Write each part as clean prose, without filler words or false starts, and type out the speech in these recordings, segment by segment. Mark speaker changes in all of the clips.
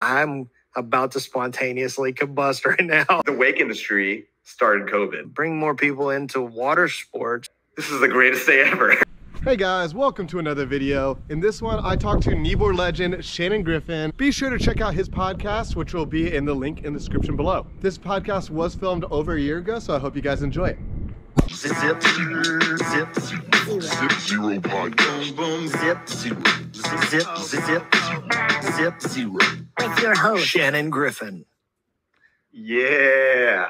Speaker 1: I'm about to spontaneously combust right now.
Speaker 2: The wake industry started COVID.
Speaker 1: Bring more people into water sports.
Speaker 2: This is the greatest day ever.
Speaker 3: Hey guys, welcome to another video. In this one, I talked to Kneeboard legend Shannon Griffin. Be sure to check out his podcast, which will be in the link in the description below. This podcast was filmed over a year ago, so I hope you guys enjoy it.
Speaker 1: Zip, zip, zip,
Speaker 4: Zero podcast.
Speaker 1: boom, zip, zip, zip, zip, with your host, Shannon Griffin.
Speaker 2: Yeah.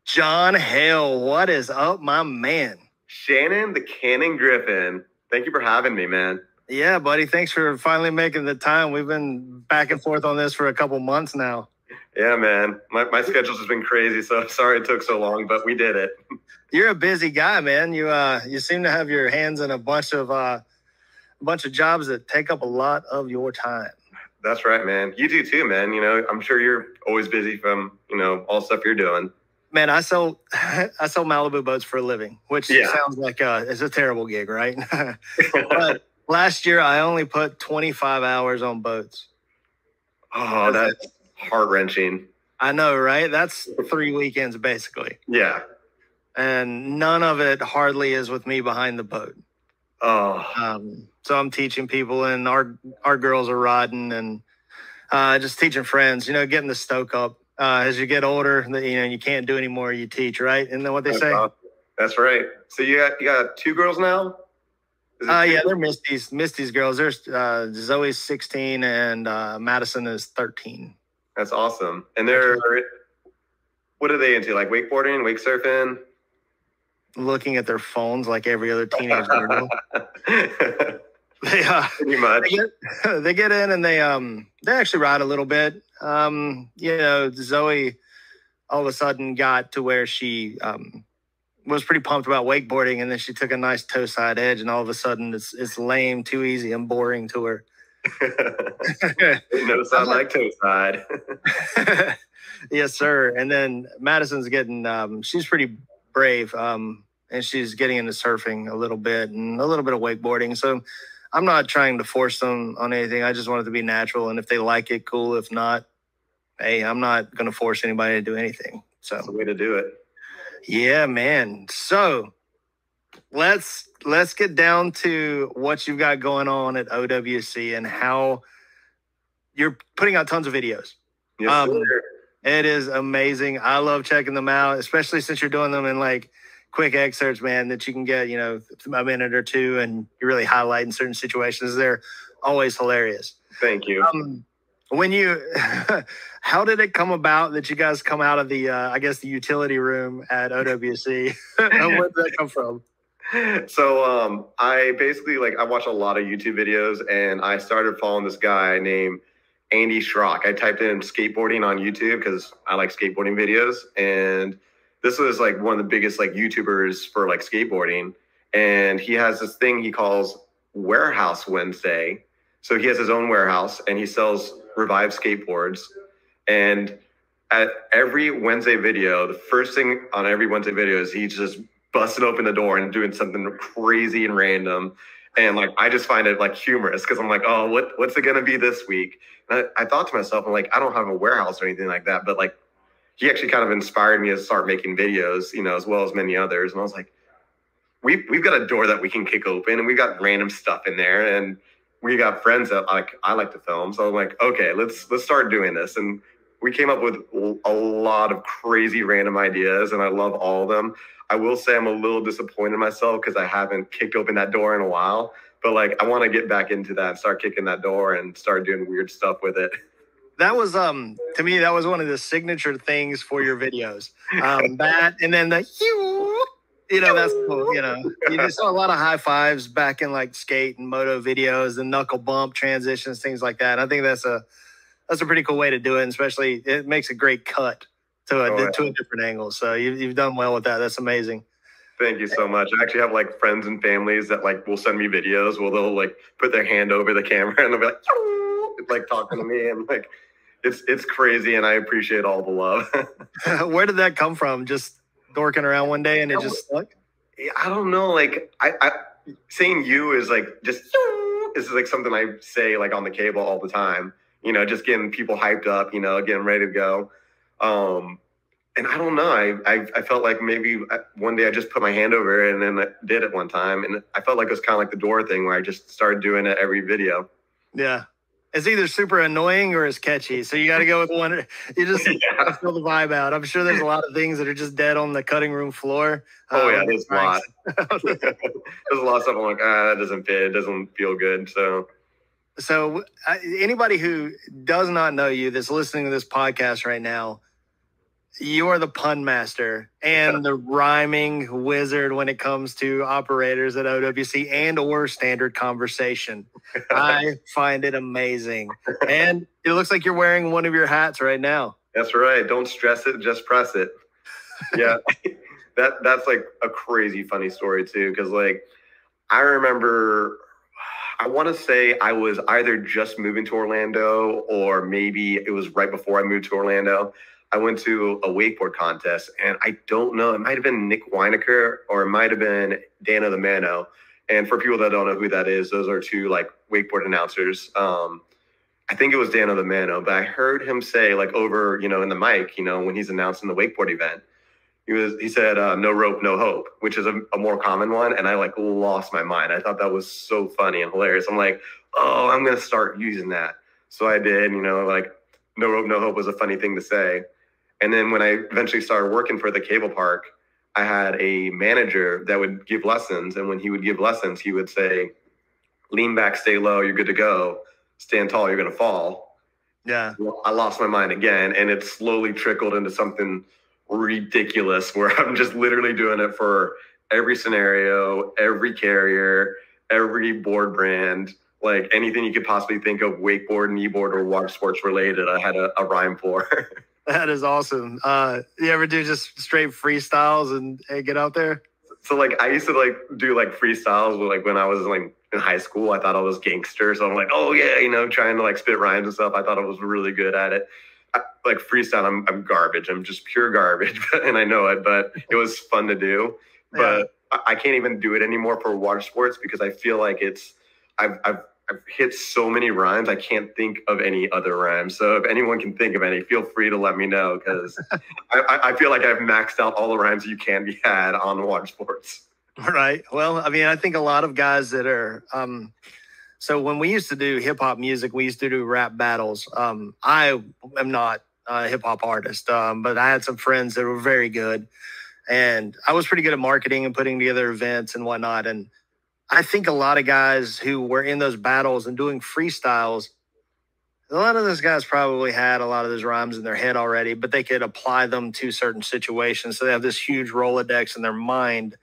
Speaker 1: John Haile, what is up, my man?
Speaker 2: Shannon, the Cannon Griffin. Thank you for having me, man.
Speaker 1: Yeah, buddy. Thanks for finally making the time. We've been back and forth on this for a couple months now.
Speaker 2: Yeah, man. My schedule's just been crazy, so sorry it took so long, but we did it.
Speaker 1: You're a busy guy, man. You seem to have your hands in a bunch of jobs that take up a lot of your time.
Speaker 2: That's right, man. You do too, man. You know, I'm sure you're always busy from, all the stuff you're doing.
Speaker 1: Man, I sell Malibu boats for a living, which sounds like it's a terrible gig, right? But last year, I only put 25 hours on boats.
Speaker 2: Oh, that's heart-wrenching.
Speaker 1: I know, right? That's 3 weekends, basically.
Speaker 2: Yeah.
Speaker 1: And none of it hardly is with me behind the boat.
Speaker 2: Oh.
Speaker 1: So I'm teaching people, and our girls are riding, and just teaching friends, getting the stoke up. As you get older, you can't do anymore. You teach, right? Isn't that what they say?
Speaker 2: Awesome. That's right. So you got 2 girls now?
Speaker 1: Yeah, they're Misty's girls. There's Zoe's 16 and Madison is 13.
Speaker 2: That's awesome. And what are they into? Like wakeboarding, wake surfing?
Speaker 1: Looking at their phones like every other teenage girl.
Speaker 2: Pretty much.
Speaker 1: They get in and they actually ride a little bit. Zoe all of a sudden got to where she was pretty pumped about wakeboarding, and then she took a nice toe side edge, and all of a sudden it's lame, too easy, and boring to her.
Speaker 2: No sound like toe side.
Speaker 1: Yes, sir. And then Madison's getting she's pretty brave, and she's getting into surfing a little bit and a little bit of wakeboarding. So I'm not trying to force them on anything. I just want it to be natural. And if they like it, cool. If not, hey, I'm not going to force anybody to do anything. So
Speaker 2: that's the way to do it.
Speaker 1: Yeah, man. So let's get down to what you've got going on at OWC and how you're putting out tons of videos.
Speaker 2: Yes, sir.
Speaker 1: It is amazing. I love checking them out, especially since you're doing them in like quick excerpts, man, that you can get, a minute or two, and you're really highlighting certain situations. They're always hilarious.
Speaker 2: Thank you.
Speaker 1: How did it come about that you guys come out of the utility room at OWC? Where did that come from?
Speaker 2: So I basically I watch a lot of YouTube videos, and I started following this guy named Andy Schrock. I typed in skateboarding on YouTube because I like skateboarding videos, and this was one of the biggest YouTubers for skateboarding, and he has this thing he calls Warehouse Wednesday. So he has his own warehouse, and he sells revived skateboards. And at every Wednesday video, the first thing on every Wednesday video is he just busting open the door and doing something crazy and random. And I just find it humorous because I'm like, oh, what's it gonna be this week? And I thought to myself, I'm I don't have a warehouse or anything like that, but he actually kind of inspired me to start making videos, as well as many others. And I was like, we've got a door that we can kick open, and we got random stuff in there, and we got friends that I like to film. So I'm like, okay, let's start doing this. And we came up with a lot of crazy random ideas, and I love all of them. I will say I'm a little disappointed in myself because I haven't kicked open that door in a while. But I want to get back into that and start kicking that door and start doing weird stuff with it.
Speaker 1: That was to me, that was one of the signature things for your videos. That, and then the that's cool. You saw a lot of high fives back in skate and moto videos, and knuckle bump transitions, things like that. And I think that's a pretty cool way to do it, and especially it makes a great cut to a different angle. So you've done well with that. That's amazing.
Speaker 2: Thank you so much. I actually have friends and families that will send me videos where they'll put their hand over the camera and they'll be talking to me, and it's crazy, and I appreciate all the love.
Speaker 1: Where did that come from? Just dorking around one day and it just stuck?
Speaker 2: I don't know. I saying you is just is something I say on the cable all the time. you know, just getting people hyped up, you know, getting ready to go. And I don't know, I felt like maybe one day I just put my hand over it and then I did it one time. And I felt like it was kind of like the door thing where I just started doing it every video.
Speaker 1: Yeah. It's either super annoying or it's catchy. So you got to go with one. You just feel the vibe out. I'm sure there's a lot of things that are just dead on the cutting room floor.
Speaker 2: Oh, yeah, there's a lot. There's a lot of stuff I'm like, that doesn't fit. It doesn't feel good.
Speaker 1: So anybody who does not know you that's listening to this podcast right now, you are the pun master and the rhyming wizard when it comes to operators at OWC and or standard conversation. I find it amazing. And it looks like you're wearing one of your hats right now.
Speaker 2: That's right. Don't stress it. Just press it. Yeah. That's like a crazy funny story too. Cause like, I remember, I want to say I was either just moving to Orlando or maybe it was right before I moved to Orlando. I went to a wakeboard contest, and I don't know, it might have been Nick Weinecker or it might have been Dano the Mano. And for people that don't know who that is, those are two like wakeboard announcers. I think it was Dano the Mano, but I heard him say like over, you know, in the mic, you know, when he's announcing the wakeboard event, he said, no rope, no hope, which is a more common one. And I like lost my mind. I thought that was so funny and hilarious. I'm like, oh, I'm going to start using that. So I did, you know, like no rope, no hope was a funny thing to say. And then when I eventually started working for the cable park, I had a manager that would give lessons. And when he would give lessons, he would say, lean back, stay low, you're good to go. Stand tall, you're going to fall.
Speaker 1: Yeah.
Speaker 2: Well, I lost my mind again. And it slowly trickled into something ridiculous where I'm just literally doing it for every scenario, every carrier, every board brand, like anything you could possibly think of, wakeboard, kneeboard, or Watersports related, I had a rhyme for.
Speaker 1: That is awesome. You ever do just straight freestyles and get out there?
Speaker 2: So like I used to like do like freestyles like when I was like in high school. I thought I was gangster. So I'm like, oh yeah, you know, trying to like spit rhymes and stuff. I thought I was really good at it. Like freestyle, I'm garbage. I'm just pure garbage, and I know it, but it was fun to do. But I can't even do it anymore for Watersports because I feel like I've hit so many rhymes, I can't think of any other rhymes. So if anyone can think of any, feel free to let me know because I feel like I've maxed out all the rhymes you can be had on Watersports.
Speaker 1: Right. Well, I mean, I think a lot of guys that are so when we used to do hip hop music, we used to do rap battles. I am not a hip hop artist, but I had some friends that were very good, and I was pretty good at marketing and putting together events and whatnot. And I think a lot of guys who were in those battles and doing freestyles, a lot of those guys probably had a lot of those rhymes in their head already, but they could apply them to certain situations. So they have this huge Rolodex in their mind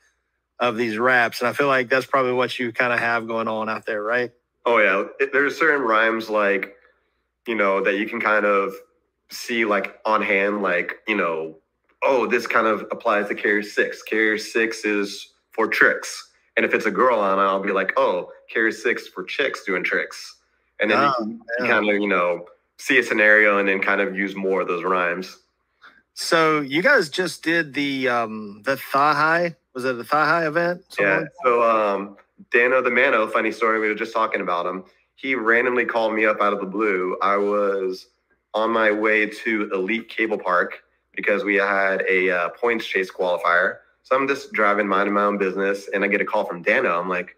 Speaker 1: of these raps. And I feel like that's probably what you kind of have going on out there, right?
Speaker 2: Oh, yeah. There's certain rhymes like, you know, that you can kind of see like on hand, like, you know, oh, this kind of applies to Carrier 6. Carrier 6 is for tricks. And if it's a girl on it, I'll be like, oh, Carrier 6 for chicks doing tricks. And then you can kind of, you know, see a scenario and then kind of use more of those rhymes.
Speaker 1: So you guys just did the Thigh High. Was it the Thigh High event?
Speaker 2: Yeah. So Dano the Mano, funny story. We were just talking about him. He randomly called me up out of the blue. I was on my way to Elite Cable Park because we had a points chase qualifier. So I'm just driving, minding my own business, and I get a call from Dano. I'm like,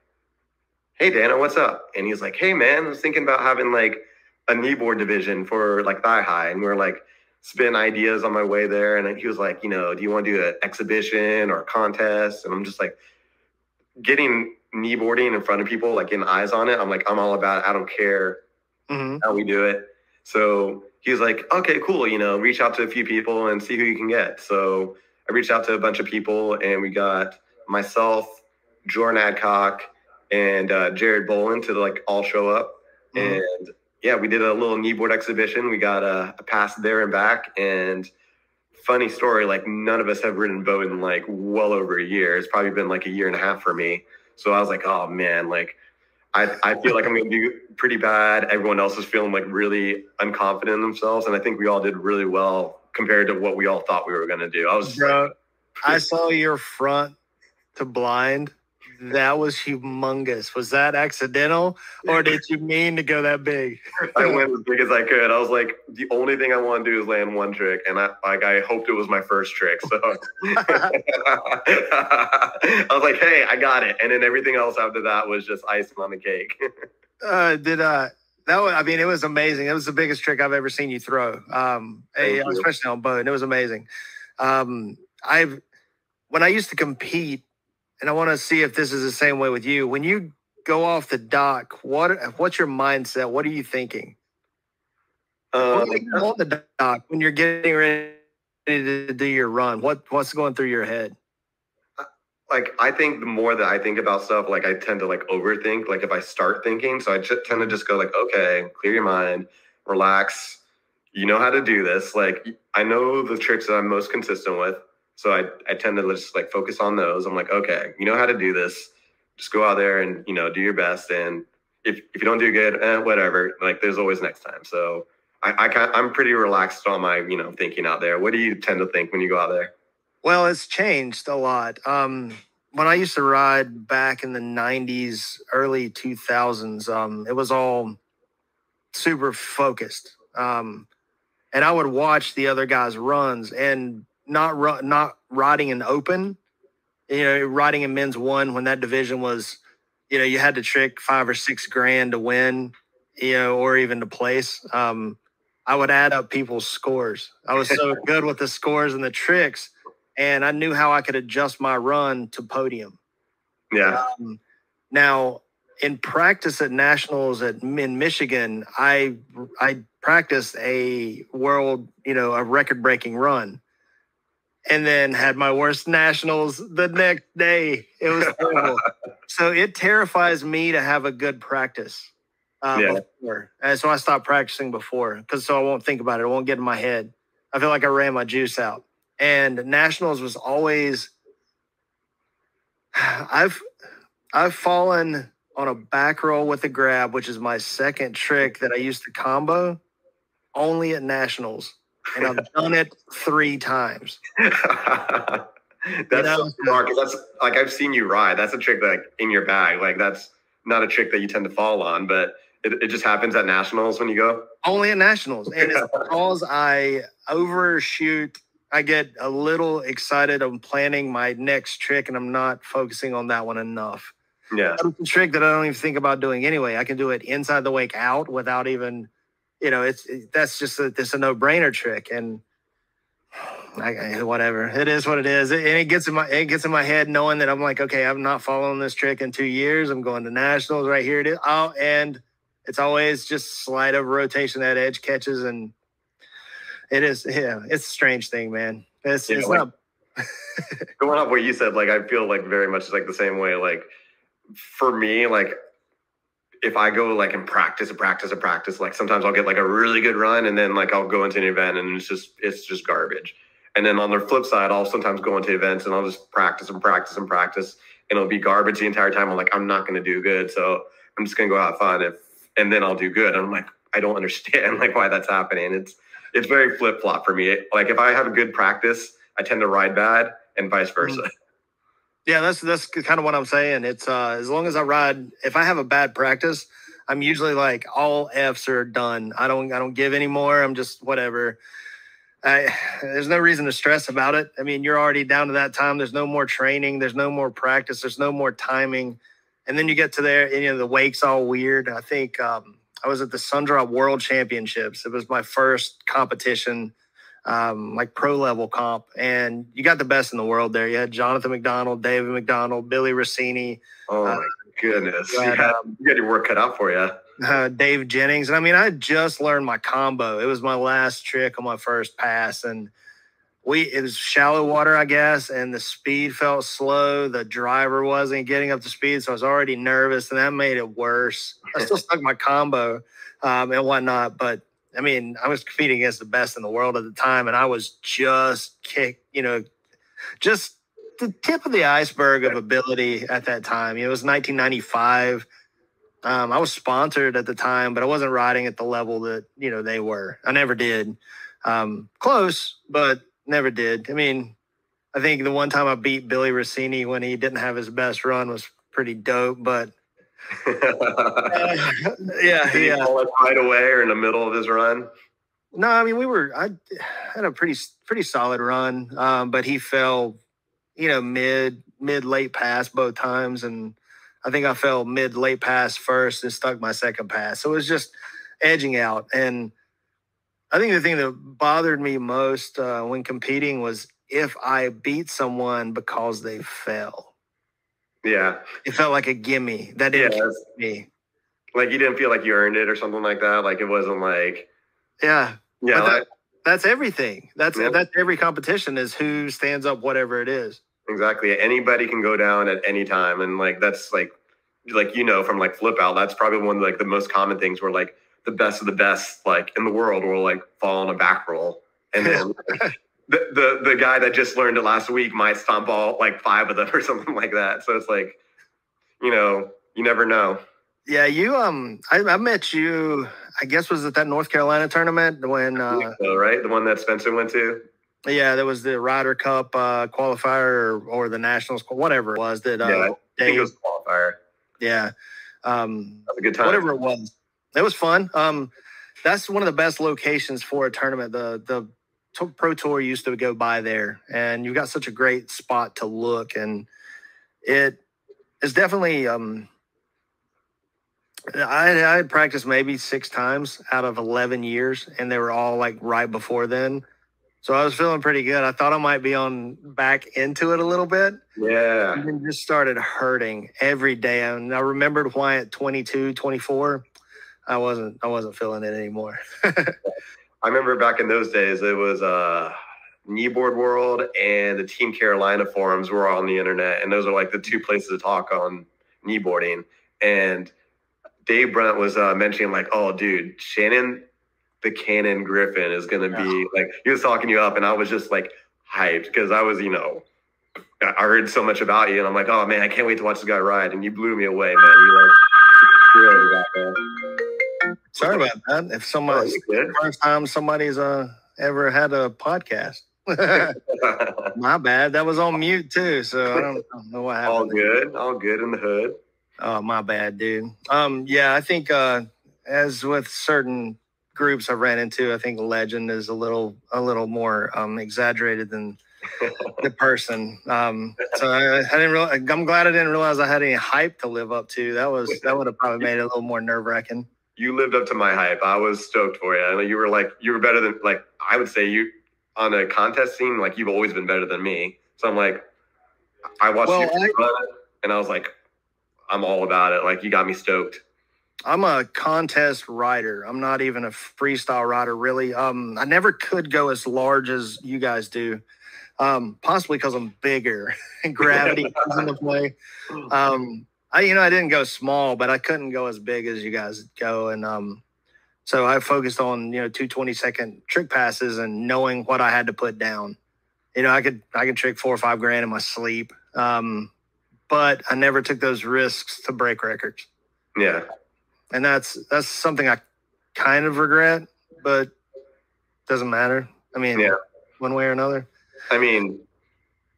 Speaker 2: hey, Dano, what's up? And he's like, hey, man, I was thinking about having like a kneeboard division for like Thigh High. And we were like spitting ideas on my way there. And he was like, you know, do you want to do an exhibition or a contest? And I'm just like getting kneeboarding in front of people, like getting eyes on it. I'm like, I'm all about it. I don't care how we do it. So he was like, okay, cool. You know, reach out to a few people and see who you can get. So I reached out to a bunch of people, and we got myself, Jordan Adcock, and Jared Bolin to like all show up. And yeah, we did a little kneeboard exhibition. We got a pass there and back. And funny story, like none of us have ridden boat in like well over a year. It's probably been like a year and a half for me. So I was like, oh man, like I feel like I'm going to do pretty bad. Everyone else is feeling like really unconfident in themselves. And I think we all did really well compared to what we all thought we were going to do.
Speaker 1: I saw your front to blind that was humongous. Was that accidental, or did you mean to go that big?
Speaker 2: I went as big as I could. I was like, the only thing I want to do is land one trick, and I hoped it was my first trick. So I was like, hey, I got it. And then everything else after that was just icing on the cake.
Speaker 1: It was amazing. It was the biggest trick I've ever seen you throw. Especially on boat. It was amazing. When I used to compete, and I want to see if this is the same way with you. When you go off the dock, what's your mindset? What are you thinking? On the dock when you're getting ready to do your run, what's going through your head?
Speaker 2: Like, I think the more that I think about stuff, like, I tend to like overthink. Like, if I start thinking, so I tend to just go like, okay, clear your mind, relax. You know how to do this. Like, I know the tricks that I'm most consistent with. So I tend to just like focus on those. I'm like, okay, you know how to do this. Just go out there and, you know, do your best. And if you don't do good, whatever, like there's always next time. So I'm pretty relaxed on my, you know, thinking out there. What do you tend to think when you go out there?
Speaker 1: Well, it's changed a lot. When I used to ride back in the 90s, early 2000s, it was all super focused. And I would watch the other guys' runs and not riding in open, you know, riding in men's one when that division was, you know, you had to trick $5 or $6 grand to win, you know, or even to place. I would add up people's scores. I was so good with the scores and the tricks, and I knew how I could adjust my run to podium.
Speaker 2: Yeah.
Speaker 1: Now, in practice at nationals in Michigan, I practiced a world, you know, a record-breaking run, and then had my worst nationals the next day. It was horrible. So it terrifies me to have a good practice before. And so I stopped practicing before so I won't think about it. It won't get in my head. I feel like I ran my juice out. And nationals was always I've fallen on a back roll with a grab, which is my second trick that I used to combo, only at nationals. And I've done it 3 times.
Speaker 2: That's so smart. That's like, I've seen you ride. That's a trick that, like, in your bag. Like, that's not a trick that you tend to fall on, but it just happens at nationals when you go.
Speaker 1: Only at nationals. And it's because I overshoot. I get a little excited. I'm planning my next trick, and I'm not focusing on that one enough.
Speaker 2: Yeah.
Speaker 1: It's a trick that I don't even think about doing anyway. I can do it inside the wake out without even, you know, that's just it's a no-brainer trick. And whatever. It is what it is. And it gets in my head knowing that I'm like, okay, I'm not following this trick in 2 years. I'm going to nationals right here. It is. Oh, and it's always just slight of rotation that edge catches, and it is, yeah, it's a strange thing, man. It's not
Speaker 2: going off what you said, like, I feel like very much like the same way. Like, for me, like, if I go like and practice, like sometimes I'll get like a really good run, and then like I'll go into an event and it's just garbage. And then on the flip side, I'll sometimes go into events and I'll just practice, and it'll be garbage the entire time. I'm like, I'm not going to do good, so I'm just going to go have fun. And then I'll do good. And I'm like, I don't understand like why that's happening. It's very flip flop for me. Like, if I have a good practice, I tend to ride bad, and vice versa.
Speaker 1: Yeah, that's kind of what I'm saying. It's as long as I ride, if I have a bad practice, I'm usually like, all F's are done. I don't give anymore. I'm just whatever. There's no reason to stress about it. I mean, you're already down to that time. There's no more training. There's no more practice. There's no more timing. And then you get to there, and, you know, the wake's all weird. I think I was at the Sundrop World Championships. It was my first competition, like pro level comp, and you got the best in the world there. You had Jonathan McDonald, David McDonald, Billy Rossini.
Speaker 2: Oh my goodness. You had your work cut out for you.
Speaker 1: Dave Jennings. And I mean, I just learned my combo. It was my last trick on my first pass, and it was shallow water, I guess, and the speed felt slow. The driver wasn't getting up to speed, so I was already nervous, and that made it worse. I still stuck my combo and whatnot, but I mean, I was competing against the best in the world at the time, and I was just just the tip of the iceberg of ability at that time. It was 1995. I was sponsored at the time, but I wasn't riding at the level that, you know, they were. I never did. Close, but never did. I mean, I think the one time I beat Billy Rossini when he didn't have his best run was pretty dope. But yeah,
Speaker 2: Did he fall like right away or in the middle of his run?
Speaker 1: No, I mean I had a pretty solid run, but he fell, mid late pass both times, and I think I fell mid late pass first and stuck my second pass. So it was just edging out, and I think the thing that bothered me most when competing was if I beat someone because they fell.
Speaker 2: Yeah.
Speaker 1: It felt like a gimme. That didn't count me.
Speaker 2: Like you didn't feel like you earned it or something like that. Like it wasn't like.
Speaker 1: Yeah.
Speaker 2: Yeah.
Speaker 1: That's everything. That's every competition is who stands up, whatever it is.
Speaker 2: Exactly. Anybody can go down at any time. And like, that's like from like flip out, that's probably one of like the most common things where like the best of the best, like in the world will like fall on a back roll. And then the guy that just learned it last week might stomp all like 5 of them or something like that. So it's like, you never know.
Speaker 1: Yeah, I met you, I guess, was it that North Carolina tournament when
Speaker 2: so, right? The one that Spencer went to?
Speaker 1: Yeah, there was the Ryder Cup qualifier or the Nationals, whatever it was that
Speaker 2: I think it was qualifier.
Speaker 1: Yeah.
Speaker 2: That was a good time.
Speaker 1: Whatever it was. It was fun. That's one of the best locations for a tournament. The Pro Tour used to go by there, and you've got such a great spot to look, and it is definitely I had practiced maybe 6 times out of 11 years, and they were all like right before then. So I was feeling pretty good. I thought I might be on back into it a little bit.
Speaker 2: Yeah.
Speaker 1: And then just started hurting every day. And I remembered why at 22, 24, I wasn't feeling it anymore.
Speaker 2: I remember back in those days, it was Kneeboard World and the Team Carolina forums were all on the internet. And those are like the 2 places to talk on kneeboarding. And Dave Brunt was mentioning like, oh, dude, Shannon the Cannon Griffin is going to be like, he was talking you up, and I was just like hyped because I was, I heard so much about you, and I'm like, oh man, I can't wait to watch this guy ride. And you blew me away, man. You're like,
Speaker 1: sorry about that. If somebody's first time somebody's ever had a podcast. My bad. That was on mute too, so I don't know what happened.
Speaker 2: All good in the hood.
Speaker 1: Oh, my bad, dude. Yeah, I think as with certain groups I've ran into, I think Legend is a little more exaggerated than the person. So I didn't realize. I'm glad I didn't realize I had any hype to live up to. That would have probably made it a little more nerve-wracking.
Speaker 2: You lived up to my hype. I was stoked for you. I know you were better than, like, I would say you on a contest scene, like you've always been better than me. So I'm like, I watched you run it, and I was like, I'm all about it. Like, you got me stoked.
Speaker 1: I'm a contest rider. I'm not even a freestyle rider, really. I never could go as large as you guys do, possibly because I'm bigger and gravity comes into play. I didn't go small, but I couldn't go as big as you guys go. And so I focused on, 2 20-second trick passes and knowing what I had to put down. I could trick 4 or 5 grand in my sleep. But I never took those risks to break records.
Speaker 2: Yeah.
Speaker 1: And that's something I kind of regret, but doesn't matter. I mean, one way or another.
Speaker 2: I mean,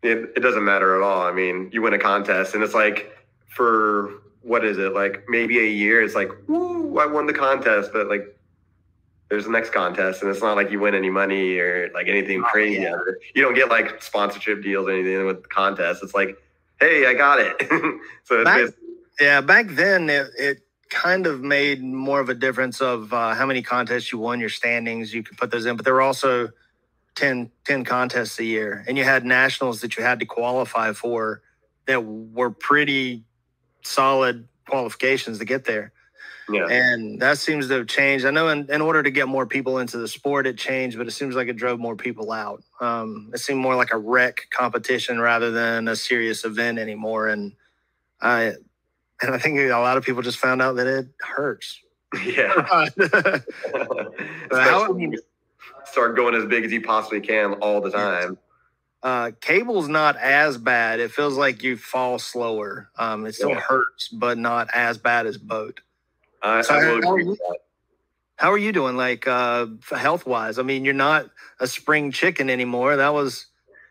Speaker 2: it doesn't matter at all. I mean, you win a contest, and it's like for, what is it, like maybe a year, it's like, woo, I won the contest, but like there's the next contest, and it's not like you win any money or like anything crazy. Yeah. You don't get like sponsorship deals or anything with the contest. It's like, hey, I got it. So it's
Speaker 1: back then it kind of made more of a difference of how many contests you won, your standings, you could put those in, but there were also 10 contests a year, and you had nationals that you had to qualify for that were pretty solid qualifications to get there. Yeah. And that seems to have changed. I know in order to get more people into the sport, it changed, but it seems like it drove more people out. It seemed more like a rec competition rather than a serious event anymore. And I think a lot of people just found out that it hurts.
Speaker 2: Yeah. Especially when you start going as big as you possibly can all the time.
Speaker 1: Cable's not as bad. It feels like you fall slower. It still hurts, but not as bad as boat.
Speaker 2: I will agree with that.
Speaker 1: How are you doing, like health-wise? I mean, you're not a spring chicken anymore. That was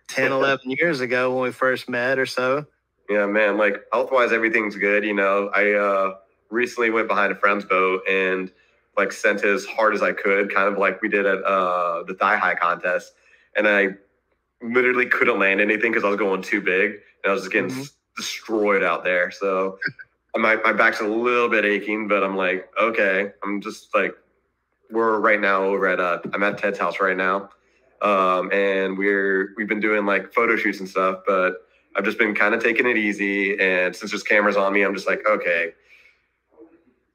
Speaker 1: 10, 11 years ago when we first met or so.
Speaker 2: Yeah, man. Like health-wise, everything's good. You know, I recently went behind a friend's boat and like sent as hard as I could, kind of like we did at the thigh high contest. And I literally couldn't land anything because I was going too big and I was just getting destroyed out there. So my back's a little bit aching, but I'm like, okay, I'm just like, we're right now over at I'm at Ted's house right now. And we've been doing like photo shoots and stuff, but I've just been kind of taking it easy. And since there's cameras on me, I'm just like, okay,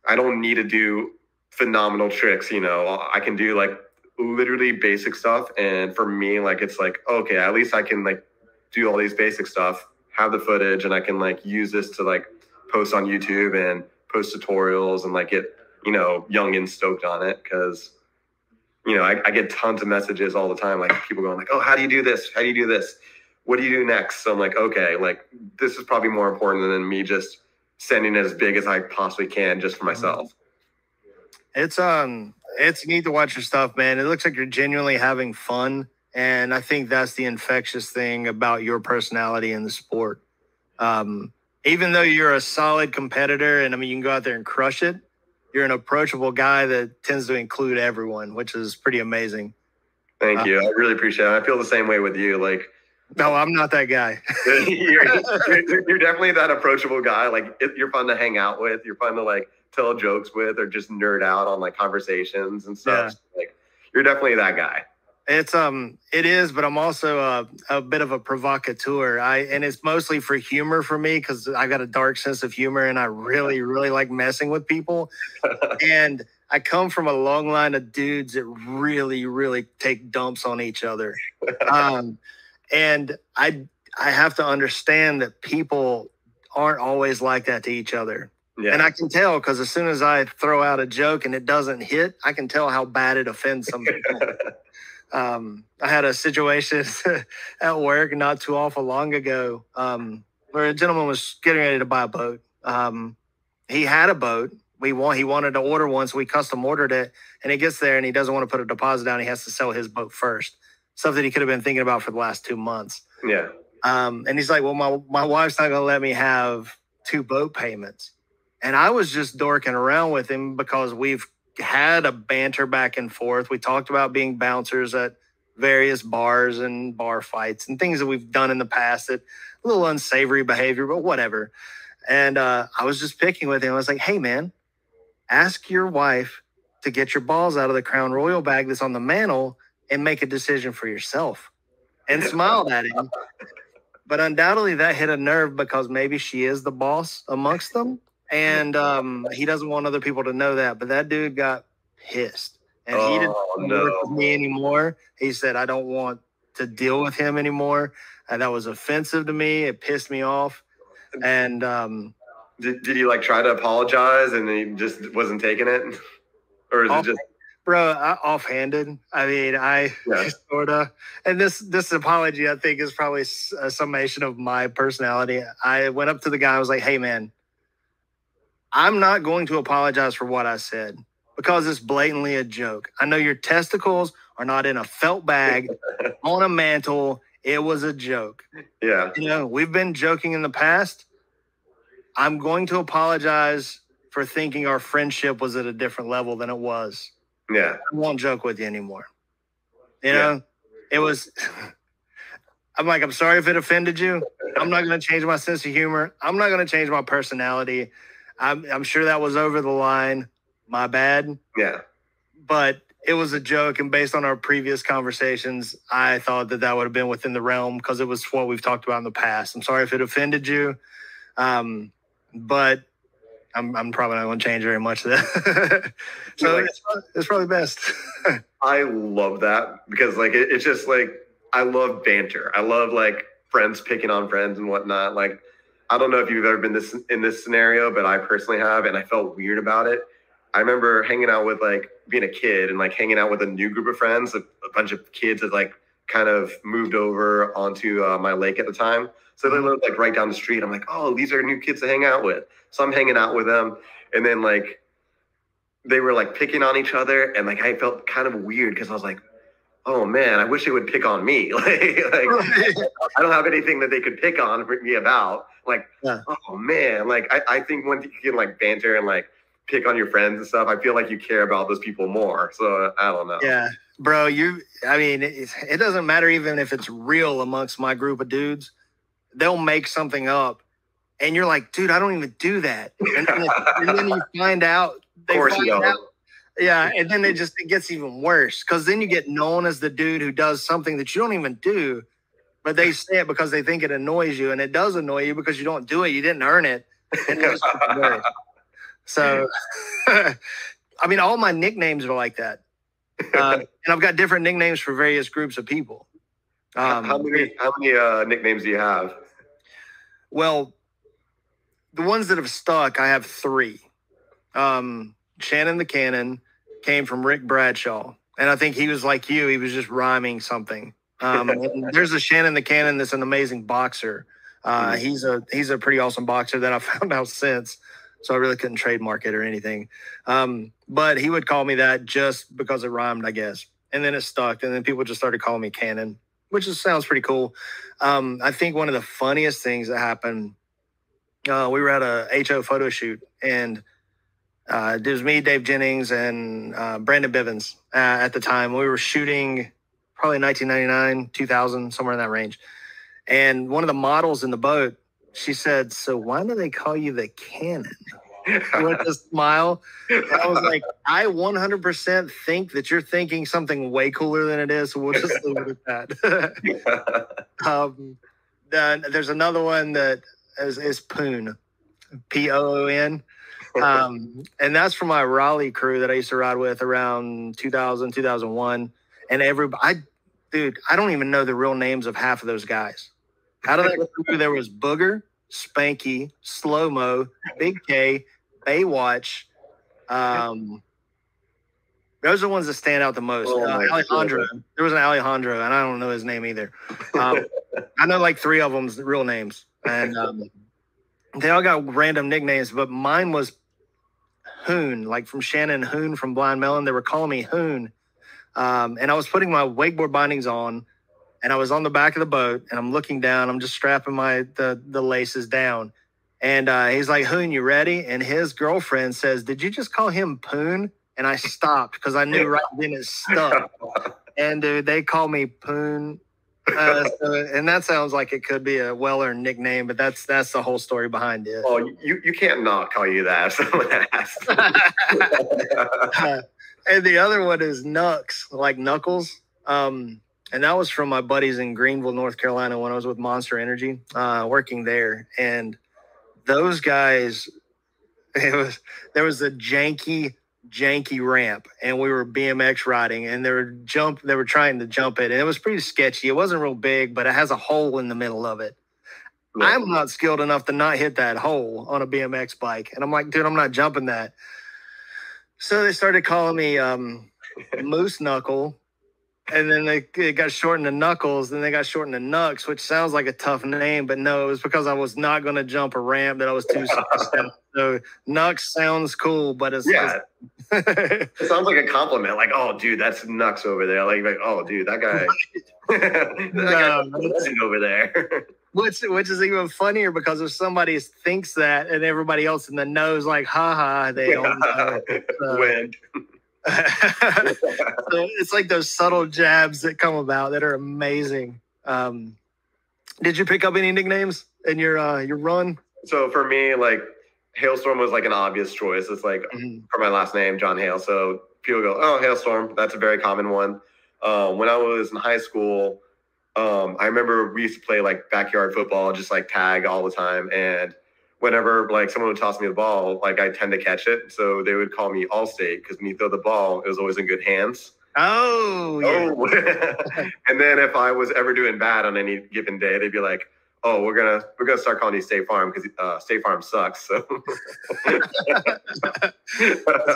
Speaker 2: I don't need to do phenomenal tricks. You know, I can do like literally basic stuff. And for me, like, it's like, okay, at least I can like do all these basic stuff, have the footage, and I can like use this to like post on YouTube and post tutorials and like get, you know, youngins stoked on it. Cause, you know, I get tons of messages all the time. Like people going like, oh, how do you do this? How do you do this? What do you do next? So I'm like, okay, like this is probably more important than me just sending it as big as I possibly can just for myself.
Speaker 1: It's neat to watch your stuff, man. It looks like you're genuinely having fun. And I think that's the infectious thing about your personality in the sport. Even though you're a solid competitor and I mean, you can go out there and crush it, you're an approachable guy that tends to include everyone, which is pretty amazing.
Speaker 2: Thank you. I really appreciate it. I feel the same way with you. Like,
Speaker 1: no, I'm not that guy.
Speaker 2: you're definitely that approachable guy. Like you're fun to hang out with. You're fun to like tell jokes with, or just nerd out on like conversations and stuff. Yeah. Like you're definitely that guy.
Speaker 1: It is, but I'm also a bit of a provocateur. And it's mostly for humor for me because I got a dark sense of humor and I really, really like messing with people. And I come from a long line of dudes that really, really take dumps on each other. And I have to understand that people aren't always like that to each other. Yeah. And I can tell because as soon as I throw out a joke and it doesn't hit, I can tell how bad it offends some people. I had a situation at work not too awful long ago where a gentleman was getting ready to buy a boat. He had a boat. He wanted to order one, so we custom ordered it. And he gets there and he doesn't want to put a deposit down. He has to sell his boat first. Stuff that he could have been thinking about for the last 2 months.
Speaker 2: Yeah.
Speaker 1: And he's like, well, my wife's not going to let me have 2 boat payments. And I was just dorking around with him because we've had a banter back and forth. We talked about being bouncers at various bars and bar fights and things that we've done in the past that a little unsavory behavior, but whatever. And I was just picking with him. I was like, hey, man, ask your wife to get your balls out of the Crown Royal bag that's on the mantle and make a decision for yourself, and smiled at him. But undoubtedly that hit a nerve because maybe she is the boss amongst them. And he doesn't want other people to know that. But that dude got pissed. And he didn't work with me anymore. He said, I don't want to deal with him anymore. And that was offensive to me. It pissed me off. And
Speaker 2: did he like try to apologize and he just wasn't taking it? Or is it just...
Speaker 1: Bro, offhanded. I mean, sort of. And this apology, I think, is probably a summation of my personality. I went up to the guy. I was like, hey, man, I'm not going to apologize for what I said because it's blatantly a joke. I know your testicles are not in a felt bag on a mantle. It was a joke.
Speaker 2: Yeah.
Speaker 1: You know, we've been joking in the past. I'm going to apologize for thinking our friendship was at a different level than it was.
Speaker 2: Yeah.
Speaker 1: I won't joke with you anymore. You know, it was, I'm like, I'm sorry if it offended you. I'm not going to change my sense of humor. I'm not going to change my personality. I'm sure that was over the line. My bad.
Speaker 2: Yeah.
Speaker 1: But it was a joke. And based on our previous conversations, I thought that would have been within the realm because it was what we've talked about in the past. I'm sorry if it offended you. But I'm probably not going to change very much of that. So it's probably best.
Speaker 2: I love that because like, it's just like, I love banter. I love like friends picking on friends and whatnot. Like, I don't know if you've ever been in this scenario, but I personally have, and I felt weird about it. I remember hanging out with like being a kid and like hanging out with a new group of friends, a bunch of kids that like kind of moved over onto my lake at the time. So they lived like right down the street. I'm like, oh, these are new kids to hang out with. So I'm hanging out with them. And then like, they were like picking on each other. And like, I felt kind of weird because I was like, oh man, I wish they would pick on me. like I don't have anything that they could pick on me about. Like, oh man, like I think when you can like banter and like pick on your friends and stuff, I feel like you care about those people more. So I don't know.
Speaker 1: Yeah, bro, it doesn't matter even if it's real amongst my group of dudes. They'll make something up, and you're like, dude, I don't even do that. And then you find out.
Speaker 2: Of course you don't.
Speaker 1: Yeah, and then it gets even worse because then you get known as the dude who does something that you don't even do, but they say it because they think it annoys you, and it does annoy you because you don't do it. You didn't earn it. And it was so, I mean, all my nicknames are like that. And I've got different nicknames for various groups of people.
Speaker 2: How many nicknames do you have?
Speaker 1: Well, the ones that have stuck, I have 3. Shannon the Cannon came from Rick Bradshaw. And I think he was like you. He was just rhyming something. There's a Shannon the Cannon that's an amazing boxer. He's a pretty awesome boxer that I found out since. So I really couldn't trademark it or anything. But he would call me that just because it rhymed, I guess. And then it stuck. And then people just started calling me Cannon, which sounds pretty cool. I think one of the funniest things that happened, we were at a HO photo shoot, and it was me, Dave Jennings, and Brandon Bivens at the time. We were shooting probably 1999, 2000, somewhere in that range. And one of the models in the boat, she said, "So why do they call you the Cannon?" With a smile. And I was like, I 100% think that you're thinking something way cooler than it is, so we'll just leave it at that. Then there's another one that is Poon, Poon. And that's from my Raleigh crew that I used to ride with around 2000, 2001. And I don't even know the real names of half of those guys. Out of that crew, there was Booger, Spanky, Slow Mo, Big K, Baywatch. Those are the ones that stand out the most. Alejandro. There was an Alejandro, and I don't know his name either. I know like 3 of them's real names. And they all got random nicknames, but mine was Hoon, like from Shannon Hoon from Blind Melon. They were calling me Hoon. And I was putting my wakeboard bindings on, and I was on the back of the boat, and I'm looking down. I'm just strapping the laces down. And he's like, "Hoon, you ready?" And his girlfriend says, "Did you just call him Poon?" And I stopped because I knew right then it stuck. And dude, they call me Poon. And that sounds like it could be a well-earned nickname, but that's the whole story behind it.
Speaker 2: Oh, you can't not call you that if someone asks.
Speaker 1: And the other one is Nux, like Knuckles. And that was from my buddies in Greenville, North Carolina, when I was with Monster Energy, working there. And those guys, there was a janky ramp, and we were BMX riding, and they were trying to jump it, and it was pretty sketchy. It wasn't real big, but it has a hole in the middle of it. Yeah. I'm not skilled enough to not hit that hole on a BMX bike. And I'm like, dude, I'm not jumping that. So they started calling me Moose Knuckle. And then it got shortened to Knuckles. Then they got shortened to Nux, which sounds like a tough name. But no, it was because I was not going to jump a ramp that I was too scared. So Nux sounds cool, but it's
Speaker 2: it sounds like a compliment. Like, oh, dude, that's Nux over there. Like oh, dude, that guy, that's over there.
Speaker 1: Which is even funnier because if somebody thinks that and everybody else in the know is like, haha, they don't know.
Speaker 2: Wind.
Speaker 1: So it's like those subtle jabs that come about that are amazing. Did you pick up any nicknames in your run?
Speaker 2: So for me, like Hailstorm was like an obvious choice. It's like for my last name, John Hale. So people go, oh, Hailstorm. That's a very common one. When I was in high school, I remember we used to play like backyard football, just like tag all the time. And whenever like someone would toss me the ball, like I tend to catch it. So they would call me Allstate because when you throw the ball, it was always in good hands.
Speaker 1: Oh, yeah.
Speaker 2: And then if I was ever doing bad on any given day, they'd be like, oh, we're gonna start calling you State Farm because State Farm sucks. So
Speaker 1: that's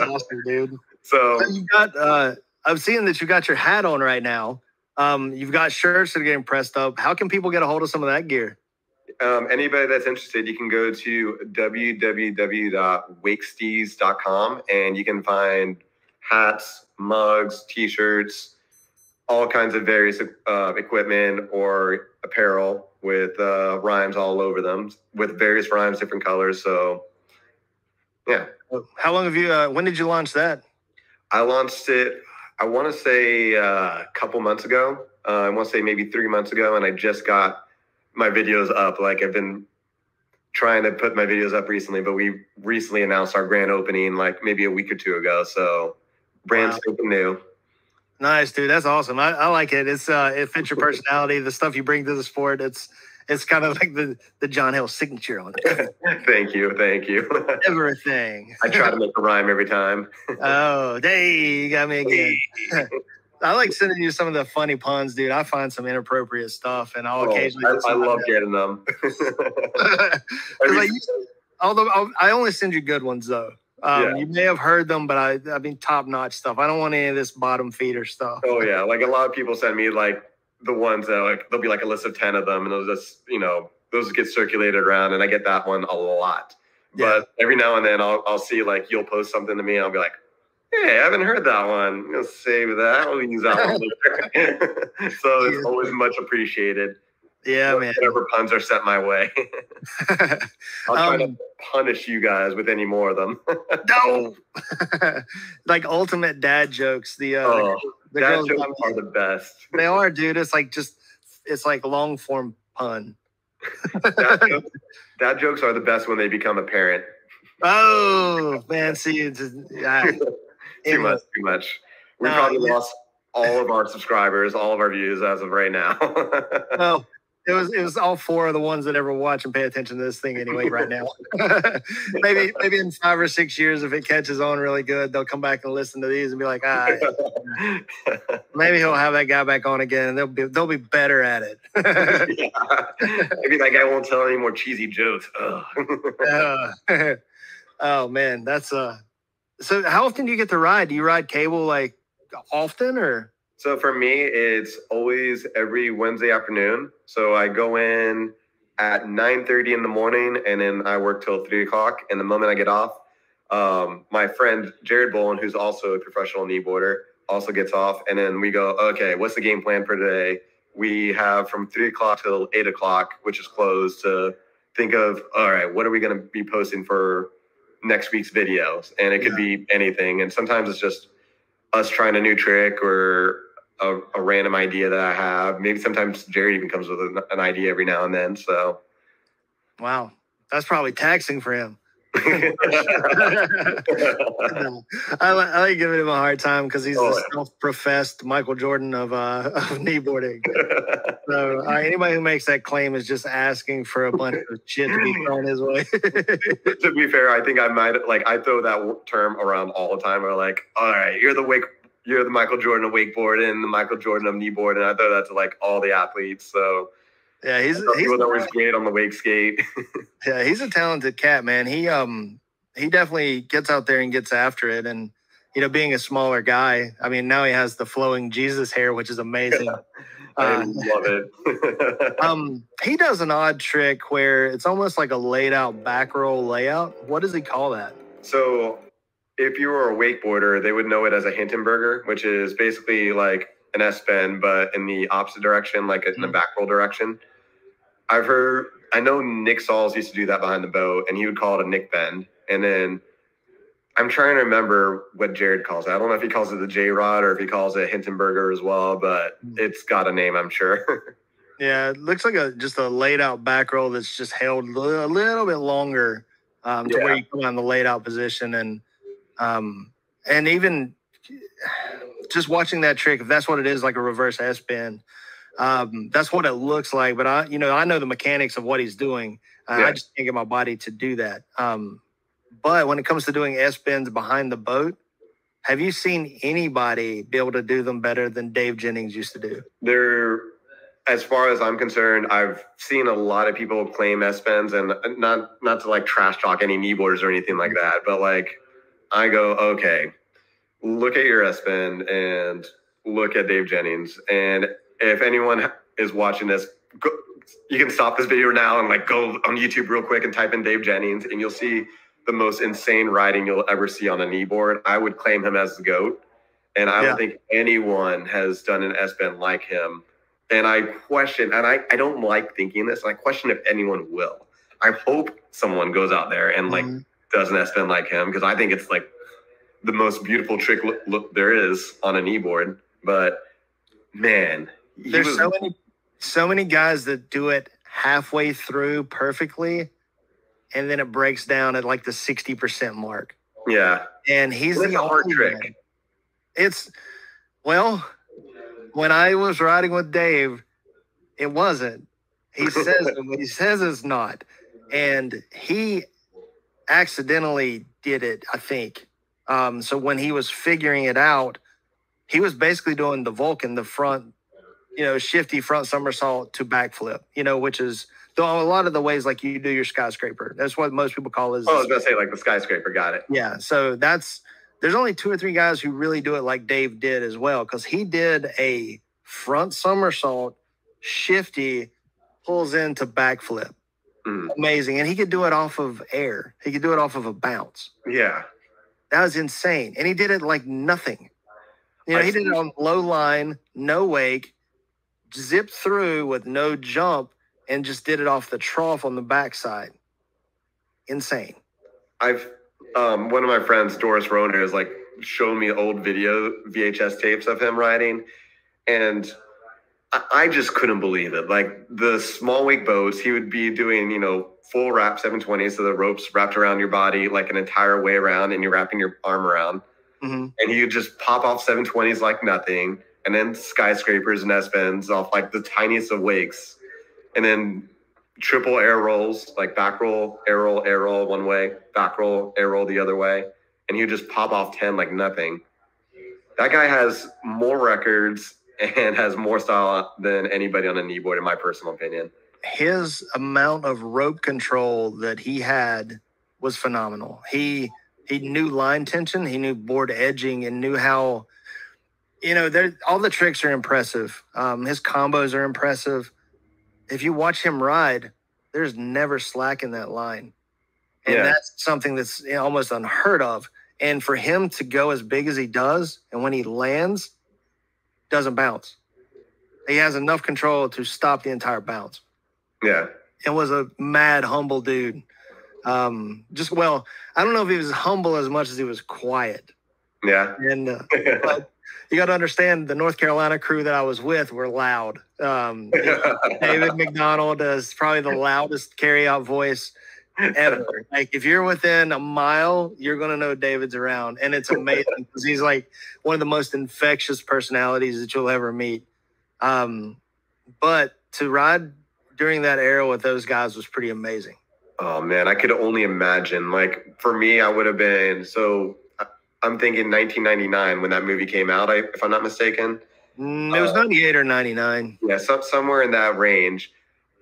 Speaker 1: awesome, dude.
Speaker 2: So
Speaker 1: you got I'm seeing that you got your hat on right now. You've got shirts that are getting pressed up. How can people get a hold of some of that gear?
Speaker 2: Anybody that's interested, you can go to www.wakesteeze.com and you can find hats, mugs, t-shirts, all kinds of various equipment or apparel. with rhymes all over them, with various rhymes, different colors. So, yeah.
Speaker 1: How long have you? When did you launch that?
Speaker 2: I launched it, I want to say a couple months ago. I want to say maybe 3 months ago, and I just got my videos up. Like, I've been trying to put my videos up recently, but we recently announced our grand opening like maybe a week or two ago. So brand spanking new.
Speaker 1: Nice, dude. That's awesome. I like it. It's it fits your personality, the stuff you bring to the sport. It's kind of like the John Hill signature on it.
Speaker 2: Thank you.
Speaker 1: Everything.
Speaker 2: I try to make a rhyme every time.
Speaker 1: Oh, you got me again. I like sending you some of the funny puns, dude. I find some inappropriate stuff, and I'll occasionally.
Speaker 2: I love getting them.
Speaker 1: Although I only send you good ones, though. You may have heard them, but I mean top-notch stuff. I don't want any of this bottom feeder stuff.
Speaker 2: Oh yeah, like a lot of people send me like the ones that like there'll be like a list of 10 of them, and those just those get circulated around, and I get that one a lot. But every now and then I'll see like you'll post something to me, and I'll be like, hey, I haven't heard that one. I'm gonna save that. I'll use that one later. So it's always much appreciated.
Speaker 1: Yeah, man.
Speaker 2: Whatever puns are sent my way. I'll try to punish you guys with any more of them.
Speaker 1: No, like ultimate dad jokes. The
Speaker 2: dad jokes are the best.
Speaker 1: They are, dude. It's like long form pun.
Speaker 2: Dad jokes are the best when they become a parent.
Speaker 1: Oh man, see,
Speaker 2: too much. We probably lost all of our subscribers, all of our views as of right now.
Speaker 1: Well, it was all 4 of the ones that ever watch and pay attention to this thing anyway right now. maybe in 5 or 6 years, if it catches on really good, they'll come back and listen to these and be like, maybe he'll have that guy back on again, and they'll be better at it.
Speaker 2: Maybe that guy won't tell any more cheesy jokes.
Speaker 1: Oh man, that's so how often do you get to ride? Do you ride cable like often or?
Speaker 2: So for me, it's always every Wednesday afternoon. So I go in at 9:30 in the morning, and then I work till 3 o'clock. And the moment I get off, my friend Jared Bolin, who's also a professional kneeboarder, also gets off. And then we go, okay, what's the game plan for today? We have from 3 o'clock till 8 o'clock, which is closed, to think of, all right, what are we going to be posting for next week's videos? And it could be anything. And sometimes it's just us trying a new trick or a random idea that I have. Maybe sometimes Jared even comes with an idea every now and then. So,
Speaker 1: wow, that's probably taxing for him. I like giving him a hard time because he's the self-professed Michael Jordan of kneeboarding. So anybody who makes that claim is just asking for a bunch of shit to be thrown his way.
Speaker 2: To be fair, I think I might I throw that term around all the time. We're like, all right, you're the Michael Jordan of wakeboarding and the Michael Jordan of kneeboard, and I throw that to like all the athletes. So
Speaker 1: yeah, he's
Speaker 2: always great on the wake skate.
Speaker 1: Yeah, he's a talented cat, man. He definitely gets out there and gets after it, and being a smaller guy, I mean, now he has the flowing Jesus hair, which is amazing.
Speaker 2: I love it.
Speaker 1: He does an odd trick where it's almost like a laid out back roll layout. What does he call that?
Speaker 2: So if you were a wakeboarder, they would know it as a Hindenburger, which is basically like an S-bend, but in the opposite direction, like in the back roll direction. I know Nick Sauls used to do that behind the boat, and he would call it a Nick bend. And then I'm trying to remember what Jared calls it. I don't know if he calls it the J-Rod or if he calls it Hindenburger as well, but it's got a name, I'm sure.
Speaker 1: Yeah, it looks like just a laid out back roll that's just held a little bit longer to where you come on the laid out position. And even just watching that trick, if that's what it is, like a reverse S-bend, that's what it looks like. But I know the mechanics of what he's doing. I just can't get my body to do that. But when it comes to doing S-bends behind the boat, have you seen anybody be able to do them better than Dave Jennings used to do?
Speaker 2: As far as I'm concerned, I've seen a lot of people claim S-bends, and not to like trash talk any kneeboarders or anything like that, but like I go, okay, look at your S-bend and look at Dave Jennings. And if anyone is watching this, you can stop this video now and like go on YouTube real quick and type in Dave Jennings, and you'll see the most insane riding you'll ever see on a kneeboard. I would claim him as the GOAT, and I don't think anyone has done an S-bend like him. And I question, and I don't like thinking this, and I question if anyone will. I hope someone goes out there and like does an S-bend like him, because I think it's like the most beautiful trick look there is on a kneeboard. But man,
Speaker 1: there's so many guys that do it halfway through perfectly, and then it breaks down at like the 60% mark.
Speaker 2: Yeah,
Speaker 1: and he's
Speaker 2: the hard trick.
Speaker 1: Man. It's when I was riding with Dave, it wasn't. He says it's not, and he accidentally did it, I think. So when he was figuring it out, he was basically doing the Vulcan, the front, shifty front somersault to backflip, which is a lot of the ways like you do your skyscraper. That's what most people call is.
Speaker 2: Oh, I was going to say like the skyscraper. Got it.
Speaker 1: Yeah. So there's only 2 or 3 guys who really do it like Dave did as well, because he did a front somersault, shifty, pulls into backflip. Amazing. And he could do it off of air. He could do it off of a bounce.
Speaker 2: Yeah.
Speaker 1: That was insane. And he did it like nothing. He did it on low line, no wake, zipped through with no jump, and just did it off the trough on the backside. Insane.
Speaker 2: One of my friends, Doris Roner, has like shown me old video VHS tapes of him riding, and I just couldn't believe it. Like the small wake boats, he would be doing, full wrap 720, so the ropes wrapped around your body like an entire way around, and you're wrapping your arm around. And he would just pop off 720s like nothing, and then skyscrapers and S-bends off like the tiniest of wakes, and then triple air rolls, like back roll, air roll one way, back roll, air roll the other way, and he would just pop off 10 like nothing. That guy has more records and has more style than anybody on a kneeboard, in my personal opinion.
Speaker 1: His amount of rope control that he had was phenomenal. He knew line tension, he knew board edging, and knew how, all the tricks are impressive. His combos are impressive. If you watch him ride, there's never slack in that line. And that's something that's almost unheard of. And for him to go as big as he does, and when he lands, doesn't bounce. He has enough control to stop the entire bounce.
Speaker 2: Yeah.
Speaker 1: And was a mad, humble dude. I don't know if he was humble as much as he was quiet.
Speaker 2: Yeah.
Speaker 1: And but you got to understand, the North Carolina crew that I was with were loud. David McDonald is probably the loudest carry-out voice ever. Like if you're within a mile, you're going to know David's around. And it's amazing because he's like one of the most infectious personalities that you'll ever meet. But to ride during that era with those guys was pretty amazing.
Speaker 2: Oh man, I could only imagine. Like for me, I would have been, so I'm thinking 1999 when that movie came out, if I'm not mistaken.
Speaker 1: It was 98 or 99.
Speaker 2: Yeah, somewhere in that range.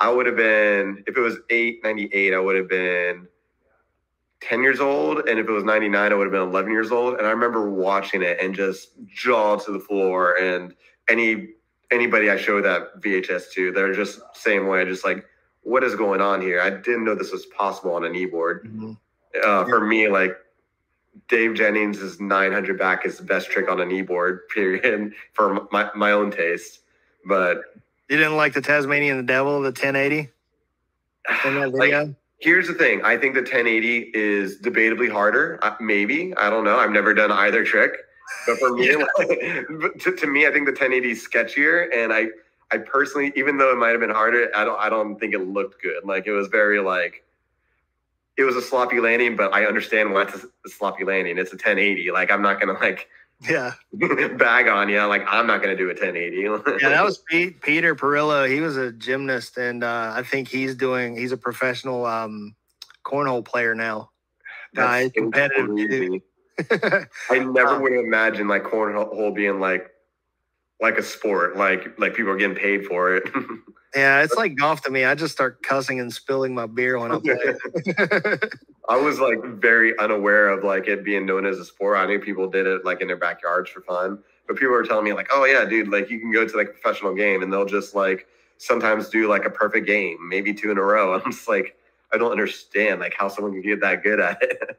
Speaker 2: I would have been, if it was 98, I would have been 10 years old. And if it was 99, I would have been 11 years old. And I remember watching it and just jaw to the floor. And anybody I showed that VHS to, they're just same way, just like, what is going on here? I didn't know this was possible on a kneeboard. For me, like Dave Jennings' 900 back is the best trick on a kneeboard, period, for my own taste. But
Speaker 1: you didn't like the Tasmanian the Devil, the 1080 in that video?
Speaker 2: Like, here's the thing. I think the 1080 is debatably harder. Maybe. I don't know. I've never done either trick. But for me, to me, I think the 1080 is sketchier. And I personally, even though it might have been harder, I don't think it looked good. Like it was very like, it was a sloppy landing, but I understand why it's a sloppy landing. It's a 1080. Like I'm not gonna bag on you. Like I'm not gonna do a 1080.
Speaker 1: That was Peter Perillo. He was a gymnast, and I think he's a professional cornhole player now.
Speaker 2: That's competitive too. I never would have imagined like cornhole being like a sport, like people are getting paid for it.
Speaker 1: Yeah, it's like golf to me. I just start cussing and spilling my beer when I'm playing.
Speaker 2: I was like very unaware of like it being known as a sport. I knew people did it like in their backyards for fun, but people were telling me like, oh yeah, dude, like you can go to like a professional game and they'll just like sometimes do like a perfect game, maybe 2 in a row. I'm just like, I don't understand like how someone can get that good at it.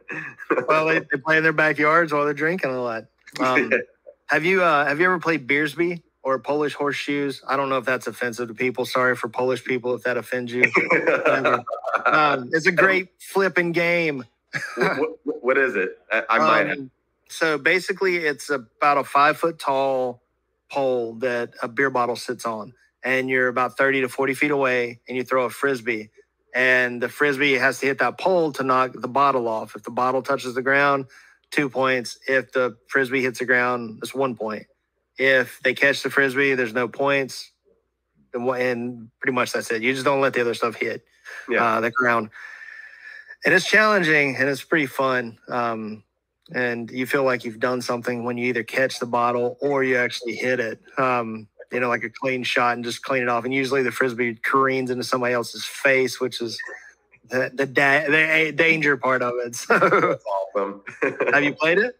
Speaker 1: Well, they play in their backyards while they're drinking a lot. Have you ever played Beersby? or Polish horseshoes. I don't know if that's offensive to people. Sorry for Polish people if that offends you. It's a great flipping game.
Speaker 2: What is it? I might have.
Speaker 1: So basically, it's about a 5 foot tall pole that a beer bottle sits on, and you're about 30 to 40 feet away, and you throw a frisbee, and the frisbee has to hit that pole to knock the bottle off. If the bottle touches the ground, 2 points. If the frisbee hits the ground, it's 1 point. If they catch the frisbee, there's no points, and pretty much that's it. You just don't let the other stuff hit the ground. And it's challenging, and it's pretty fun. And you feel like you've done something when you either catch the bottle or you actually hit it, like a clean shot and just clean it off. And usually the frisbee careens into somebody else's face, which is the danger part of it. So,
Speaker 2: that's awesome.
Speaker 1: Have you played it?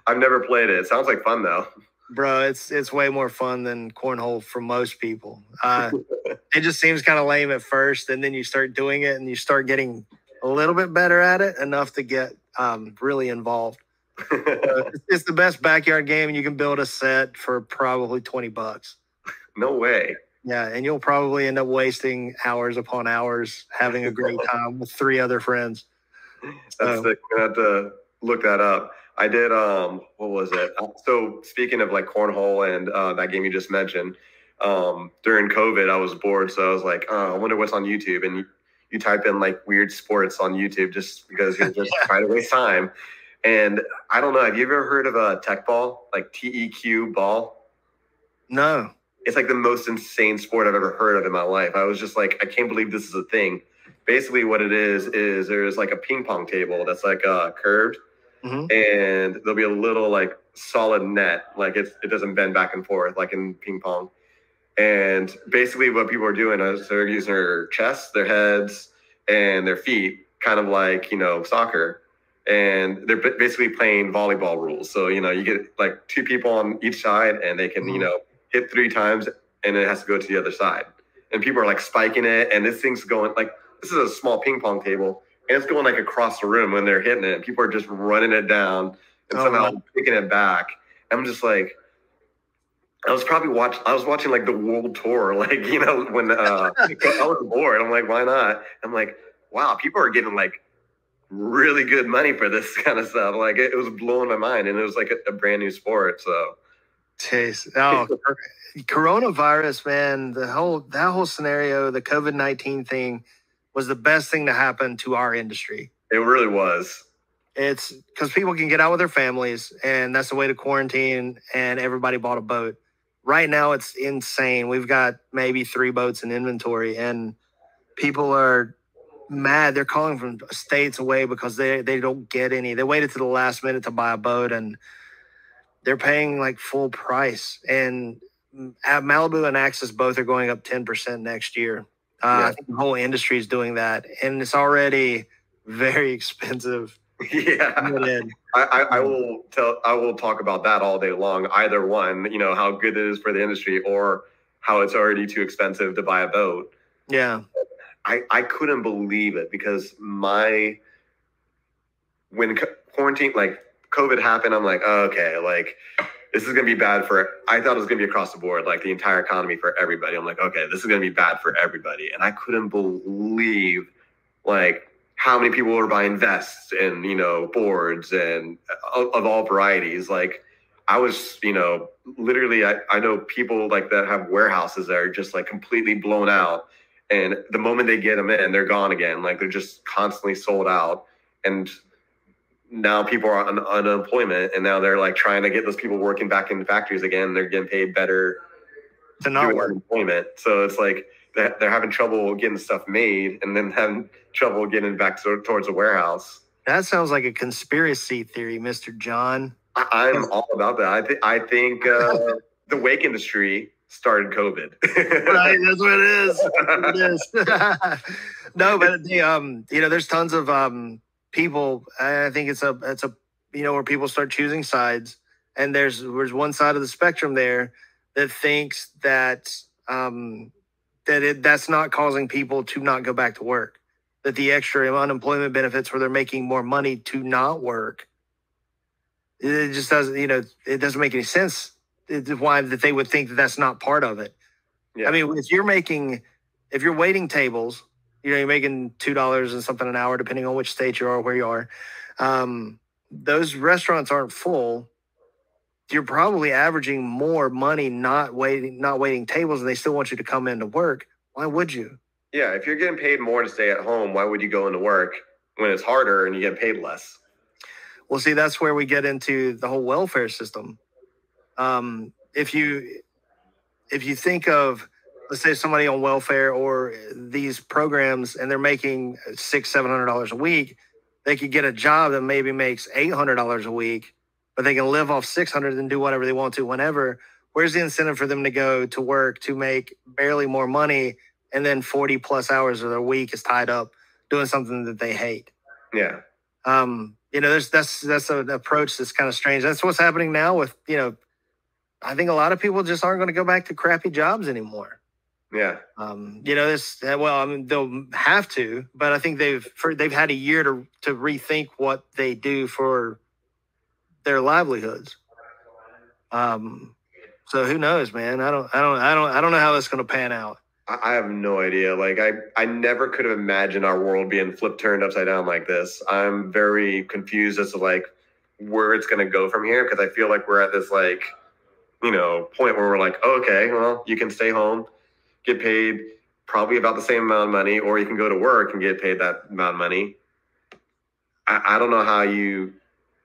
Speaker 2: I've never played it. It sounds like fun, though.
Speaker 1: Bro, it's way more fun than cornhole for most people. It just seems kind of lame at first, and then you start doing it, and you start getting a little bit better at it, enough to get really involved. It's the best backyard game, and you can build a set for probably $20.
Speaker 2: No way.
Speaker 1: Yeah, and you'll probably end up wasting hours upon hours having a great time with 3 other friends.
Speaker 2: That's sick. I'm gonna have to look that up. I did. What was it? So speaking of like cornhole and that game you just mentioned, during COVID, I was bored, so I was like, I wonder what's on YouTube, and you type in like weird sports on YouTube just because you're just trying to waste time. And I don't know, have you ever heard of a tech ball, like TEQ ball?
Speaker 1: No.
Speaker 2: It's like the most insane sport I've ever heard of in my life. I was just like, I can't believe this is a thing. Basically what it is there's like a ping pong table that's like curved, and there'll be a little like solid net, like it doesn't bend back and forth like in ping pong. And basically what people are doing is they're using their chests, their heads, and their feet, kind of like, soccer. And they're basically playing volleyball rules. So, you get like 2 people on each side, and they can, hit 3 times, and it has to go to the other side. And people are like spiking it, and this thing's going like, this is a small ping pong table, and it's going like across the room when they're hitting it. And people are just running it down and somehow picking it back. I'm just like, I was watching like the world tour, like, when I was bored. I'm like, why not? I'm like, wow, people are getting like really good money for this kind of stuff. Like it was blowing my mind, and it was like a brand new sport. So
Speaker 1: coronavirus, man, that whole scenario, the COVID-19 thing was the best thing to happen to our industry.
Speaker 2: It really was.
Speaker 1: It's because people can get out with their families, and that's the way to quarantine, and everybody bought a boat. Right now it's insane. We've got maybe 3 boats in inventory, and people are mad. They're calling from states away because they don't get any. They waited to the last minute to buy a boat, and they're paying like full price. And at Malibu and Axis both are going up 10% next year. I think the whole industry is doing that, and it's already very expensive.
Speaker 2: Yeah, I will talk about that all day long. Either one, how good it is for the industry, or how it's already too expensive to buy a boat.
Speaker 1: Yeah.
Speaker 2: I couldn't believe it, because when quarantine, like COVID happened, I'm like, oh, okay, like this is going to be bad I thought it was going to be across the board, like the entire economy for everybody. I'm like, okay, this is going to be bad for everybody. And I couldn't believe like how many people were buying vests and, boards and of all varieties. Like I was, literally, I know people like that have warehouses that are just like completely blown out. And the moment they get them in, they're gone again. Like they're just constantly sold out. And now people are on unemployment, and now they're like trying to get those people working back in the factories again. They're getting paid better
Speaker 1: to not work.
Speaker 2: Unemployment. So it's like they're having trouble getting stuff made, and then having trouble getting back towards a warehouse.
Speaker 1: That sounds like a conspiracy theory, Mr. John.
Speaker 2: I'm all about that. I think the wake industry started COVID.
Speaker 1: Right, that's what it is. No, but there's tons of people. I think it's a where people start choosing sides, and there's one side of the spectrum there that thinks that that's not causing people to not go back to work, that the extra unemployment benefits where they're making more money to not work. It just doesn't, it doesn't make any sense why that they would think that that's not part of it.
Speaker 2: Yeah.
Speaker 1: I mean, if you're waiting tables, you're making $2 and something an hour, depending on which state you are, where you are. Those restaurants aren't full. You're probably averaging more money not waiting tables, and they still want you to come into work. Why would you?
Speaker 2: Yeah, if you're getting paid more to stay at home, why would you go into work when it's harder and you get paid less?
Speaker 1: Well, see, that's where we get into the whole welfare system. If you think of, let's say, somebody on welfare or these programs, and they're making $600-700 a week, they could get a job that maybe makes $800 a week, but they can live off $600 and do whatever they want to whenever. Where's the incentive for them to go to work to make barely more money, and then 40 plus hours of their week is tied up doing something that they hate?
Speaker 2: Yeah.
Speaker 1: That's an approach that's kind of strange. That's what's happening now with, I think a lot of people just aren't going to go back to crappy jobs anymore.
Speaker 2: Yeah.
Speaker 1: They'll have to, but I think they've had a year to rethink what they do for their livelihoods. So who knows, man? I don't know how that's going to pan out.
Speaker 2: I have no idea. Like I never could have imagined our world being turned upside down like this. I'm very confused as to like where it's going to go from here, because I feel like we're at this like, point where we're like, oh, okay, well, you can stay home, get paid probably about the same amount of money, or you can go to work and get paid that amount of money. I don't know how you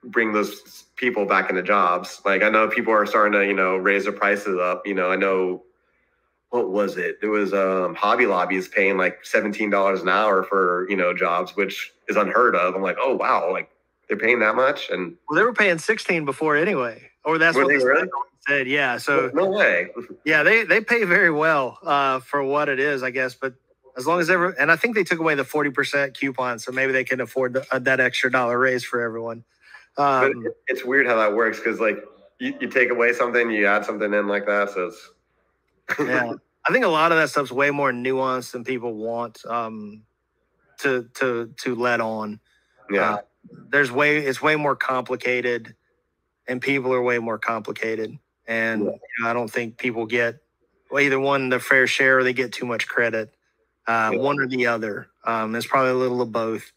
Speaker 2: bring those people back into jobs. Like I know people are starting to, raise their prices up. I know, what was it? There was Hobby Lobby is paying like $17 an hour for, jobs, which is unheard of. I'm like, oh, wow. Like they're paying that much. And
Speaker 1: well, they were paying 16 before anyway, or that's what they said. Yeah. So
Speaker 2: no way.
Speaker 1: Yeah. They pay very well for what it is, I guess. But as long as and I think they took away the 40% coupon. So maybe they can afford that extra dollar raise for everyone.
Speaker 2: But it's weird how that works. Cause like you take away something, you add something in like that. So it's,
Speaker 1: yeah, I think a lot of that stuff's way more nuanced than people want to let on.
Speaker 2: Yeah,
Speaker 1: it's way more complicated, and people are way more complicated. And I don't think people get either one their fair share, or they get too much credit. One or the other. It's probably a little of both.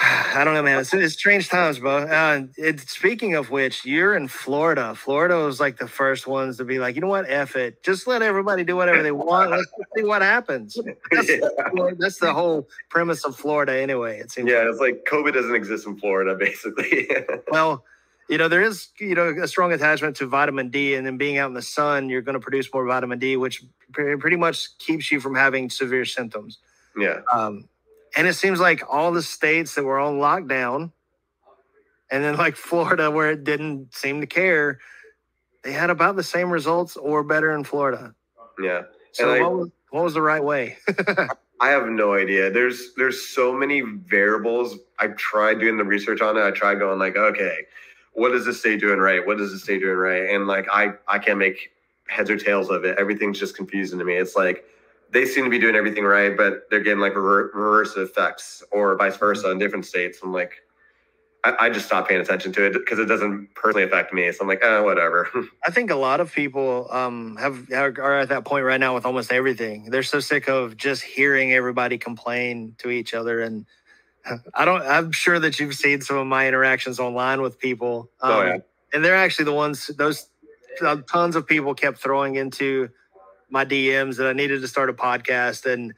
Speaker 1: I don't know, man. It's strange times, bro. Speaking of which, you're in Florida. Florida was like the first ones to be like, you know what? F it. Just let everybody do whatever they want. Let's see what happens. That's the whole premise of Florida anyway, it seems.
Speaker 2: Yeah, it's like COVID doesn't exist in Florida, basically.
Speaker 1: Well, there is, a strong attachment to vitamin D, and then being out in the sun, you're going to produce more vitamin D, which pretty much keeps you from having severe symptoms.
Speaker 2: Yeah.
Speaker 1: And it seems like all the states that were on lockdown, and then like Florida, where it didn't seem to care, they had about the same results or better in Florida.
Speaker 2: Yeah.
Speaker 1: So what was the right way?
Speaker 2: I have no idea. There's so many variables. I tried doing the research on it. I tried going like, okay, what is this state doing right? What does this state doing right? And like, I can't make heads or tails of it. Everything's just confusing to me. It's like, they seem to be doing everything right, but they're getting like reverse effects, or vice versa in different states. I'm like, I just stopped paying attention to it because it doesn't personally affect me. So I'm like, whatever. I
Speaker 1: think a lot of people are at that point right now with almost everything. They're so sick of just hearing everybody complain to each other. And I'm sure that you've seen some of my interactions online with people. And they're actually the ones, tons of people kept throwing into my DMs that I needed to start a podcast, and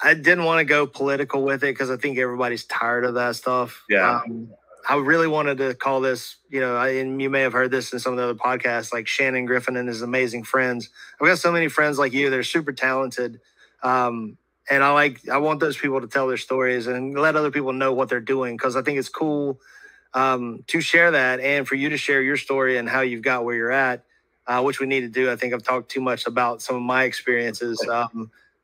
Speaker 1: I didn't want to go political with it because I think everybody's tired of that stuff.
Speaker 2: Yeah.
Speaker 1: I really wanted to call this, and you may have heard this in some of the other podcasts, like Shannon Griffin and his amazing friends. I've got so many friends like you that are super talented. And I want those people to tell their stories and let other people know what they're doing, because I think it's cool to share that, and for you to share your story and how you've got where you're at. Which we need to do. I think I've talked too much about some of my experiences,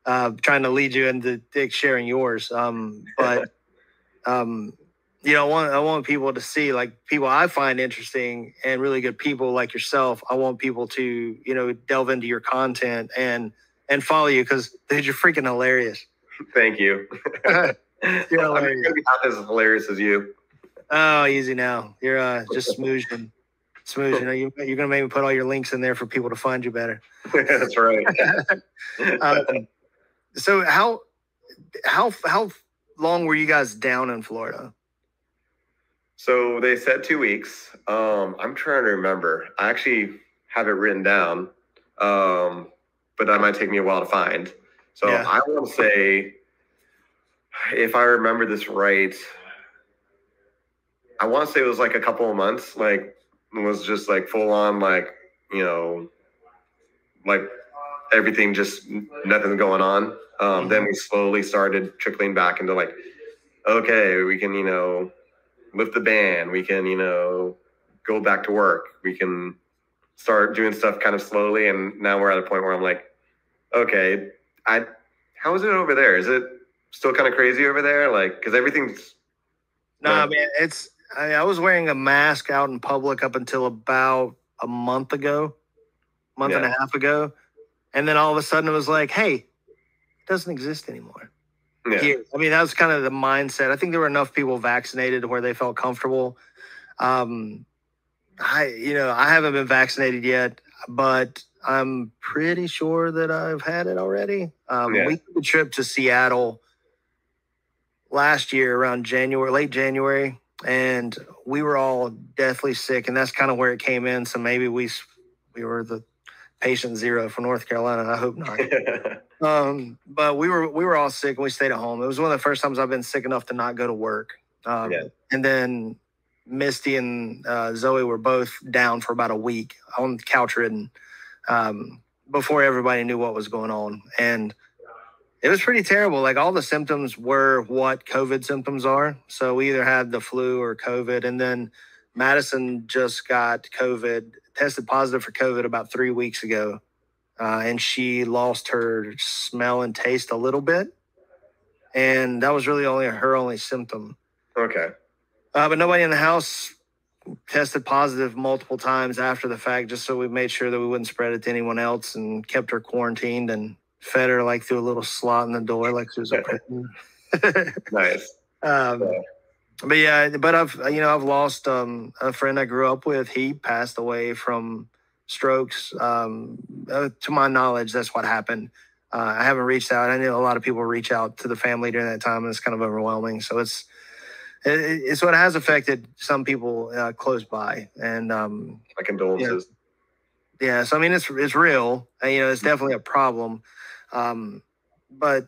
Speaker 1: trying to lead you into sharing yours. I want people to see, like, people I find interesting and really good people like yourself. I want people to, delve into your content and follow you, because, dude, you're freaking hilarious.
Speaker 2: Thank you.
Speaker 1: You're hilarious.
Speaker 2: I'm not as hilarious as you.
Speaker 1: Oh, easy now. You're just smoozing. Smooth. You know, you're going to maybe put all your links in there for people to find you better.
Speaker 2: That's right.
Speaker 1: So how long were you guys down in Florida?
Speaker 2: So they said 2 weeks. I'm trying to remember. I actually have it written down, but that might take me a while to find. So
Speaker 1: Yeah.
Speaker 2: I want to say, if I remember this right, I want to say it was like a couple of months. Like, it was just like full on, like, you know, like everything, just nothing going on. Then we slowly started trickling back into like, okay, we can, you know, lift the band. We can, you know, go back to work. We can start doing stuff kind of slowly. And now we're at a point where I'm like, okay, how is it over there? Is it still kind of crazy over there? Like, because everything's...
Speaker 1: Nah, man, I was wearing a mask out in public up until about a month and a half ago. And then all of a sudden it was like, hey, it doesn't exist anymore.
Speaker 2: Yeah.
Speaker 1: Here. I mean, that was kind of the mindset. I think there were enough people vaccinated where they felt comfortable. I haven't been vaccinated yet, but I'm pretty sure that I've had it already. We took a trip to Seattle last year around late January, and we were all deathly sick, and that's kind of where it came in. So maybe we were the patient zero for North Carolina. I hope not. But we were all sick, and we stayed at home. It was one of the first times I've been sick enough to not go to work. And then Misty and Zoe were both down for about a week on couch ridden before everybody knew what was going on. And it was pretty terrible. Like, all the symptoms were what COVID symptoms are. So we either had the flu or COVID. And then Madison just got COVID, tested positive for COVID about 3 weeks ago. And she lost her smell and taste a little bit. And that was really her only symptom.
Speaker 2: Okay.
Speaker 1: But nobody in the house tested positive multiple times after the fact, just so we made sure that we wouldn't spread it to anyone else, and kept her quarantined and fed her like through a little slot in the door, like she was a pregnant.
Speaker 2: Nice.
Speaker 1: But I've lost a friend I grew up with. He passed away from strokes. To my knowledge, that's what happened. I haven't reached out. I know a lot of people reach out to the family during that time, and it's kind of overwhelming. So it's what has affected some people close by. And
Speaker 2: my condolences.
Speaker 1: Yeah. So I mean, it's real. It's definitely a problem. But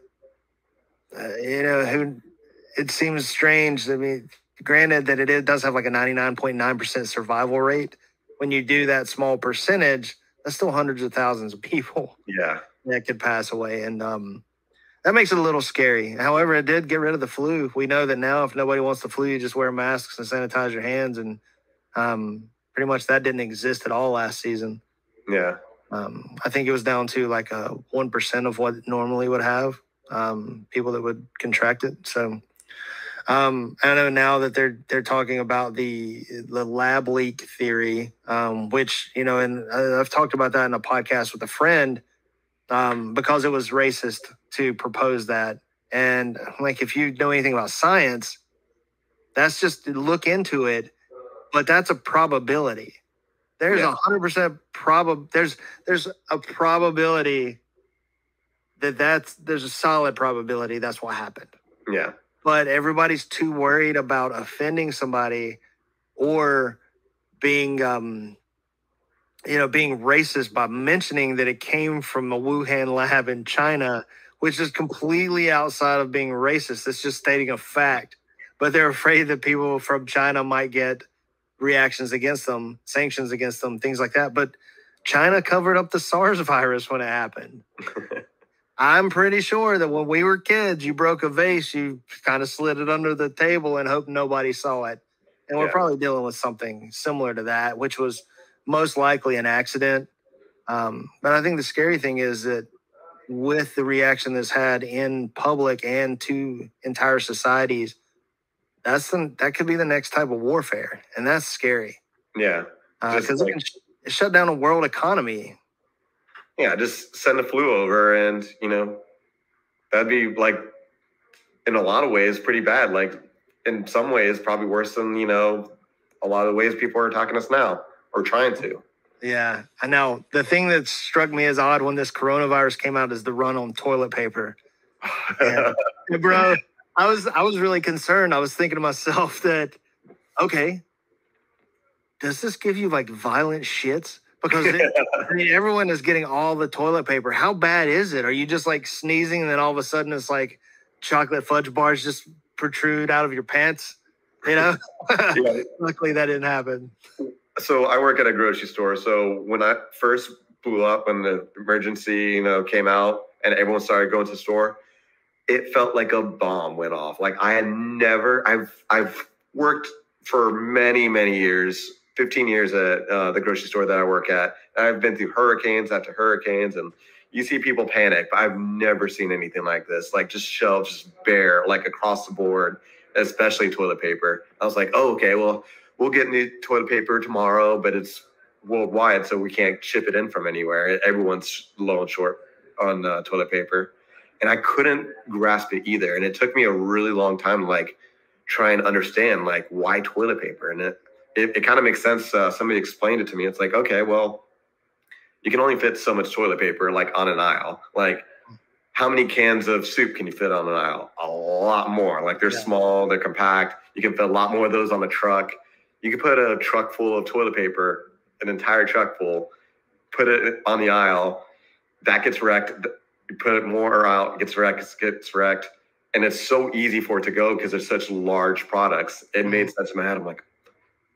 Speaker 1: it seems strange. I mean, granted that it does have like a 99.9% survival rate. When you do that small percentage, that's still hundreds of thousands of people.
Speaker 2: Yeah.
Speaker 1: That could pass away. And that makes it a little scary. However, it did get rid of the flu. We know that now if nobody wants the flu, you just wear masks and sanitize your hands. And pretty much that didn't exist at all last season.
Speaker 2: Yeah.
Speaker 1: I think it was down to like 1% of what it normally would have, people that would contract it. So I know now that they're talking about the lab leak theory, which, and I've talked about that in a podcast with a friend, because it was racist to propose that. And like, if you know anything about science, that's just look into it, but that's a probability. There's 100% there's a probability there's a solid probability that's what happened.
Speaker 2: Yeah.
Speaker 1: But everybody's too worried about offending somebody or being racist by mentioning that it came from a Wuhan lab in China, which is completely outside of being racist. It's just stating a fact. But they're afraid that people from China might get reactions against them, sanctions against them, things like that. But China covered up the SARS virus when it happened. I'm pretty sure that when we were kids, you broke a vase, you kind of slid it under the table and hoped nobody saw it. And we're probably dealing with something similar to that, which was most likely an accident. But I think the scary thing is that with the reaction that's had in public and to entire societies, that could be the next type of warfare. And that's scary.
Speaker 2: Yeah.
Speaker 1: Because it can shut down a world economy.
Speaker 2: Yeah, just send the flu over and, that'd be like, in a lot of ways, pretty bad. Like, in some ways, probably worse than, a lot of the ways people are attacking us now. or trying to.
Speaker 1: Yeah, I know. The thing that struck me as odd when this coronavirus came out is the run on toilet paper. And, bro, I was really concerned. I was thinking to myself that, okay, does this give you like violent shits? Because I mean, everyone is getting all the toilet paper. How bad is it? Are you just like sneezing and then all of a sudden it's like chocolate fudge bars just protrude out of your pants? You know?
Speaker 2: Yeah.
Speaker 1: Luckily that didn't happen.
Speaker 2: So I work at a grocery store. So when I first blew up and the emergency, came out and everyone started going to the store, it felt like a bomb went off. Like I've worked for many, many years, 15 years at the grocery store that I work at. And I've been through hurricanes after hurricanes, and you see people panic, but I've never seen anything like this. Like just shelves just bare, like across the board, especially toilet paper. I was like, oh, okay, well, we'll get new toilet paper tomorrow, but it's worldwide, so we can't ship it in from anywhere. Everyone's low and short on toilet paper. And I couldn't grasp it either. And it took me a really long time to like try and understand like why toilet paper. And it kind of makes sense. Somebody explained it to me. It's like, okay, well, you can only fit so much toilet paper like on an aisle. Like how many cans of soup can you fit on an aisle? A lot more. Like they're small, they're compact. You can fit a lot more of those on the truck. You can put a truck full of toilet paper, an entire truck full, put it on the aisle. That gets wrecked. You put it more out, it gets wrecked. And it's so easy for it to go because they're such large products. It made sense in my head. I'm like,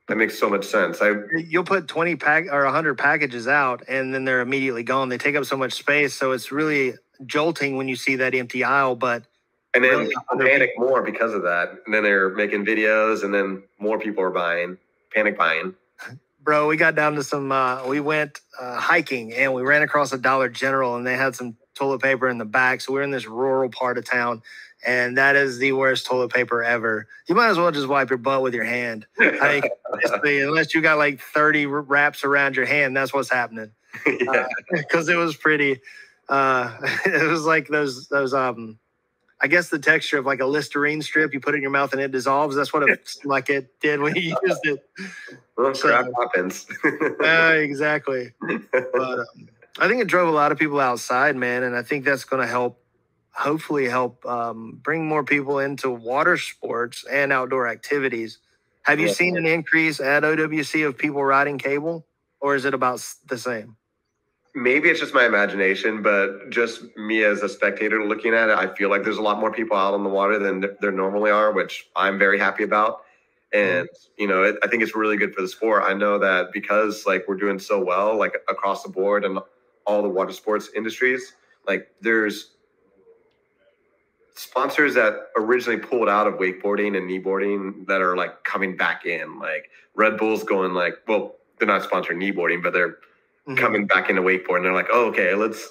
Speaker 2: that makes so much sense.
Speaker 1: You'll put 20 or 100 packages out and then they're immediately gone. They take up so much space. So it's really jolting when you see that empty aisle,
Speaker 2: and then people panic more because of that. And then they're making videos and then more people are panic buying.
Speaker 1: Bro, we got down to we went hiking and we ran across a Dollar General and they had some toilet paper in the back. So we're in this rural part of town and that is the worst toilet paper ever. You might as well just wipe your butt with your hand. I mean, unless you got like 30 wraps around your hand, that's what's happening. Because it was pretty, it was like those I guess the texture of like a Listerine strip, you put it in your mouth and it dissolves. That's what it like it did when you used it.
Speaker 2: Well, crap happens.
Speaker 1: Exactly. But I think it drove a lot of people outside, man. And I think that's going to hopefully help bring more people into water sports and outdoor activities. Have you seen an increase at OWC of people riding cable, or is it about the same?
Speaker 2: Maybe it's just my imagination, but just me as a spectator looking at it, I feel like there's a lot more people out on the water than there normally are, which I'm very happy about. And, I think it's really good for the sport. I know that because like we're doing so well, like across the board and all the water sports industries, like there's sponsors that originally pulled out of wakeboarding and kneeboarding that are like coming back in. Like Red Bull's going like, well, they're not sponsoring kneeboarding, but they're coming back into wakeboard. And they're like, oh, okay, let's,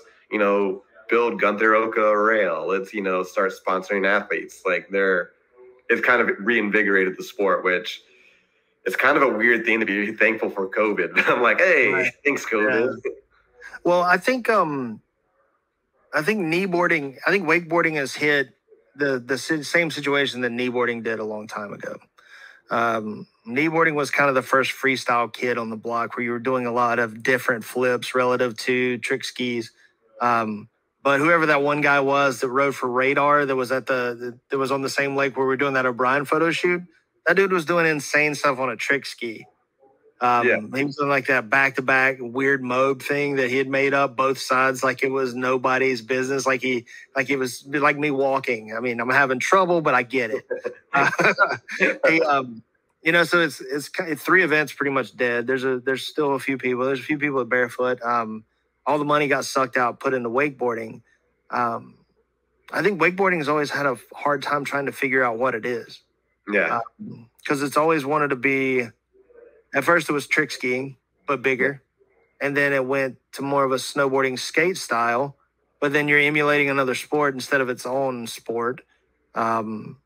Speaker 2: build Gunther Oka rail. Let's, start sponsoring athletes. Like it's kind of reinvigorated the sport, which is kind of a weird thing to be thankful for COVID. I'm like, hey, thanks COVID.
Speaker 1: Yeah. Well, I think wakeboarding has hit the same situation that kneeboarding did a long time ago. Kneeboarding was kind of the first freestyle kid on the block where you were doing a lot of different flips relative to trick skis. But whoever that one guy was that rode for Radar that was that was on the same lake where we were doing that O'Brien photo shoot, that dude was doing insane stuff on a trick ski. He was doing like that back-to-back weird mobe thing that he had made up both sides like it was nobody's business. Like it was like me walking. I mean, I'm having trouble, but I get it. So it's 3 events pretty much dead. There's still a few people. There's a few people at barefoot. All the money got sucked out, put into wakeboarding. I think wakeboarding has always had a hard time trying to figure out what it is.
Speaker 2: Yeah.
Speaker 1: Because it's always wanted to be. At first, it was trick skiing, but bigger. And then it went to more of a snowboarding skate style. But then you're emulating another sport instead of its own sport. And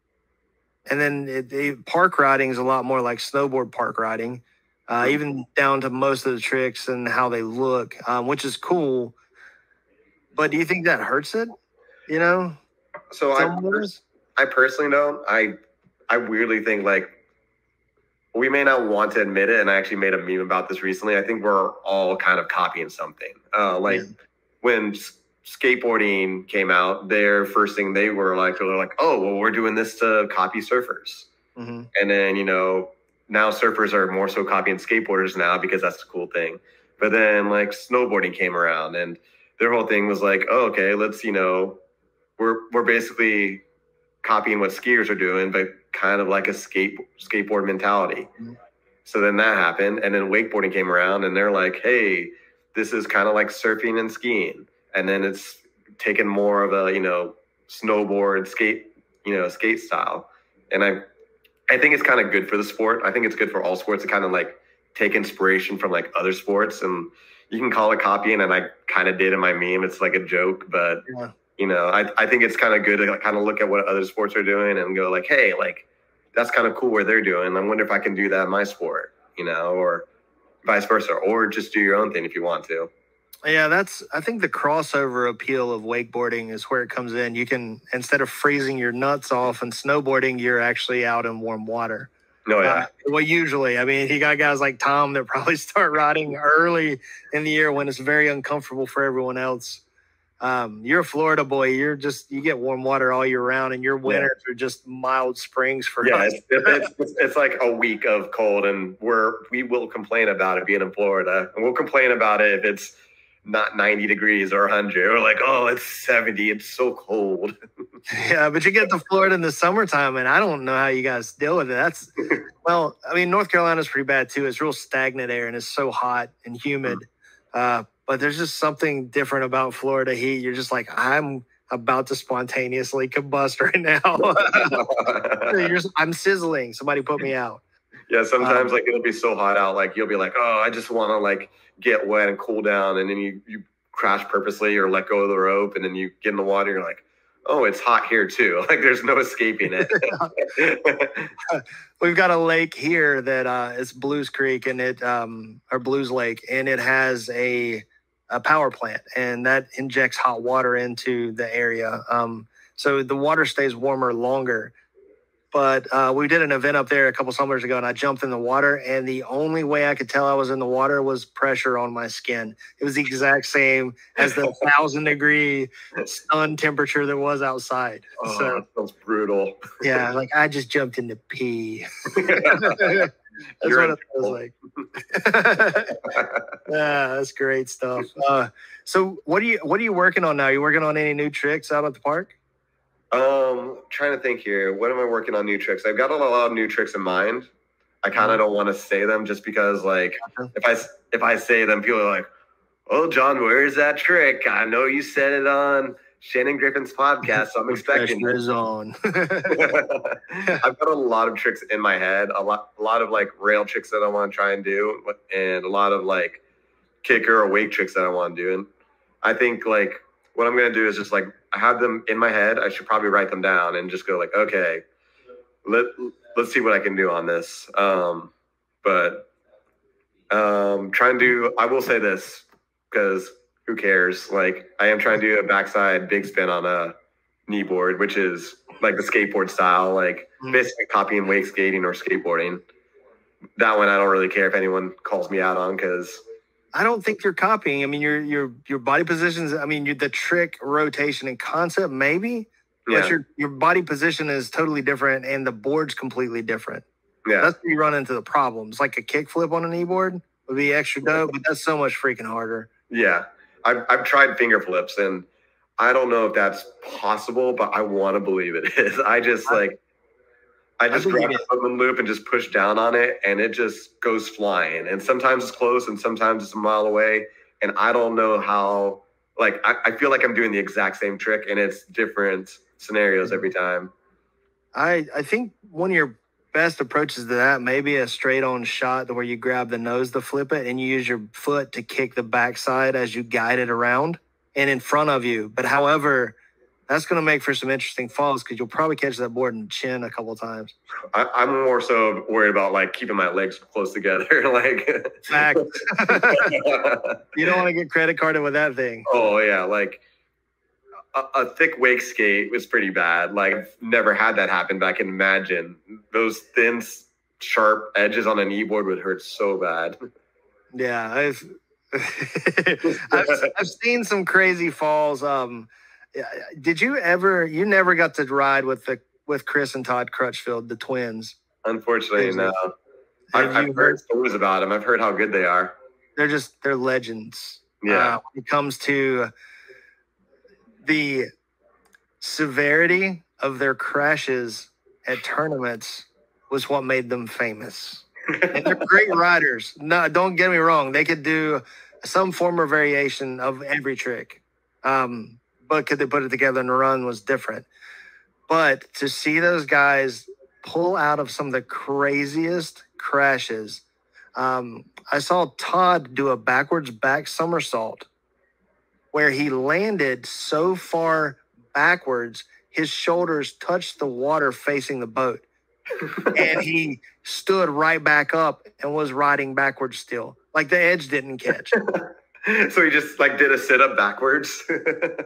Speaker 1: then park riding is a lot more like snowboard park riding, even down to most of the tricks and how they look, which is cool. But do you think that hurts it?
Speaker 2: So I personally don't. I weirdly think like we may not want to admit it, and I actually made a meme about this recently. I think we're all kind of copying something. When skateboarding came out, their first thing they were like, oh, well, we're doing this to copy surfers.
Speaker 1: Mm-hmm.
Speaker 2: And then, you know, now surfers are more so copying skateboarders now because that's the cool thing. But then like snowboarding came around and their whole thing was like, oh, okay, let's, you know, we're basically copying what skiers are doing, but kind of like a skateboard mentality. Mm-hmm. So then that happened. And then wakeboarding came around and they're like, hey, this is kind of like surfing and skiing. And then it's taken more of a, you know, snowboard, skate style. And I think it's kind of good for the sport. I think it's good for all sports to kind of like take inspiration from like other sports. And you can call it copying, and I kind of did in my meme. It's like a joke, but yeah. You know, I think it's kind of good to kind of look at what other sports are doing and go like, hey, like that's kind of cool what they're doing. I wonder if I can do that in my sport, you know, or vice versa, or just do your own thing if you want to.
Speaker 1: Yeah, I think the crossover appeal of wakeboarding is where it comes in. You can, instead of freezing your nuts off and snowboarding, you're actually out in warm water.
Speaker 2: Oh, yeah.
Speaker 1: Well, usually, I mean, you got guys like Tom that probably start riding early in the year when it's very uncomfortable for everyone else. You're a Florida boy. You get warm water all year round, and your winters are just mild springs for us.
Speaker 2: It's like a week of cold, and we will complain about it being in Florida, and we'll complain about it if it's not 90 degrees or 100. We're like, oh, it's 70. It's so cold.
Speaker 1: Yeah, but you get to Florida in the summertime, and I don't know how you guys deal with it. Well, I mean, North Carolina's pretty bad too. It's real stagnant air, and it's so hot and humid. But there's just something different about Florida heat. You're just like, I'm about to spontaneously combust right now. I'm sizzling. Somebody put me out.
Speaker 2: Yeah, sometimes like it'll be so hot out, like you'll be like, oh, I just want to like get wet and cool down, and then you crash purposely or let go of the rope, and then you get in the water, you're like, oh, it's hot here too. Like there's no escaping it.
Speaker 1: We've got a lake here that it's Blues Creek, and or Blues Lake, and it has a power plant, and that injects hot water into the area. So the water stays warmer longer. But we did an event up there a couple summers ago, and I jumped in the water, and the only way I could tell I was in the water was pressure on my skin. It was the exact same as the 1,000-degree sun temperature that was outside.
Speaker 2: Oh, so that sounds brutal.
Speaker 1: Yeah, like I just jumped into pee. That's what it feels like. Yeah, that's great stuff. So what are you working on now? You working on any new tricks out at the park?
Speaker 2: Trying to think here. What am I working on new tricks? I've got a lot of new tricks in mind. I kind of don't want to say them just because, like, if I say them, people are like, "Oh, John, where's that trick? I know you said it on Shannon Griffin's podcast, so I'm expecting it."
Speaker 1: On.
Speaker 2: I've got a lot of tricks in my head. A lot of like rail tricks that I want to try and do, and a lot of like kicker or wake tricks that I want to do. And I think like what I'm gonna do is just like I have them in my head. I should probably write them down and just go like, okay, let's see what I can do on this. Trying to, I will say this because who cares? Like I am trying to do a backside big spin on a kneeboard, which is like the skateboard style, like basically copying wake skating or skateboarding. That one I don't really care if anyone calls me out on because
Speaker 1: I don't think you're copying. I mean, your body positions. I mean, the trick, rotation, and concept maybe, but your body position is totally different, and the board's completely different.
Speaker 2: Yeah,
Speaker 1: that's where you run into the problems. Like a kickflip on a kneeboard would be extra dope, but that's so much freaking harder.
Speaker 2: Yeah, I've tried finger flips, and I don't know if that's possible, but I want to believe it is. I just grab the footman loop and just push down on it, and it just goes flying. And sometimes it's close, and sometimes it's a mile away. And I don't know how. Like I feel like I'm doing the exact same trick, and it's different scenarios every time.
Speaker 1: I think one of your best approaches to that may be a straight-on shot where you grab the nose to flip it, and you use your foot to kick the backside as you guide it around and in front of you. But however, that's going to make for some interesting falls because you'll probably catch that board in the chin a couple of times.
Speaker 2: I'm more so worried about like keeping my legs close together. Like
Speaker 1: fact. You don't want to get credit carded with that thing.
Speaker 2: Oh yeah, like a thick wake skate was pretty bad. Like I've never had that happen, but I can imagine those thin sharp edges on a kneeboard would hurt so bad.
Speaker 1: Yeah, I've seen some crazy falls. Did you ever? You never got to ride with Chris and Todd Crutchfield, the twins?
Speaker 2: Unfortunately, no. I've heard stories about them. I've heard how good they are.
Speaker 1: They're legends.
Speaker 2: Yeah.
Speaker 1: When it comes to the severity of their crashes at tournaments was what made them famous. And they're great riders. No, don't get me wrong. They could do some form or variation of every trick. But could they put it together in a run was different. But to see those guys pull out of some of the craziest crashes, I saw Todd do a backwards back somersault where he landed so far backwards, his shoulders touched the water facing the boat. And he stood right back up and was riding backwards still. Like the edge didn't catch.
Speaker 2: So he just like did a sit up backwards.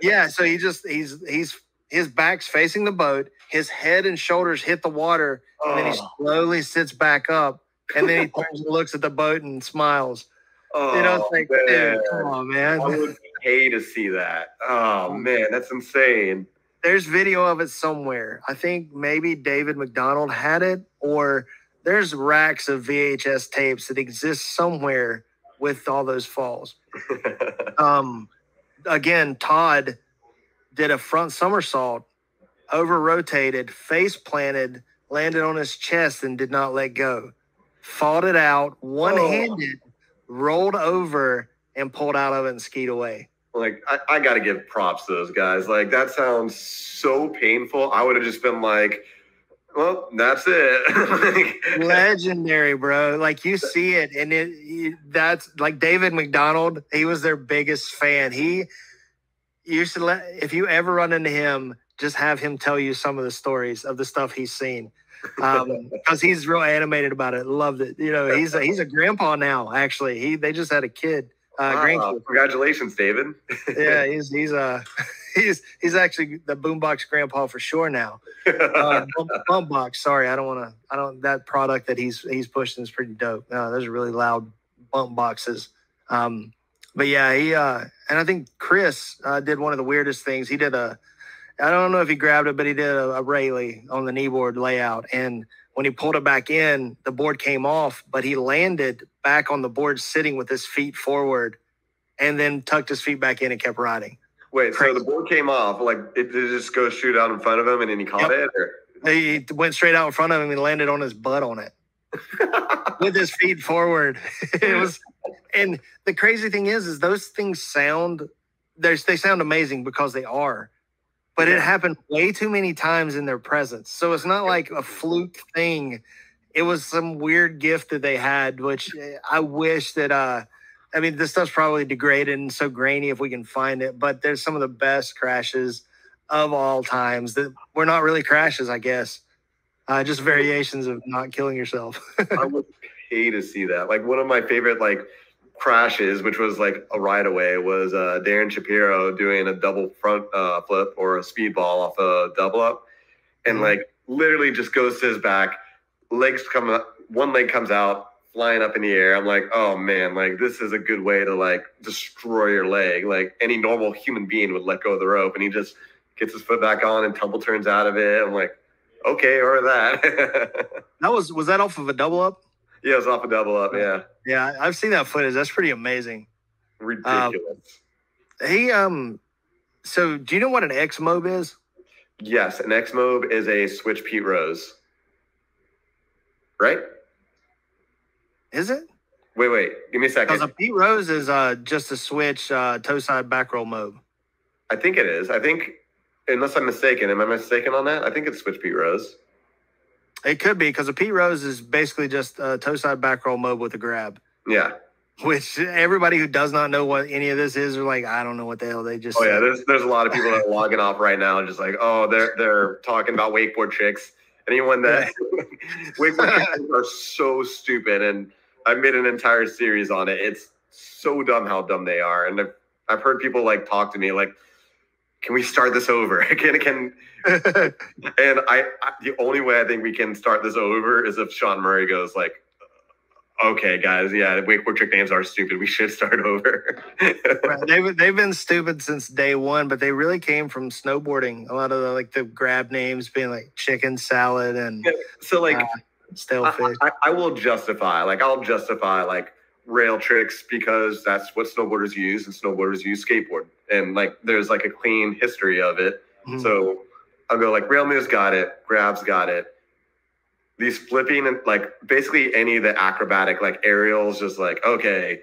Speaker 1: Yeah. So his back's facing the boat. His head and shoulders hit the water. And then he slowly sits back up. And then he turns and looks at the boat and smiles. It's like, dude, come on, man.
Speaker 2: I would pay to see that. Oh, man, that's insane.
Speaker 1: There's video of it somewhere. I think maybe David McDonald had it, or there's racks of VHS tapes that exist somewhere with all those falls. Again, Todd did a front somersault, over-rotated, face-planted, landed on his chest and did not let go. Fought it out, one-handed, rolled over, and pulled out of it and skied away.
Speaker 2: Like, I got to give props to those guys. Like, that sounds so painful. I would have just been like, well, that's it.
Speaker 1: Legendary, bro. Like, you see it, and that's like David McDonald. He was their biggest fan. He used to if you ever run into him, just have him tell you some of the stories of the stuff he's seen. Because he's real animated about it. Loved it. You know, he's a grandpa now, actually. They just had a kid.
Speaker 2: Wow, congratulations, David.
Speaker 1: Yeah, he's actually the boombox grandpa for sure now. Bump box, sorry, that product that he's pushing is pretty dope. Those are really loud bump boxes. But yeah, and I think Chris did one of the weirdest things. He did I don't know if he grabbed it, but he did a Rayleigh on the kneeboard layout. And when he pulled it back in, the board came off, but he landed back on the board sitting with his feet forward and then tucked his feet back in and kept riding.
Speaker 2: Wait, crazy. So the board came off, like it just go shoot out in front of him and then he caught it? Or?
Speaker 1: He went straight out in front of him and landed on his butt on it with his feet forward. And the crazy thing is those things they sound amazing because they are. But it happened way too many times in their presence. So it's not like a fluke thing. It was some weird gift that they had, which I wish that, this stuff's probably degraded and so grainy if we can find it. But there's some of the best crashes of all times that were not really crashes, I guess. Just variations of not killing yourself.
Speaker 2: I would pay to see that. Like one of my favorite, crashes, which was like a ride away, was Darren Shapiro doing a double front flip or a speedball off a double up, and literally just goes to his back, legs come up, one leg comes out flying up in the air. I'm like, oh man, this is a good way to destroy your leg. Like any normal human being would let go of the rope, and he just gets his foot back on and tumble turns out of it. I'm like, okay, or that.
Speaker 1: Was that off of a double up?
Speaker 2: Yeah, it was off a double up, yeah.
Speaker 1: Yeah, I've seen that footage. That's pretty amazing.
Speaker 2: Ridiculous.
Speaker 1: So do you know what an X-Mob is?
Speaker 2: Yes, an X-Mob is a switch Pete Rose. Right?
Speaker 1: Is it?
Speaker 2: Wait. Give me a second.
Speaker 1: Because a Pete Rose is just a switch toe side back roll mob.
Speaker 2: I think it is. I think, unless I'm mistaken. Am I mistaken on that? I think it's switch Pete Rose.
Speaker 1: It could be, because a Pete Rose is basically just a toe side back roll mob with a grab.
Speaker 2: Yeah.
Speaker 1: Which everybody who does not know what any of this is are like, I don't know what the hell they just said.
Speaker 2: Yeah, there's a lot of people that are logging off right now, just like, oh, they're talking about wakeboard tricks. Anyone that wakeboard tricks are so stupid, and I made an entire series on it. It's so dumb how dumb they are, and I've heard people talk to me like, can we start this over? And the only way I think we can start this over is if Sean Murray goes like, okay, guys, yeah, wakeboard trick names are stupid. We should start over.
Speaker 1: Right. They've been stupid since day one, but they really came from snowboarding. A lot of the grab names being like chicken salad and
Speaker 2: so like
Speaker 1: stale fish.
Speaker 2: I'll justify like rail tricks because that's what snowboarders use, and snowboarders use skateboard, and like there's like a clean history of it. Mm-hmm. So I'll go like rail moves, got it, grabs, got it. These flipping and like basically any of the acrobatic like aerials, just like, okay,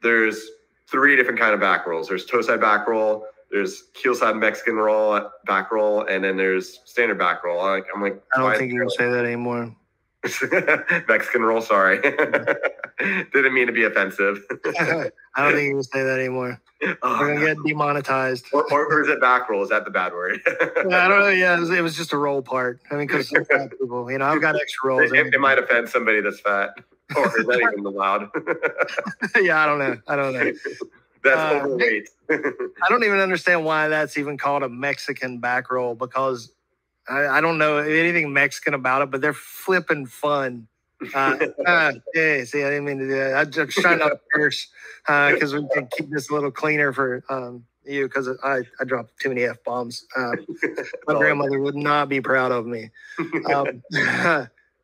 Speaker 2: there's 3 different kind of back rolls. There's toe side back roll, there's heel side Mexican roll back roll, and then there's standard back roll. I'm like,
Speaker 1: I don't think you can say that anymore.
Speaker 2: Mexican roll, sorry. Didn't mean to be offensive.
Speaker 1: I don't think you can say that anymore. We're gonna get demonetized.
Speaker 2: Or is it back roll? Is that the bad word?
Speaker 1: I don't know. Yeah, it was just a roll part. I mean, because people, I've got extra rolls.
Speaker 2: It might offend somebody that's fat. Or is that even allowed?
Speaker 1: Yeah, I don't know.
Speaker 2: That's overweight.
Speaker 1: I don't even understand why that's even called a Mexican back roll, because I don't know anything Mexican about it, but they're flipping fun. See, I didn't mean to do that. I'm just trying not to curse because we can keep this a little cleaner for you, because I dropped too many F-bombs. My grandmother would not be proud of me.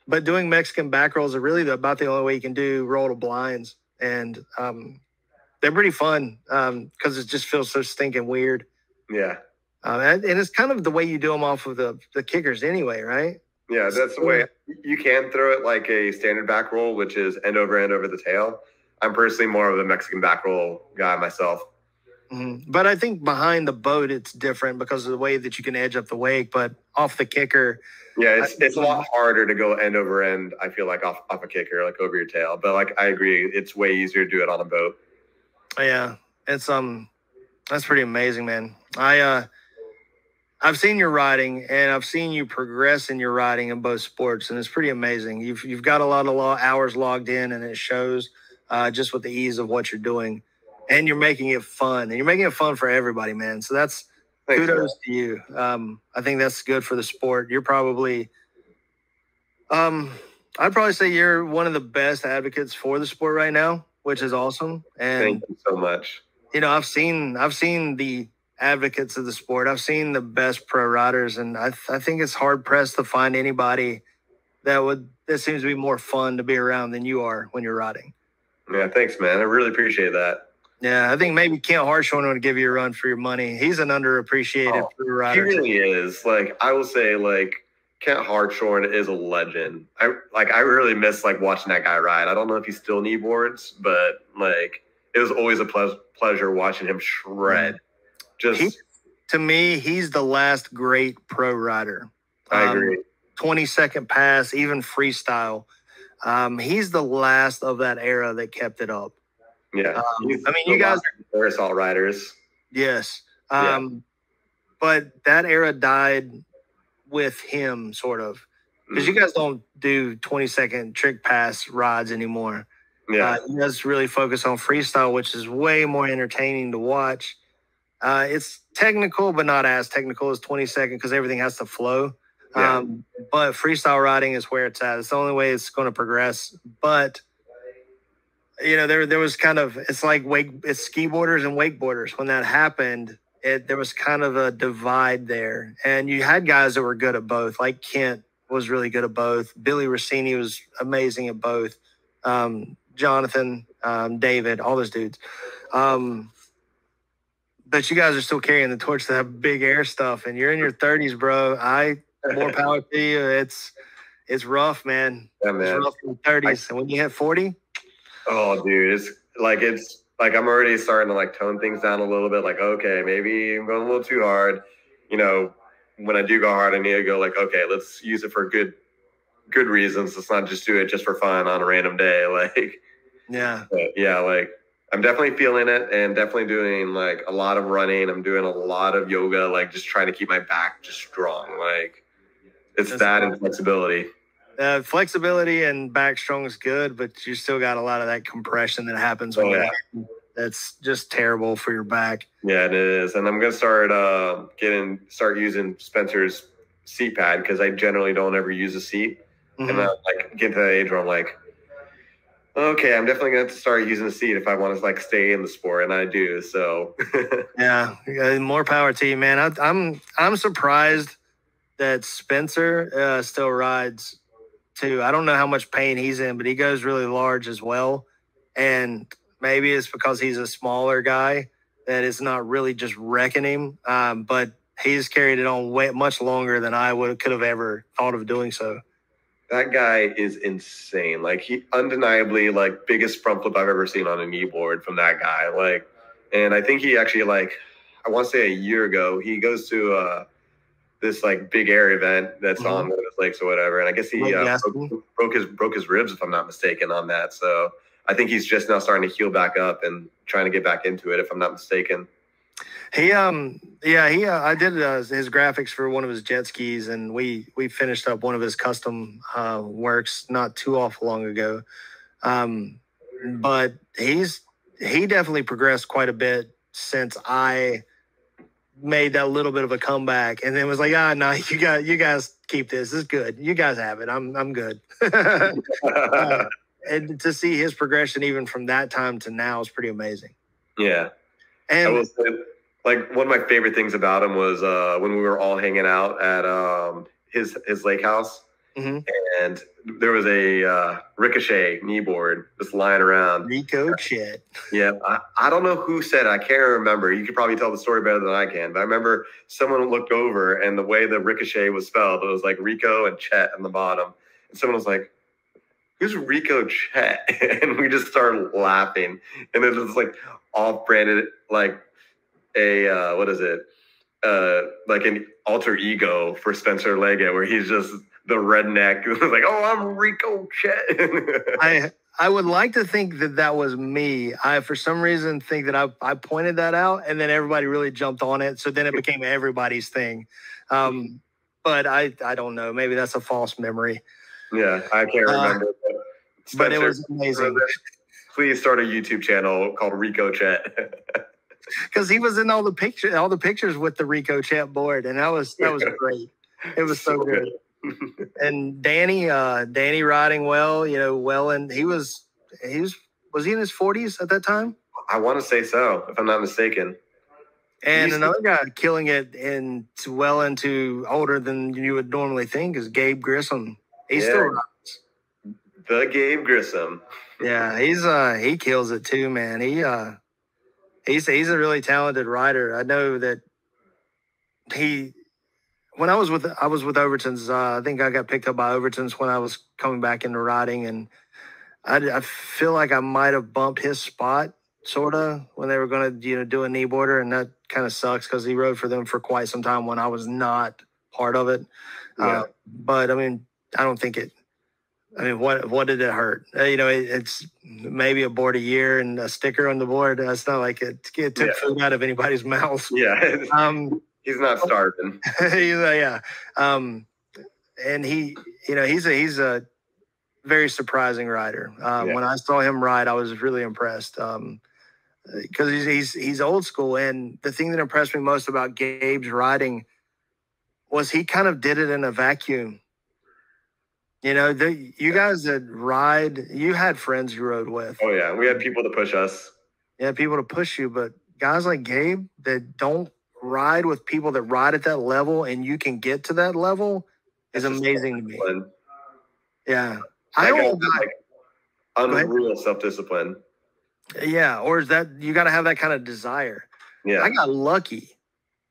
Speaker 1: But doing Mexican back rolls are really about the only way you can do roll to blinds. And they're pretty fun because it just feels so stinking weird.
Speaker 2: Yeah.
Speaker 1: And it's kind of the way you do them off of the kickers anyway, right?
Speaker 2: Yeah, that's the way. You can throw it like a standard back roll, which is end over the tail. I'm personally more of a Mexican back roll guy myself.
Speaker 1: Mm-hmm. But I think behind the boat, it's different because of the way that you can edge up the wake. But off the kicker,
Speaker 2: yeah, it's a lot harder to go end over end. I feel like off a kicker, like over your tail. But like I agree, it's way easier to do it on a boat.
Speaker 1: Yeah, it's that's pretty amazing, man. I've seen your riding, and I've seen you progress in your riding in both sports, and it's pretty amazing. You've got a lot of hours logged in, and it shows just with the ease of what you're doing, and you're making it fun, and you're making it fun for everybody, man. So that's kudos to you. I think that's good for the sport. You're probably, I'd probably say you're one of the best advocates for the sport right now, which is awesome. And
Speaker 2: thank you so much.
Speaker 1: I've seen the advocates of the sport. I've seen the best pro riders, and I think it's hard pressed to find anybody that seems to be more fun to be around than you are when you're riding.
Speaker 2: Yeah, thanks, man. I really appreciate that.
Speaker 1: Yeah, I think maybe Kent Harshorn would give you a run for your money. He's an underappreciated pro rider.
Speaker 2: He really is. Like, I will say, like, Kent Harshorn is a legend. I really miss like watching that guy ride. I don't know if he still kneeboards, but like it was always a pleasure watching him shred.
Speaker 1: To me, he's the last great pro rider.
Speaker 2: I agree.
Speaker 1: 20-second pass, even freestyle. He's the last of that era that kept it up.
Speaker 2: Yeah.
Speaker 1: You guys
Speaker 2: are assault riders.
Speaker 1: Yes. But that era died with him, sort of. Because you guys don't do 20-second trick pass rides anymore.
Speaker 2: Yeah.
Speaker 1: You guys really focus on freestyle, which is way more entertaining to watch. It's technical, but not as technical as 20-second because everything has to flow.
Speaker 2: Yeah.
Speaker 1: But freestyle riding is where it's at. It's the only way it's going to progress. But, there was kind of, it's like it's skiboarders and wakeboarders. When that happened, there was kind of a divide there. And you had guys that were good at both. Like Kent was really good at both. Billy Rossini was amazing at both. Jonathan, David, all those dudes. But you guys are still carrying the torch to that big air stuff, and you're in your 30s, bro. More power to you. It's rough, man.
Speaker 2: Yeah, man.
Speaker 1: It's rough in the 30s. And when you hit 40?
Speaker 2: Oh, dude, it's like I'm already starting to like tone things down a little bit. Like, okay, maybe I'm going a little too hard. When I do go hard, I need to go like, okay, let's use it for good reasons. Let's not just do it just for fun on a random day. Like,
Speaker 1: yeah.
Speaker 2: Like I'm definitely feeling it and definitely doing like a lot of running. I'm doing a lot of yoga, like just trying to keep my back just strong. Like it's that and flexibility.
Speaker 1: Flexibility and back strong is good, but you still got a lot of that compression that happens when That's just terrible for your back.
Speaker 2: Yeah, it is. And I'm gonna start using Spencer's seat pad because I generally don't ever use a seat.
Speaker 1: Mhm.
Speaker 2: And I'm like getting to that age where I'm like, okay, I'm definitely gonna have to start using a seat if I want to like stay in the sport, and I do. So
Speaker 1: Yeah, more power to you, man. I'm surprised that Spencer still rides too. I don't know how much pain he's in, but he goes really large as well. And maybe it's because he's a smaller guy that it's not really just wrecking him. But he's carried it on way much longer than I could have ever thought of doing so.
Speaker 2: that guy is insane. Like he undeniably like biggest front flip I've ever seen on a kneeboard from that guy. Like, and I think he actually like, I want to say a year ago, he goes to this like big air event that's on one of his lakes or whatever. And I guess he broke his ribs, if I'm not mistaken, on that. So I think he's just now starting to heal back up and trying to get back into it, if I'm not mistaken.
Speaker 1: I did his graphics for one of his jet skis, and we finished up one of his custom works not too awful long ago. But he definitely progressed quite a bit since I made that little bit of a comeback, and then was like, no, you guys keep this. It's good. You guys have it. I'm good. And to see his progression even from that time to now is pretty amazing.
Speaker 2: Yeah.
Speaker 1: And
Speaker 2: I will say, like, one of my favorite things about him was when we were all hanging out at his lake house, and there was a Ricochet kneeboard just lying around.
Speaker 1: Rico Chet.
Speaker 2: Yeah, I don't know who said it. I can't remember. You could probably tell the story better than I can. But I remember someone looked over, and the way the Ricochet was spelled, it was like Rico and Chet on the bottom. And someone was like, "Who's Rico Chet?" And we just started laughing. And it was like off-branded, like a what is it? Like an alter ego for Spencer Leggett, where he's just the redneck. Like, oh, I'm Rico Chet.
Speaker 1: I would like to think that was me. I, for some reason, think that I pointed that out, and then everybody really jumped on it. So then it became everybody's thing. But I don't know. Maybe that's a false memory.
Speaker 2: Yeah, I can't remember.
Speaker 1: But it was amazing.
Speaker 2: Please start a YouTube channel called Rico Chet.
Speaker 1: Because he was in all the pictures with the Rico Chet board, and that was great. It was so good. And Danny riding well, and was he in his 40s at that time?
Speaker 2: I want to say so, if I'm not mistaken.
Speaker 1: And another guy killing it well into older than you would normally think is Gabe Grissom. He's still rides.
Speaker 2: The Gabe Grissom.
Speaker 1: Yeah, he kills it too, man. He's a really talented rider. I know that when I was with Overton's, I think I got picked up by Overton's when I was coming back into riding, and I feel like I might have bumped his spot sort of when they were going to do a kneeboarder, and that kind of sucks because he rode for them for quite some time when I was not part of it.
Speaker 2: Yeah.
Speaker 1: But I mean, I don't think it. I mean, what did it hurt? It's maybe a board a year and a sticker on the board. It's not like it took food out of anybody's mouth.
Speaker 2: Yeah. He's not starving.
Speaker 1: Yeah. And he's a very surprising rider. When I saw him ride, I was really impressed. Because he's old school, and the thing that impressed me most about Gabe's riding was he kind of did it in a vacuum. You guys that ride, you had friends you rode with.
Speaker 2: Oh, yeah. We had people to push us.
Speaker 1: Yeah, people to push you. But guys like Gabe that don't ride with people that ride at that level and you can get to that level is amazing to me. Yeah. I don't like
Speaker 2: unreal self-discipline.
Speaker 1: Yeah. Or is that you got to have that kind of desire?
Speaker 2: Yeah.
Speaker 1: I got lucky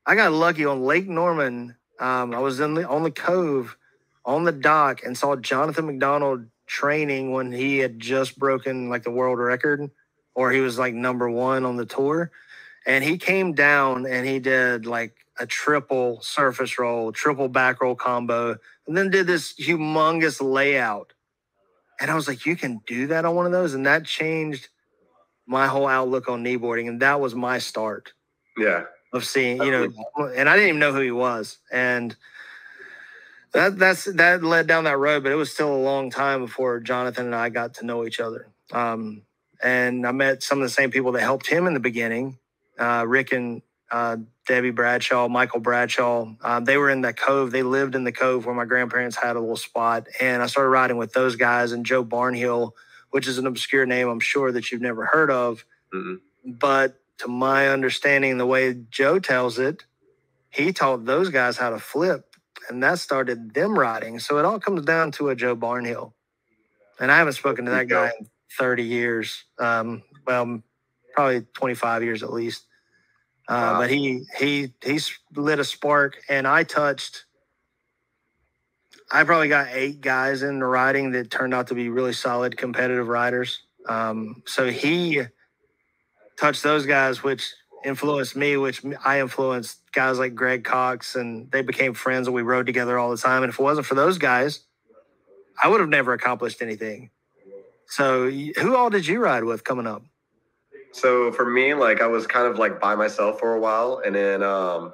Speaker 1: on Lake Norman. I was on the cove on the dock and saw Jonathan McDonald training when he had just broken like the world record, or he was like #1 on the tour. And he came down and he did like a triple surface roll, triple back roll combo, and then did this humongous layout. And I was like, you can do that on one of those? And that changed my whole outlook on kneeboarding. And that was my start.
Speaker 2: Yeah.
Speaker 1: Of seeing, and I didn't even know who he was. And that led down that road, but it was still a long time before Jonathan and I got to know each other. And And I met some of the same people that helped him in the beginning, Rick and Debbie Bradshaw, Michael Bradshaw. They were in the Cove. They lived in the Cove where my grandparents had a little spot. And I started riding with those guys and Joe Barnhill, which is an obscure name I'm sure that you've never heard of. Mm-hmm. But to my understanding, the way Joe tells it, he taught those guys how to flip, and that started them riding. So it all comes down to a Joe Barnhill. And I haven't spoken to that guy in 30 years. Well, probably 25 years at least. But he lit a spark, and I probably got 8 guys into riding that turned out to be really solid competitive riders. So he touched those guys, which influenced me, which I influenced guys like Greg Cox, and they became friends and we rode together all the time. And if it wasn't for those guys, I would have never accomplished anything. So who all did you ride with coming up?
Speaker 2: So for me, like I was kind of like by myself for a while. And then who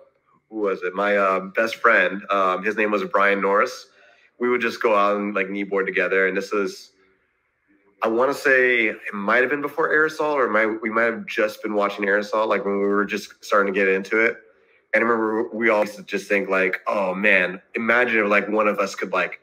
Speaker 2: was it? My best friend, his name was Brian Norris. We would just go out and like kneeboard together. And this is, I want to say it might have been before Aerosol, or we might have just been watching Aerosol, like when we were just starting to get into it. And I remember we all used to just think like, oh man, imagine if like one of us could like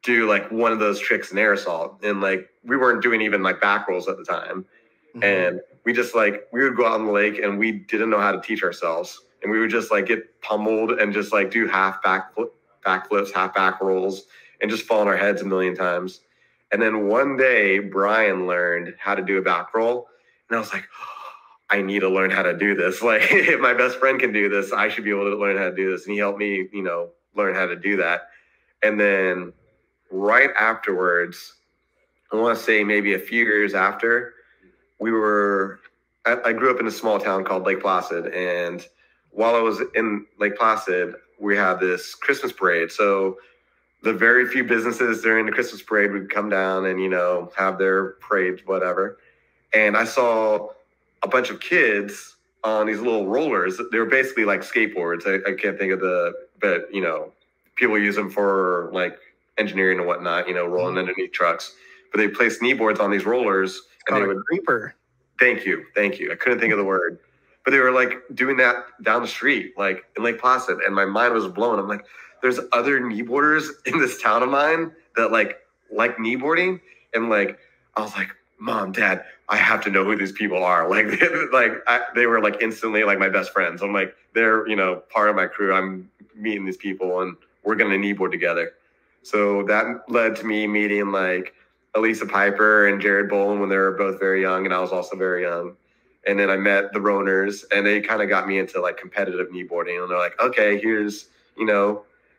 Speaker 2: do like one of those tricks in Aerosol. And like we weren't doing even like back rolls at the time. Mm-hmm. And we just like, we would go out on the lake and we didn't know how to teach ourselves. And we would just like get pummeled and just like do half backflips, half back rolls, and just fall on our heads a million times. And then one day, Brian learned how to do a back roll. And I was like, oh, I need to learn how to do this. Like, if my best friend can do this, I should be able to learn how to do this. And he helped me, learn how to do that. And then right afterwards, I want to say maybe a few years after, I grew up in a small town called Lake Placid. And while I was in Lake Placid, we had this Christmas parade. So the very few businesses during the Christmas parade would come down and, have their parades, whatever. And I saw a bunch of kids on these little rollers. They were basically like skateboards. I can't think of but, people use them for like engineering and whatnot, rolling underneath trucks. But they placed kneeboards on these rollers. And they would creeper. Thank you. I couldn't think of the word. But they were like doing that down the street, like in Lake Placid. And my mind was blown. I'm like, there's other kneeboarders in this town of mine that like kneeboarding. And like, I was like, Mom, Dad, I have to know who these people are. Like, they were like instantly like my best friends. I'm like, they're, part of my crew. I'm meeting these people and we're going to kneeboard together. So that led to me meeting like Elisa Piper and Jared Boland when they were both very young. And I was also very young. And then I met the Roners and they kind of got me into like competitive kneeboarding. And they're like, okay, here's,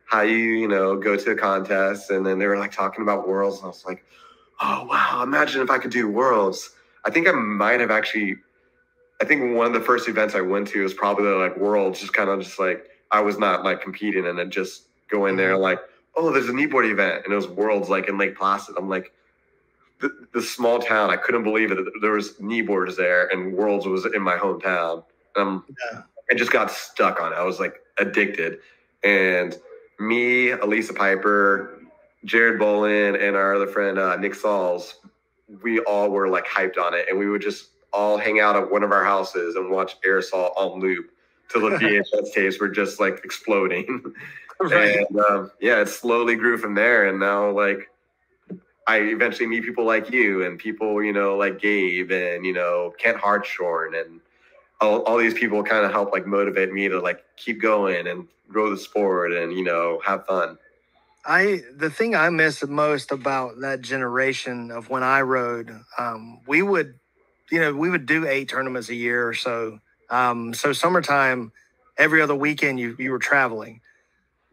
Speaker 2: how you, go to a contest. And then they were like talking about worlds. And I was like, oh, wow, imagine if I could do worlds. I think one of the first events I went to was probably like worlds, just kind of just like, I was not like competing and then just go in there like, oh, there's a kneeboard event. And it was worlds like in Lake Placid. I'm like, the small town, I couldn't believe it. There was kneeboards there and worlds was in my hometown. I just got stuck on it. I was like addicted. And me, Elisa Piper, Jared Boland, and our other friend, Nick Sauls, we all were like hyped on it. And we would just all hang out at one of our houses and watch Aerosol on loop till the VHS tapes were just like exploding. Right. And it slowly grew from there. And now like I eventually meet people like you and people, like Gabe and, Kent Hartshorn and all these people kind of help like motivate me to like keep going and grow the sport and, have fun.
Speaker 1: The thing I miss the most about that generation of when I rode, we would do 8 tournaments a year or so. So summertime, every other weekend you were traveling.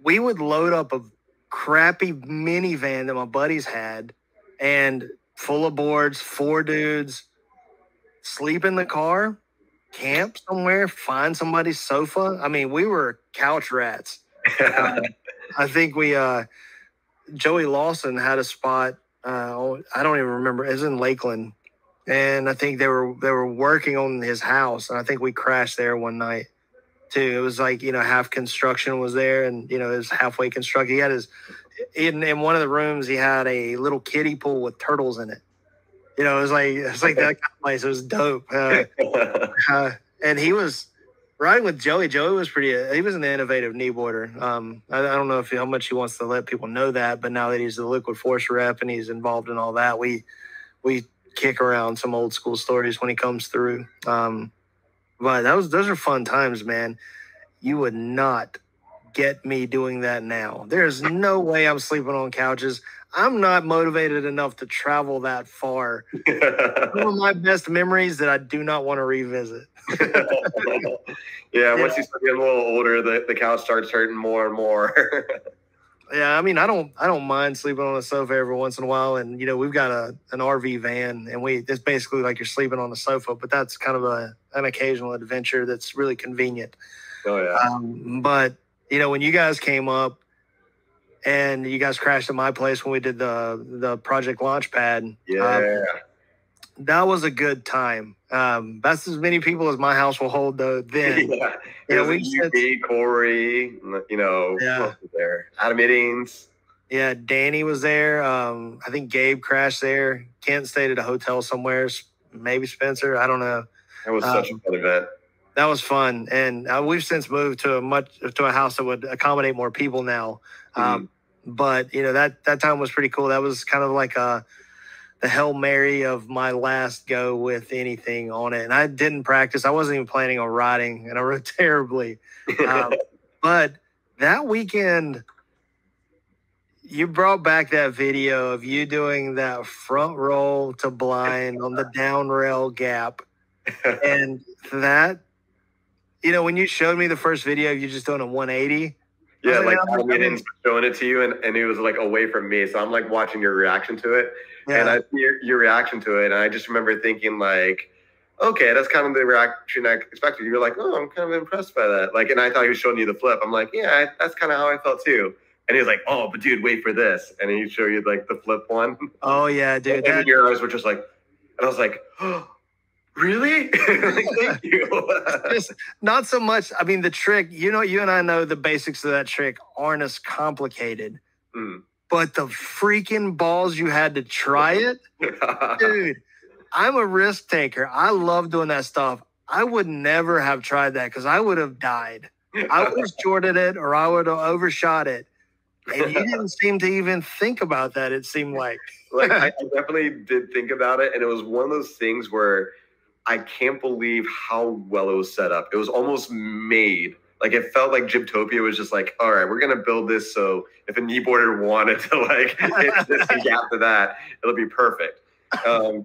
Speaker 1: We would load up a crappy minivan that my buddies had and full of boards, 4 dudes, sleep in the car, camp somewhere, find somebody's sofa. I mean, we were couch rats. I think Joey Lawson had a spot. I don't even remember. It was in Lakeland. And I think they were working on his house. And I think we crashed there one night too. It was like, half construction was there and, it was halfway constructed. He had in one of the rooms, he had a little kiddie pool with turtles in it. You know, it was like that kind of place. It was dope. And he was riding with Joey. Joey was he was an innovative kneeboarder. I don't know how much he wants to let people know that, but now that he's the Liquid Force rep and he's involved in all that, we kick around some old school stories when he comes through. But those are fun times, man. You would not get me doing that now. There's no way I'm sleeping on couches. I'm not motivated enough to travel that far. Some of my best memories that I do not want to revisit.
Speaker 2: Once you start getting a little older, the couch starts hurting more and more.
Speaker 1: Yeah, I mean, I don't mind sleeping on a sofa every once in a while. And, you know, we've got an RV van, and it's basically like you're sleeping on the sofa, but that's kind of an occasional adventure that's really convenient.
Speaker 2: Oh, yeah.
Speaker 1: But, you know, when you guys came up and you guys crashed at my place when we did the Project Launchpad.
Speaker 2: Yeah.
Speaker 1: That was a good time. That's as many people as my house will hold, though. Then,
Speaker 2: yeah. We Corey, you know, who else was there? Adam Iddings.
Speaker 1: Yeah, Danny was there. I think Gabe crashed there. Kent stayed at a hotel somewhere. Maybe Spencer. I don't know.
Speaker 2: That was such a fun event.
Speaker 1: That was fun, and we've since moved to a house that would accommodate more people now. But you know that time was pretty cool. That was kind of like the Hail Mary of my last go with anything on it. And I didn't practice. I wasn't even planning on riding, and I rode terribly. But that weekend, you brought back that video of you doing that front roll to blind on the down rail gap. And that, you know, when you showed me the first video of you just doing a 180.
Speaker 2: Yeah, like I didn't showing it to you, and it was like away from me. So I'm like watching your reaction to it. Yeah. And I see your reaction to it, and I just remember thinking like, okay, that's kind of the reaction I expected. You're like, oh, I'm kind of impressed by that. Like, and I thought he was showing you the flip. I'm like, yeah, that's kind of how I felt too. And he was like, oh, but dude, wait for this. And he'd show you like the flip one.
Speaker 1: Oh yeah, dude.
Speaker 2: And your eyes were just like, and I was like, oh, really? Like, thank you.
Speaker 1: Just not so much. I mean, the trick, you know, you and I know the basics of that trick aren't as complicated. But the freaking balls you had to try it, dude, I'm a risk taker. I love doing that stuff. I would never have tried that because I would have died. I would have shorted it or I would have overshot it. And you didn't seem to even think about that, it seemed like.
Speaker 2: Like, I definitely did think about it. And it was one of those things where I can't believe how well it was set up. It was almost made. Like, it felt like Gyptopia was just like, all right, we're going to build this so if a kneeboarder wanted to, like, hit this gap to that, it'll be perfect.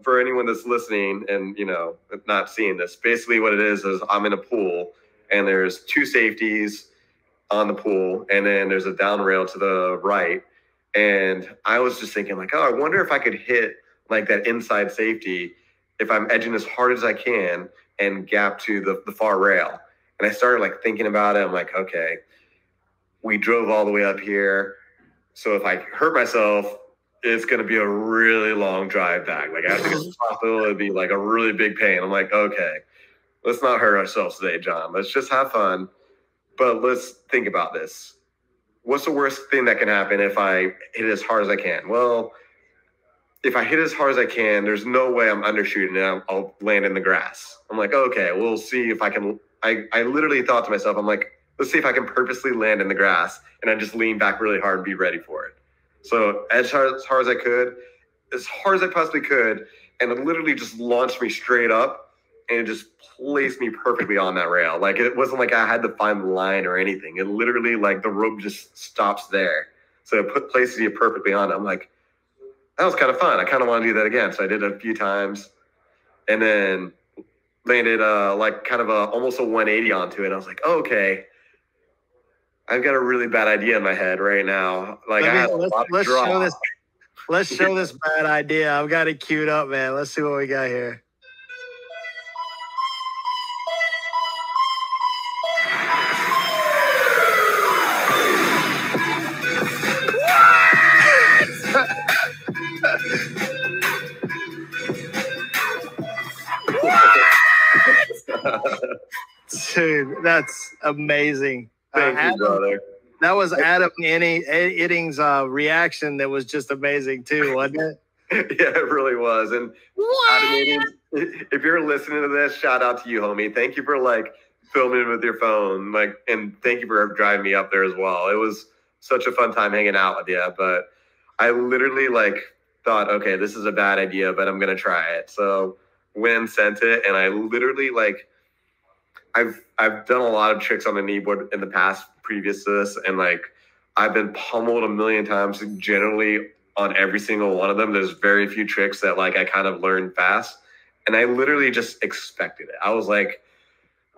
Speaker 2: For anyone that's listening and, you know, not seeing this, basically what it is I'm in a pool, and there's two safeties on the pool, and then there's a down rail to the right. And I was just thinking, like, oh, I wonder if I could hit, like, that inside safety if I'm edging as hard as I can and gap to the far rail. And I started like thinking about it. I'm like, okay, we drove all the way up here. So if I hurt myself, it's going to be a really long drive back. Like I have to get to the hospital. It'd be like a really big pain. I'm like, okay, let's not hurt ourselves today, John. Let's just have fun. But let's think about this. What's the worst thing that can happen if I hit as hard as I can? Well, if I hit as hard as I can, there's no way I'm undershooting and I'll land in the grass. I'm like, okay, we'll see if I can. I literally thought to myself, I'm like, let's see if I can purposely land in the grass. And I just lean back really hard and be ready for it. So as hard as I could, as hard as I possibly could, and it literally just launched me straight up and it just placed me perfectly on that rail. Like it wasn't like I had to find the line or anything. It literally like the rope just stops there. So it places you perfectly on it. I'm like, that was kind of fun. I kind of want to do that again. So I did it a few times and then landed like kind of almost a 180 onto it. I was like, oh, okay, I've got a really bad idea in my head right now. Like
Speaker 1: let's show this bad idea. I've got it queued up, man. Let's see what we got here. Dude, that's amazing.
Speaker 2: Thank you, brother.
Speaker 1: That was Adam Iddings' reaction that was just amazing too, wasn't it?
Speaker 2: Yeah, it really was. And if you're listening to this, shout out to you, homie. Thank you for like filming with your phone, like, and thank you for driving me up there as well. It was such a fun time hanging out with you. But I literally like thought, okay, this is a bad idea, but I'm gonna try it. So went and sent it, and I literally like I've done a lot of tricks on the kneeboard in the past previous to this, and like I've been pummeled a million times generally on every single one of them. There's very few tricks that like I kind of learned fast, and I literally just expected it. I was like,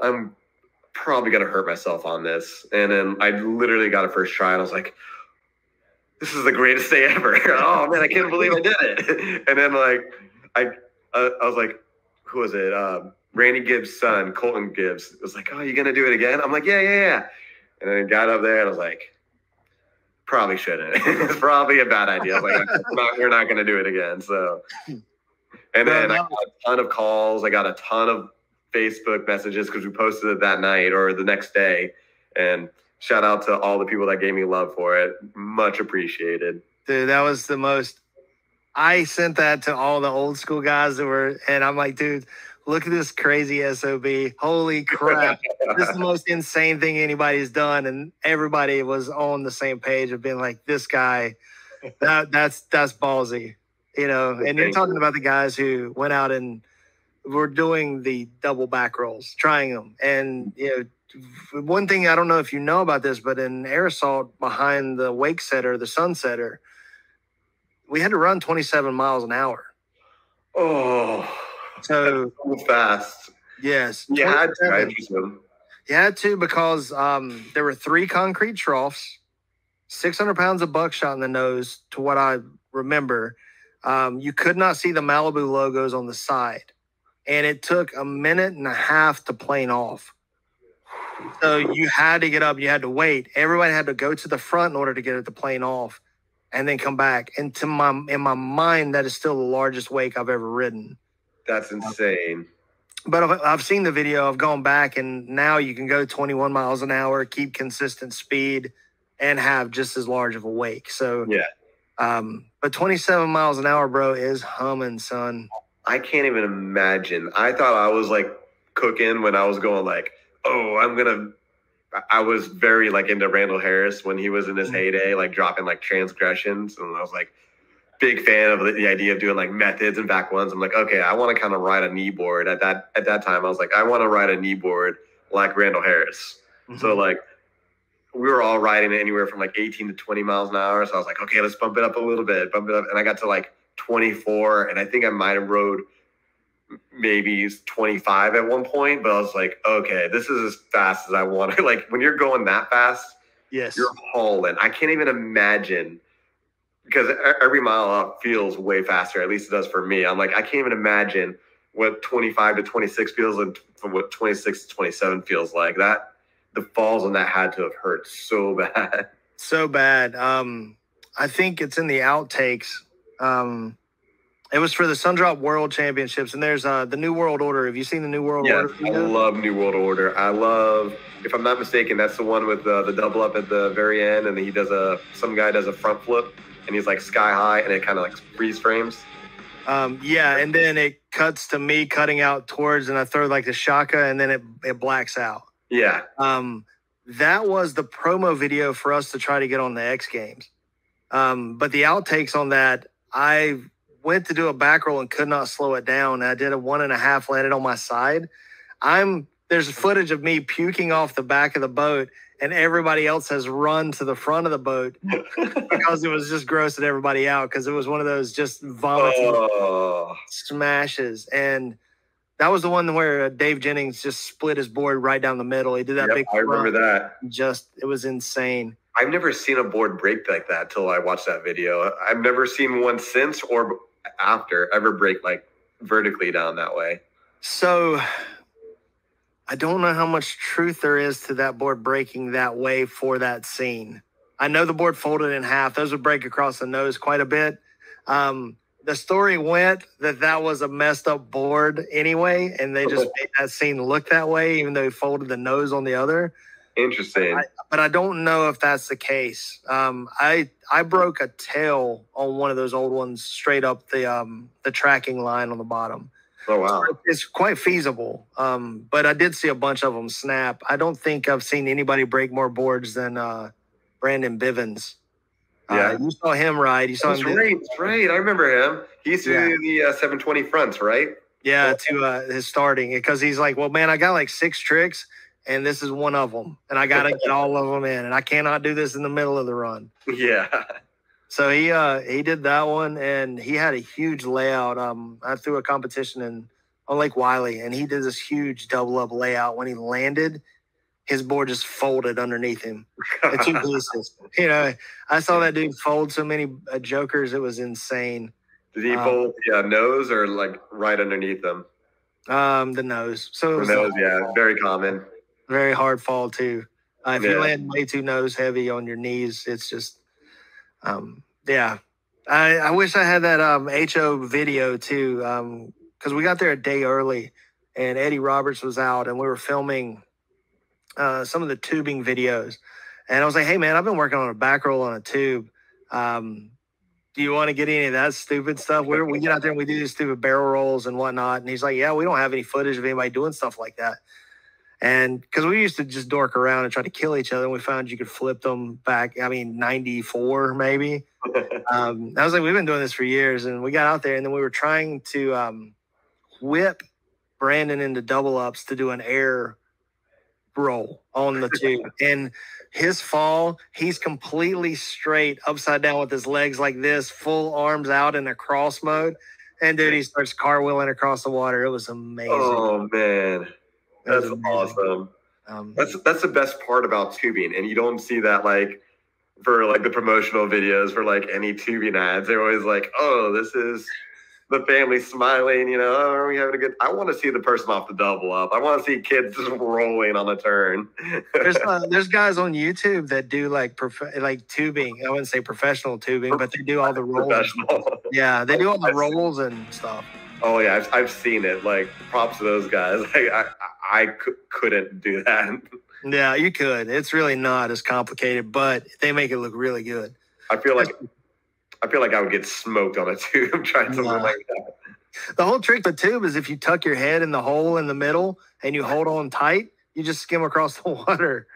Speaker 2: I'm probably gonna hurt myself on this, and then I literally got a first try, and I was like, this is the greatest day ever. Oh man, I can't believe I did it. And then like I was like, who was it? Randy Gibbs' son, Colton Gibbs, was like, oh, you gonna do it again? I'm like, yeah. And then I got up there and I was like, probably shouldn't. It's probably a bad idea. I was like, we're not gonna do it again. So, and then I got a ton of calls. I got a ton of Facebook messages because we posted it that night or the next day. And shout out to all the people that gave me love for it. Much appreciated.
Speaker 1: Dude, that was the most. I sent that to all the old school guys that were, and I'm like, dude, look at this crazy SOB. Holy crap. This is the most insane thing anybody's done. And everybody was on the same page of being like, this guy, that's ballsy, you know. And you're talking about the guys who went out and were doing the double back rolls, trying them. And, you know, one thing, I don't know if you know about this, but in air assault behind the wake setter, the sunsetter, we had to run 27 miles an hour.
Speaker 2: Oh,
Speaker 1: so
Speaker 2: fast.
Speaker 1: Yes.
Speaker 2: You had to.
Speaker 1: You had to because there were 3 concrete troughs, 600 pounds of buckshot in the nose, to what I remember. You could not see the Malibu logos on the side. And it took a minute and a half to plane off. So you had to get up. You had to wait. Everybody had to go to the front in order to get it to plane off and then come back. And in my mind, that is still the largest wake I've ever ridden.
Speaker 2: That's insane.
Speaker 1: But I've seen the video. I've gone back, and now you can go 21 miles an hour, keep consistent speed, and have just as large of a wake. So,
Speaker 2: yeah.
Speaker 1: But 27 miles an hour, bro, is humming, son.
Speaker 2: I can't even imagine. I thought I was like cooking when I was going like, oh, I was very like into Randall Harris when he was in his heyday, like dropping like transgressions. And I was like, big fan of the idea of doing like methods and back ones. I'm like, okay, I want to kind of ride a kneeboard. At that time, I was like, I want to ride a kneeboard like Randall Harris. Mm-hmm. So like we were all riding it anywhere from like 18 to 20 miles an hour. So I was like, okay, let's bump it up a little bit, bump it up. And I got to like 24, and I think I might have rode maybe 25 at one point, but I was like, okay, this is as fast as I want to. Like when you're going that fast,
Speaker 1: yes,
Speaker 2: you're hauling. I can't even imagine, because every mile up feels way faster. At least it does for me. I'm like, I can't even imagine what 25 to 26 feels and from what 26 to 27 feels like. That the falls on that had to have hurt so bad.
Speaker 1: So bad. I think it's in the outtakes. It was for the Sundrop World Championships, and there's the New World Order. Have you seen the New World Order?
Speaker 2: Yeah, I love New World Order. I love, if I'm not mistaken, that's the one with the double up at the very end, and he does some guy does a front flip, and he's like sky high, and it kind of like freeze frames.
Speaker 1: Yeah, and then it cuts to me cutting out towards, and I throw like the shaka, and then it blacks out.
Speaker 2: Yeah.
Speaker 1: That was the promo video for us to try to get on the X Games. But the outtakes on that, I went to do a back roll and could not slow it down. I did a 1.5, landed on my side. There's footage of me puking off the back of the boat, and everybody else has run to the front of the boat because it was just grossing everybody out, because it was one of those just vomiting smashes. And that was the one where Dave Jennings just split his board right down the middle. He did that big.
Speaker 2: I remember that.
Speaker 1: It was insane.
Speaker 2: I've never seen a board break like that till I watched that video. I've never seen one since or after ever break like vertically down that way.
Speaker 1: So I don't know how much truth there is to that board breaking that way for that scene. I know the board folded in half. Those would break across the nose quite a bit. The story went that was a messed up board anyway, and they just made that scene look that way, even though he folded the nose on the other.
Speaker 2: Interesting.
Speaker 1: But I don't know if that's the case. I broke a tail on one of those old ones straight up the tracking line on the bottom.
Speaker 2: Oh, wow.
Speaker 1: So it's quite feasible. But I did see a bunch of them snap. I don't think I've seen anybody break more boards than Brandon Bivens.
Speaker 2: Yeah.
Speaker 1: You saw him ride. You saw him.
Speaker 2: That's right. I remember him. He used to do the 720 fronts, right?
Speaker 1: Yeah, to his starting. Because he's like, well, man, I got like 6 tricks, and this is one of them. And I got to get all of them in. And I cannot do this in the middle of the run.
Speaker 2: Yeah.
Speaker 1: So he did that one, and he had a huge layout. I threw a competition on Lake Wiley, and he did this huge double-up layout. When he landed, his board just folded underneath him. The 2 pieces. You know, I saw that dude fold so many jokers, it was insane.
Speaker 2: Did he fold the nose or like right underneath them?
Speaker 1: The nose. So it was
Speaker 2: the nose, yeah, very common.
Speaker 1: Very hard fall too. If you land way too nose heavy on your knees, it's just, I wish I had that HO video too, because we got there a day early, and Eddie Roberts was out, and we were filming some of the tubing videos, and I was like, hey man, I've been working on a back roll on a tube. Do you want to get any of that stupid stuff? We get out there and we do these stupid barrel rolls and whatnot. And he's like, yeah, we don't have any footage of anybody doing stuff like that. And because we used to just dork around and try to kill each other, and we found you could flip them back, 94 maybe. I was like, we've been doing this for years. And we got out there, and then we were trying to whip Brandon into double ups to do an air roll on the tube. And his fall, he's completely straight upside down with his legs like this, full arms out in a cross mode. And dude, he starts cartwheeling across the water. It was amazing.
Speaker 2: Oh man, that's awesome. That's the best part about tubing, and you don't see that like for like the promotional videos for like any tubing ads. They're always like, oh, this is the family smiling, you know, oh, are we having a good? I want to see the person off the double up. I want to see kids just rolling on a turn.
Speaker 1: There's guys on YouTube that do like tubing. I wouldn't say professional tubing, but they do all the rolls. Professional. Yeah, they do all the rolls and stuff.
Speaker 2: Oh yeah, I've seen it. Like, props to those guys. Like, I couldn't do that.
Speaker 1: Yeah, you could. It's really not as complicated, but they make it look really good.
Speaker 2: I feel like I would get smoked on a tube trying something like that.
Speaker 1: The whole trick of the tube is if you tuck your head in the hole in the middle and you hold on tight, you just skim across the water.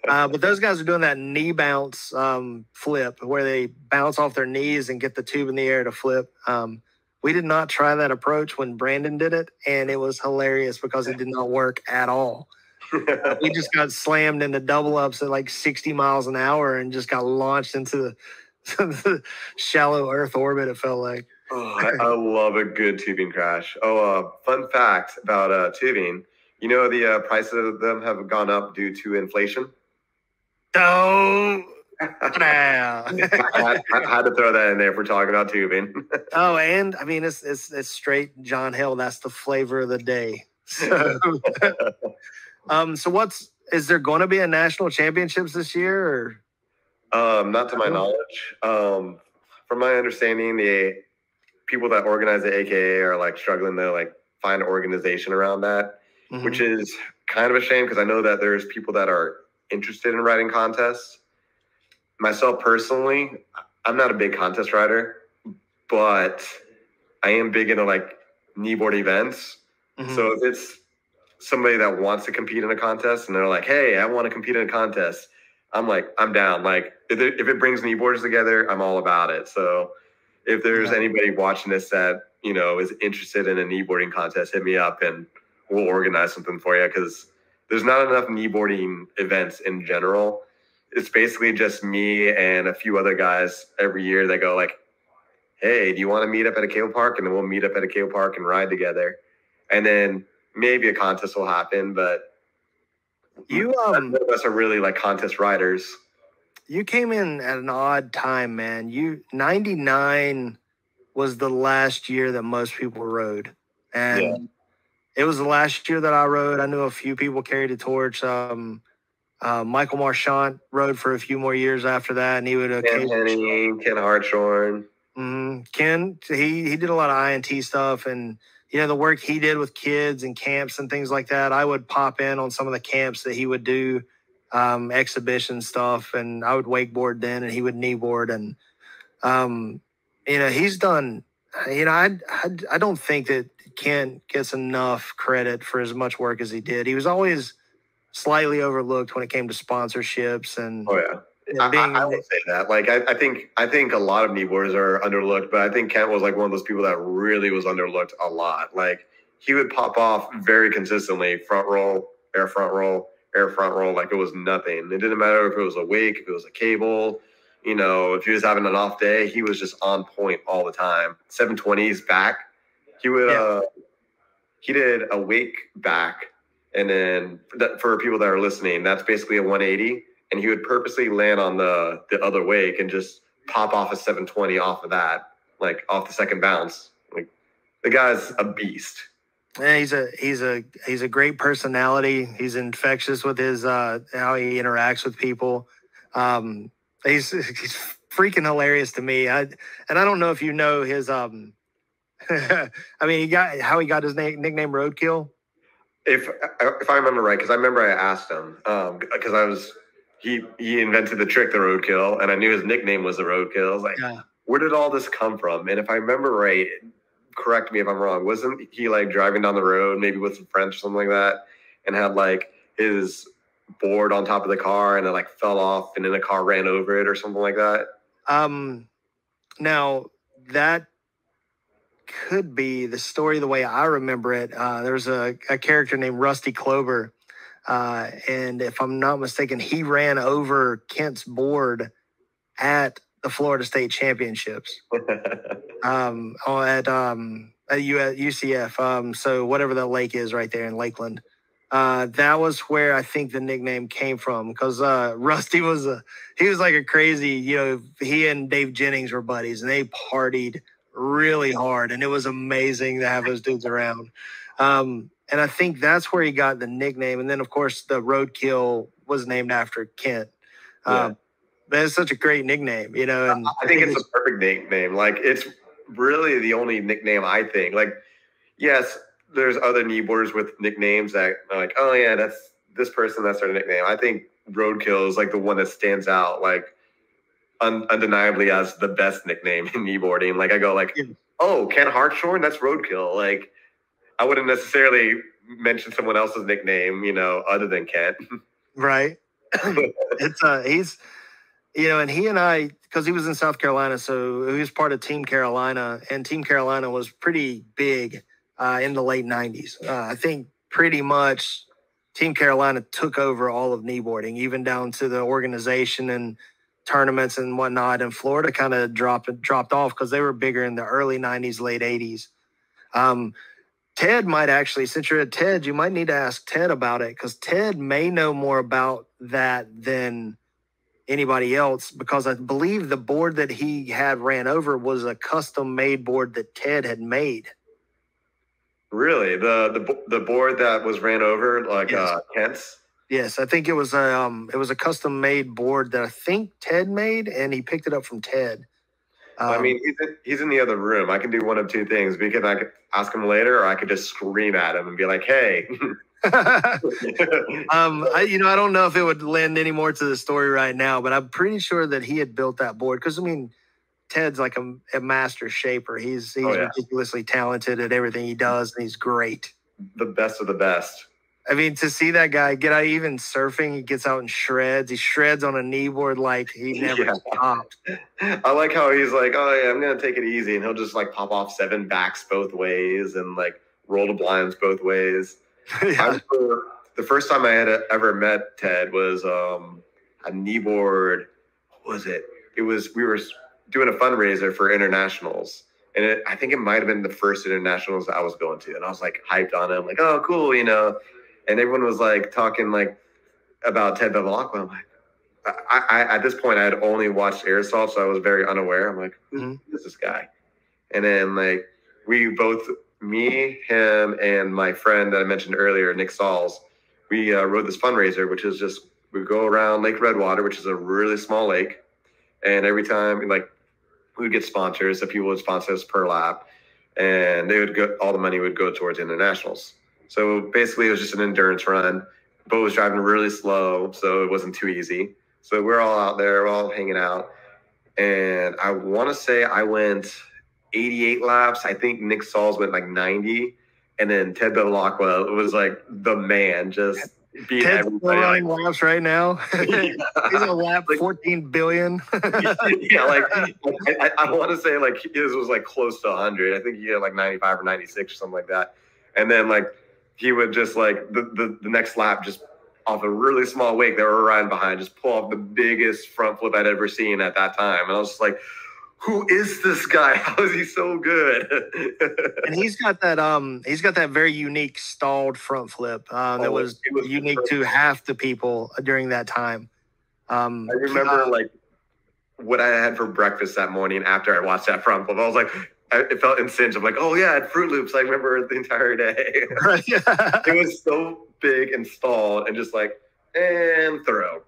Speaker 1: But those guys are doing that knee bounce flip where they bounce off their knees and get the tube in the air to flip. We did not try that approach when Brandon did it, and it was hilarious because it did not work at all. We just got slammed into double ups at like 60 miles an hour and just got launched into the shallow Earth orbit, it felt like.
Speaker 2: Oh, I love a good tubing crash. Fun fact about tubing. You know, the prices of them have gone up due to inflation.
Speaker 1: Oh,
Speaker 2: I had to throw that in there if we're talking about tubing.
Speaker 1: Oh, and I mean, it's straight John Hill. That's the flavor of the day. So, is there going to be a national championships this year? Or?
Speaker 2: Not to my knowledge. From my understanding, the people that organize the AKA are like struggling to like find an organization around that, which is kind of a shame because I know that there's people that are interested in writing contests. Myself personally, I'm not a big contest rider, but I am big into like kneeboard events. So if it's somebody that wants to compete in a contest and they're like, hey, I want to compete in a contest, I'm like, I'm down. Like if it brings kneeboards together, I'm all about it. So if there's anybody watching this that, you know, is interested in a kneeboarding contest, hit me up and we'll organize something for you because there's not enough kneeboarding events in general. It's basically just me and a few other guys every year that go like, hey, do you want to meet up at a cable park? And then we'll meet up at a cable park and ride together. And then maybe a contest will happen, but none of us are really like contest riders.
Speaker 1: You came in at an odd time, man. 99 was the last year that most people rode. And it was the last year that I rode. I knew a few people carried a torch. Michael Marchant rode for a few more years after that, and he would
Speaker 2: Ken Hartshorn.
Speaker 1: Ken, he did a lot of INT stuff, and you know the work he did with kids and camps and things like that. I would pop in on some of the camps that he would do exhibition stuff, and I would wakeboard then, and he would kneeboard, and he's done. I don't think that Kent gets enough credit for as much work as he did. He was always slightly overlooked when it came to sponsorships and.
Speaker 2: Oh yeah. I would say that. Like, I think a lot of kneeboarders are underlooked, but I think Kent was like one of those people that really was underlooked a lot. Like, he would pop off very consistently, front roll, air front roll, air front roll, like it was nothing. It didn't matter if it was a wake, if it was a cable, if he was having an off day, he was just on point all the time. 720s back, he would he did a wake back, and then for people that are listening, that's basically a 180. And he would purposely land on the other wake and just pop off a 720 off of that, like off the second bounce. Like, the guy's a beast.
Speaker 1: Yeah, he's a great personality. He's infectious with his how he interacts with people. He's freaking hilarious to me. I don't know if you know his I mean, he got his nickname Roadkill.
Speaker 2: If I remember right, because I remember I asked him because he invented the trick, the roadkill, and I knew his nickname was the roadkill. I was like, where did all this come from? And if I remember right, correct me if I'm wrong, wasn't he like driving down the road, maybe with some friends or something like that, and had like his board on top of the car and it like fell off and then the car ran over it or something like that?
Speaker 1: Now that could be the story the way I remember it. There's a character named Rusty Clover. And if I'm not mistaken, he ran over Kent's board at the Florida State Championships at UCF. So whatever that lake is right there in Lakeland. That was where I think the nickname came from, because Rusty was like a crazy, he and Dave Jennings were buddies, and they partied really hard, and it was amazing to have those dudes around. And I think that's where he got the nickname. And then, of course, the Roadkill was named after Kent. But it's such a great nickname, And
Speaker 2: I think it's a perfect nickname. Like, it's really the only nickname I think. Like, yes, there's other kneeboarders with nicknames that are like, oh, yeah, that's this person, that's their nickname. I think Roadkill is like the one that stands out, like, undeniably as the best nickname in kneeboarding. Like, I go like, oh, Kent Hartshorn, that's Roadkill. Like, I wouldn't necessarily mention someone else's nickname, other than Kent.
Speaker 1: Right. He's, and he and I, because he was in South Carolina, so he was part of Team Carolina, and Team Carolina was pretty big in the late 90s. I think pretty much Team Carolina took over all of kneeboarding, even down to the organization and tournaments and whatnot. And Florida kind of dropped off because they were bigger in the early 90s, late 80s. Ted might actually, since you're at Ted, you might need to ask Ted about it, because Ted may know more about that than anybody else, because I believe the board that he had ran over was a custom-made board that Ted had made.
Speaker 2: Really? The board that was ran over, like yes. Kent's?
Speaker 1: Yes, I think it was a custom-made board that I think Ted made, and he picked it up from Ted.
Speaker 2: I mean, he's in the other room. I can do one of two things. Because I could ask him later, or I could just scream at him and be like, hey.
Speaker 1: I don't know if it would lend any more to the story right now, but I'm pretty sure that he had built that board. Because, I mean, Ted's like a master shaper. He's ridiculously talented at everything he does, and he's great.
Speaker 2: The best of the best.
Speaker 1: I mean, to see that guy get out, even surfing, he gets out and shreds. He shreds on a kneeboard like he never stopped.
Speaker 2: I like how he's like, oh, yeah, I'm going to take it easy. And he'll just, like, pop off 7 backs both ways and, like, roll the blinds both ways. Yeah. The first time I had ever met Ted was a kneeboard. What was it? We were doing a fundraiser for internationals. And I think it might have been the first internationals that I was going to. And I was, like, hyped on it. I'm like, oh, cool, And everyone was like talking like about Ted Bevilacqua. I'm like, I at this point I had only watched Air Assault, so I was very unaware. I'm like, who's this guy? And then like we both, me, him, and my friend that I mentioned earlier, Nick Sauls, we rode this fundraiser, which is just we go around Lake Redwater, which is a really small lake, and every time like we would get sponsors, so people would sponsor us per lap, and they would go, all the money would go towards internationals. So basically, it was just an endurance run. boat was driving really slow, so it wasn't too easy. So we're all out there, we're all hanging out. And I want to say I went 88 laps. I think Nick Sauls went like 90. And then Ted Bevilacqua was like the man, just beat
Speaker 1: Ted's
Speaker 2: everybody.
Speaker 1: running laps right now. He's a lap
Speaker 2: Like,
Speaker 1: 14 billion.
Speaker 2: yeah, like I want to say like his was like close to 100. I think he had like 95 or 96 or something like that. And then like he would just like the next lap, just off a really small wake that we were riding behind, just pull off the biggest front flip I'd ever seen at that time. And I was just like, who is this guy? How is he so good?
Speaker 1: And he's got that very unique stalled front flip that was unique to half the people during that time.
Speaker 2: I remember like what I had for breakfast that morning after I watched that front flip. I was like, it felt incensed. I'm like, oh yeah, I had Fruit Loops. I remember the entire day. It was so big and stalled and just like, and throw.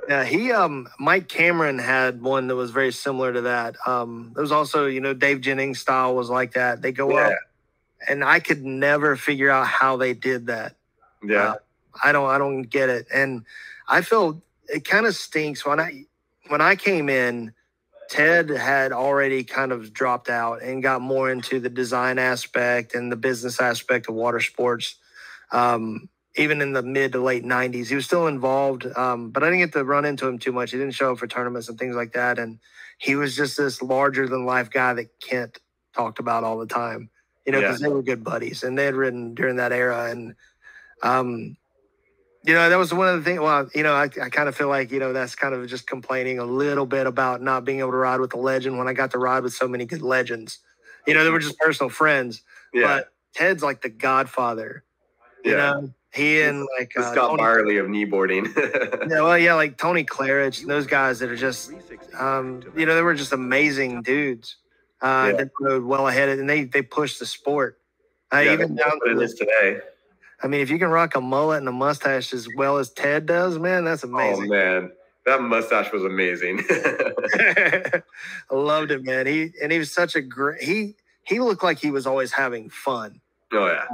Speaker 1: Yeah, Mike Cameron had one that was very similar to that. There was also, Dave Jennings style was like that. They go up, and I could never figure out how they did that.
Speaker 2: Yeah,
Speaker 1: I don't get it, and I feel it kind of stinks when I came in. Ted had already kind of dropped out and got more into the design aspect and the business aspect of Watersports. Even in the mid to late 90s, he was still involved, but I didn't get to run into him too much. He didn't show up for tournaments and things like that. And he was just this larger than life guy that Kent talked about all the time, because they were good buddies and they had ridden during that era. And, that was one of the things. Well, I kind of feel like, that's kind of just complaining a little bit about not being able to ride with the legend when I got to ride with so many good legends. They were just personal friends. Yeah. But Ted's like the godfather, you know? He and like
Speaker 2: Scott Byerly of kneeboarding.
Speaker 1: Like Tony Claridge and those guys that are just, they were just amazing dudes. That rode well ahead of, and they pushed the sport. Even down to
Speaker 2: this today.
Speaker 1: I mean, if you can rock a mullet and a mustache as well as Ted does, man, that's amazing.
Speaker 2: Oh man, that mustache was amazing.
Speaker 1: I loved it, man. He was such a great. He looked like he was always having fun.
Speaker 2: Oh, yeah.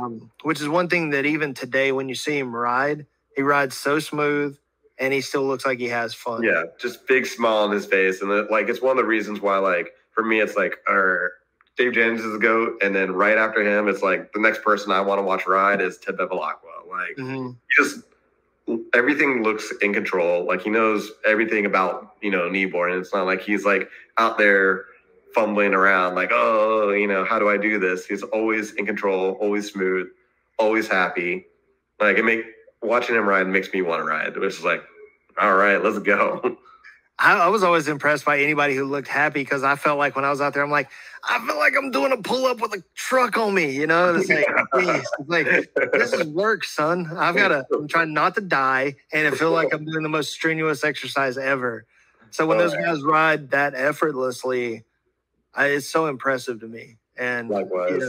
Speaker 1: Which is one thing that even today, when you see him ride, he rides so smooth and he still looks like he has fun.
Speaker 2: Yeah, just big smile on his face. And it's one of the reasons why, like, for me, it's like, Dave Jennings is the GOAT. And then right after him, it's like the next person I want to watch ride is Ted Bevilacqua. Like, just everything looks in control. Like, he knows everything about, kneeboarding. And it's not like he's like out there fumbling around like, oh, how do I do this? He's always in control, always smooth, always happy. Like watching him ride makes me want to ride. Which is like, all right, let's go.
Speaker 1: I was always impressed by anybody who looked happy because I felt like when I was out there, I'm like, I feel like I'm doing a pull up with a truck on me. It's like, geez, it's like this is work, son. I'm trying not to die, and I feel like I'm doing the most strenuous exercise ever. So when those guys ride that effortlessly, it's so impressive to me. And
Speaker 2: likewise.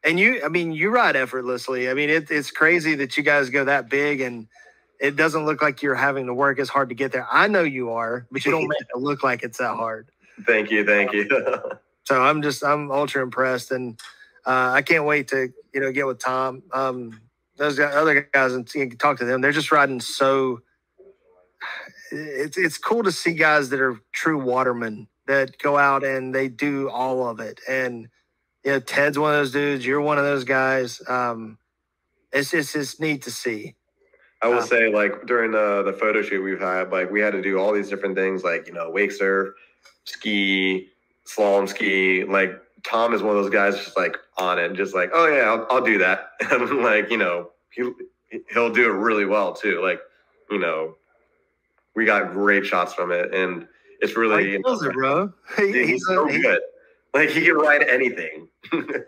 Speaker 1: And you ride effortlessly. I mean, it's crazy that you guys go that big and it doesn't look like you're having to work as hard to get there. I know you are, but you don't make it look like it's that hard.
Speaker 2: Thank you.
Speaker 1: So I'm ultra impressed, and I can't wait to get with Tom. Those other guys and talk to them. They're just riding so. It's cool to see guys that are true watermen that go out and they do all of it. And Ted's one of those dudes. You're one of those guys. It's neat to see.
Speaker 2: I will say, like, during the photo shoot we've had, like, we had to do all these different things, like, wake surf, ski, slalom ski. Like, Tom is one of those guys just, like, on it, just like, oh, yeah, I'll do that. And, like, he'll do it really well, too. Like, we got great shots from it, and it's really,
Speaker 1: he knows it, bro.
Speaker 2: He's so good. Like, he can ride anything.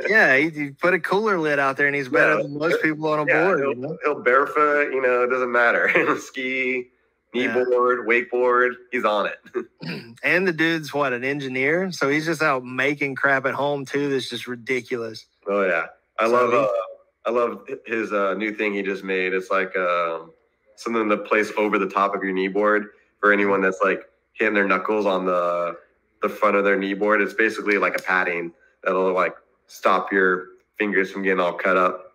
Speaker 1: Yeah, he put a cooler lid out there, and he's better than most people on a board.
Speaker 2: He'll barefoot, it doesn't matter. Ski, kneeboard, wakeboard, he's on it.
Speaker 1: And the dude's, an engineer? So he's just out making crap at home, too, that's just ridiculous.
Speaker 2: Oh, yeah. I love his new thing he just made. It's like something to place over the top of your kneeboard for anyone that's, like, hitting their knuckles on the front of their kneeboard. It's basically like a padding that'll like stop your fingers from getting all cut up.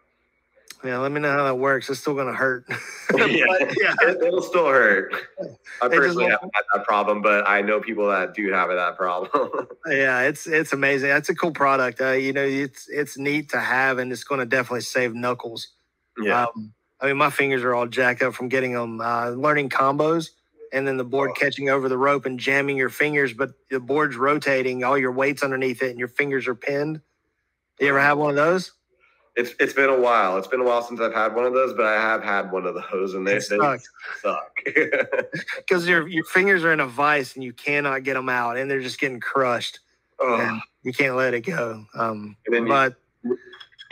Speaker 1: Yeah, let me know how that works. It's still going to hurt.
Speaker 2: Yeah, it'll still hurt. I personally haven't had that problem, but I know people that do have that problem.
Speaker 1: Yeah, it's amazing. That's a cool product. You know, it's neat to have, and it's going to definitely save knuckles.
Speaker 2: Yeah.
Speaker 1: I mean, my fingers are all jacked up from getting them, learning combos, and then the board catching over the rope and jamming your fingers, but the board's rotating, all your weight's underneath it, and your fingers are pinned. You ever have one of those?
Speaker 2: It's been a while. It's been a while since I've had one of those, but I have had one of those, and they suck.
Speaker 1: Because your fingers are in a vice, and you cannot get them out, and they're just getting crushed. And you can't let it go.
Speaker 2: I'm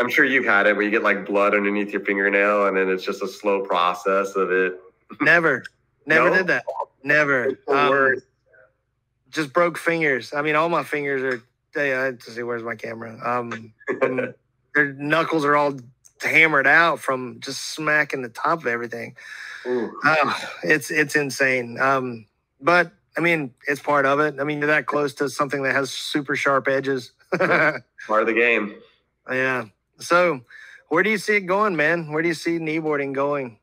Speaker 2: sure you've had it where you get like blood underneath your fingernail, and then it's just a slow process of it.
Speaker 1: Never did that. Never. Just broke fingers. I mean, all my fingers are. I have to see, where's my camera? Their knuckles are all hammered out from just smacking the top of everything. It's insane. But I mean, it's part of it. I mean, you're that close to something that has super sharp edges.
Speaker 2: Part of the game.
Speaker 1: Yeah. So where do you see it going, man? Where do you see kneeboarding going?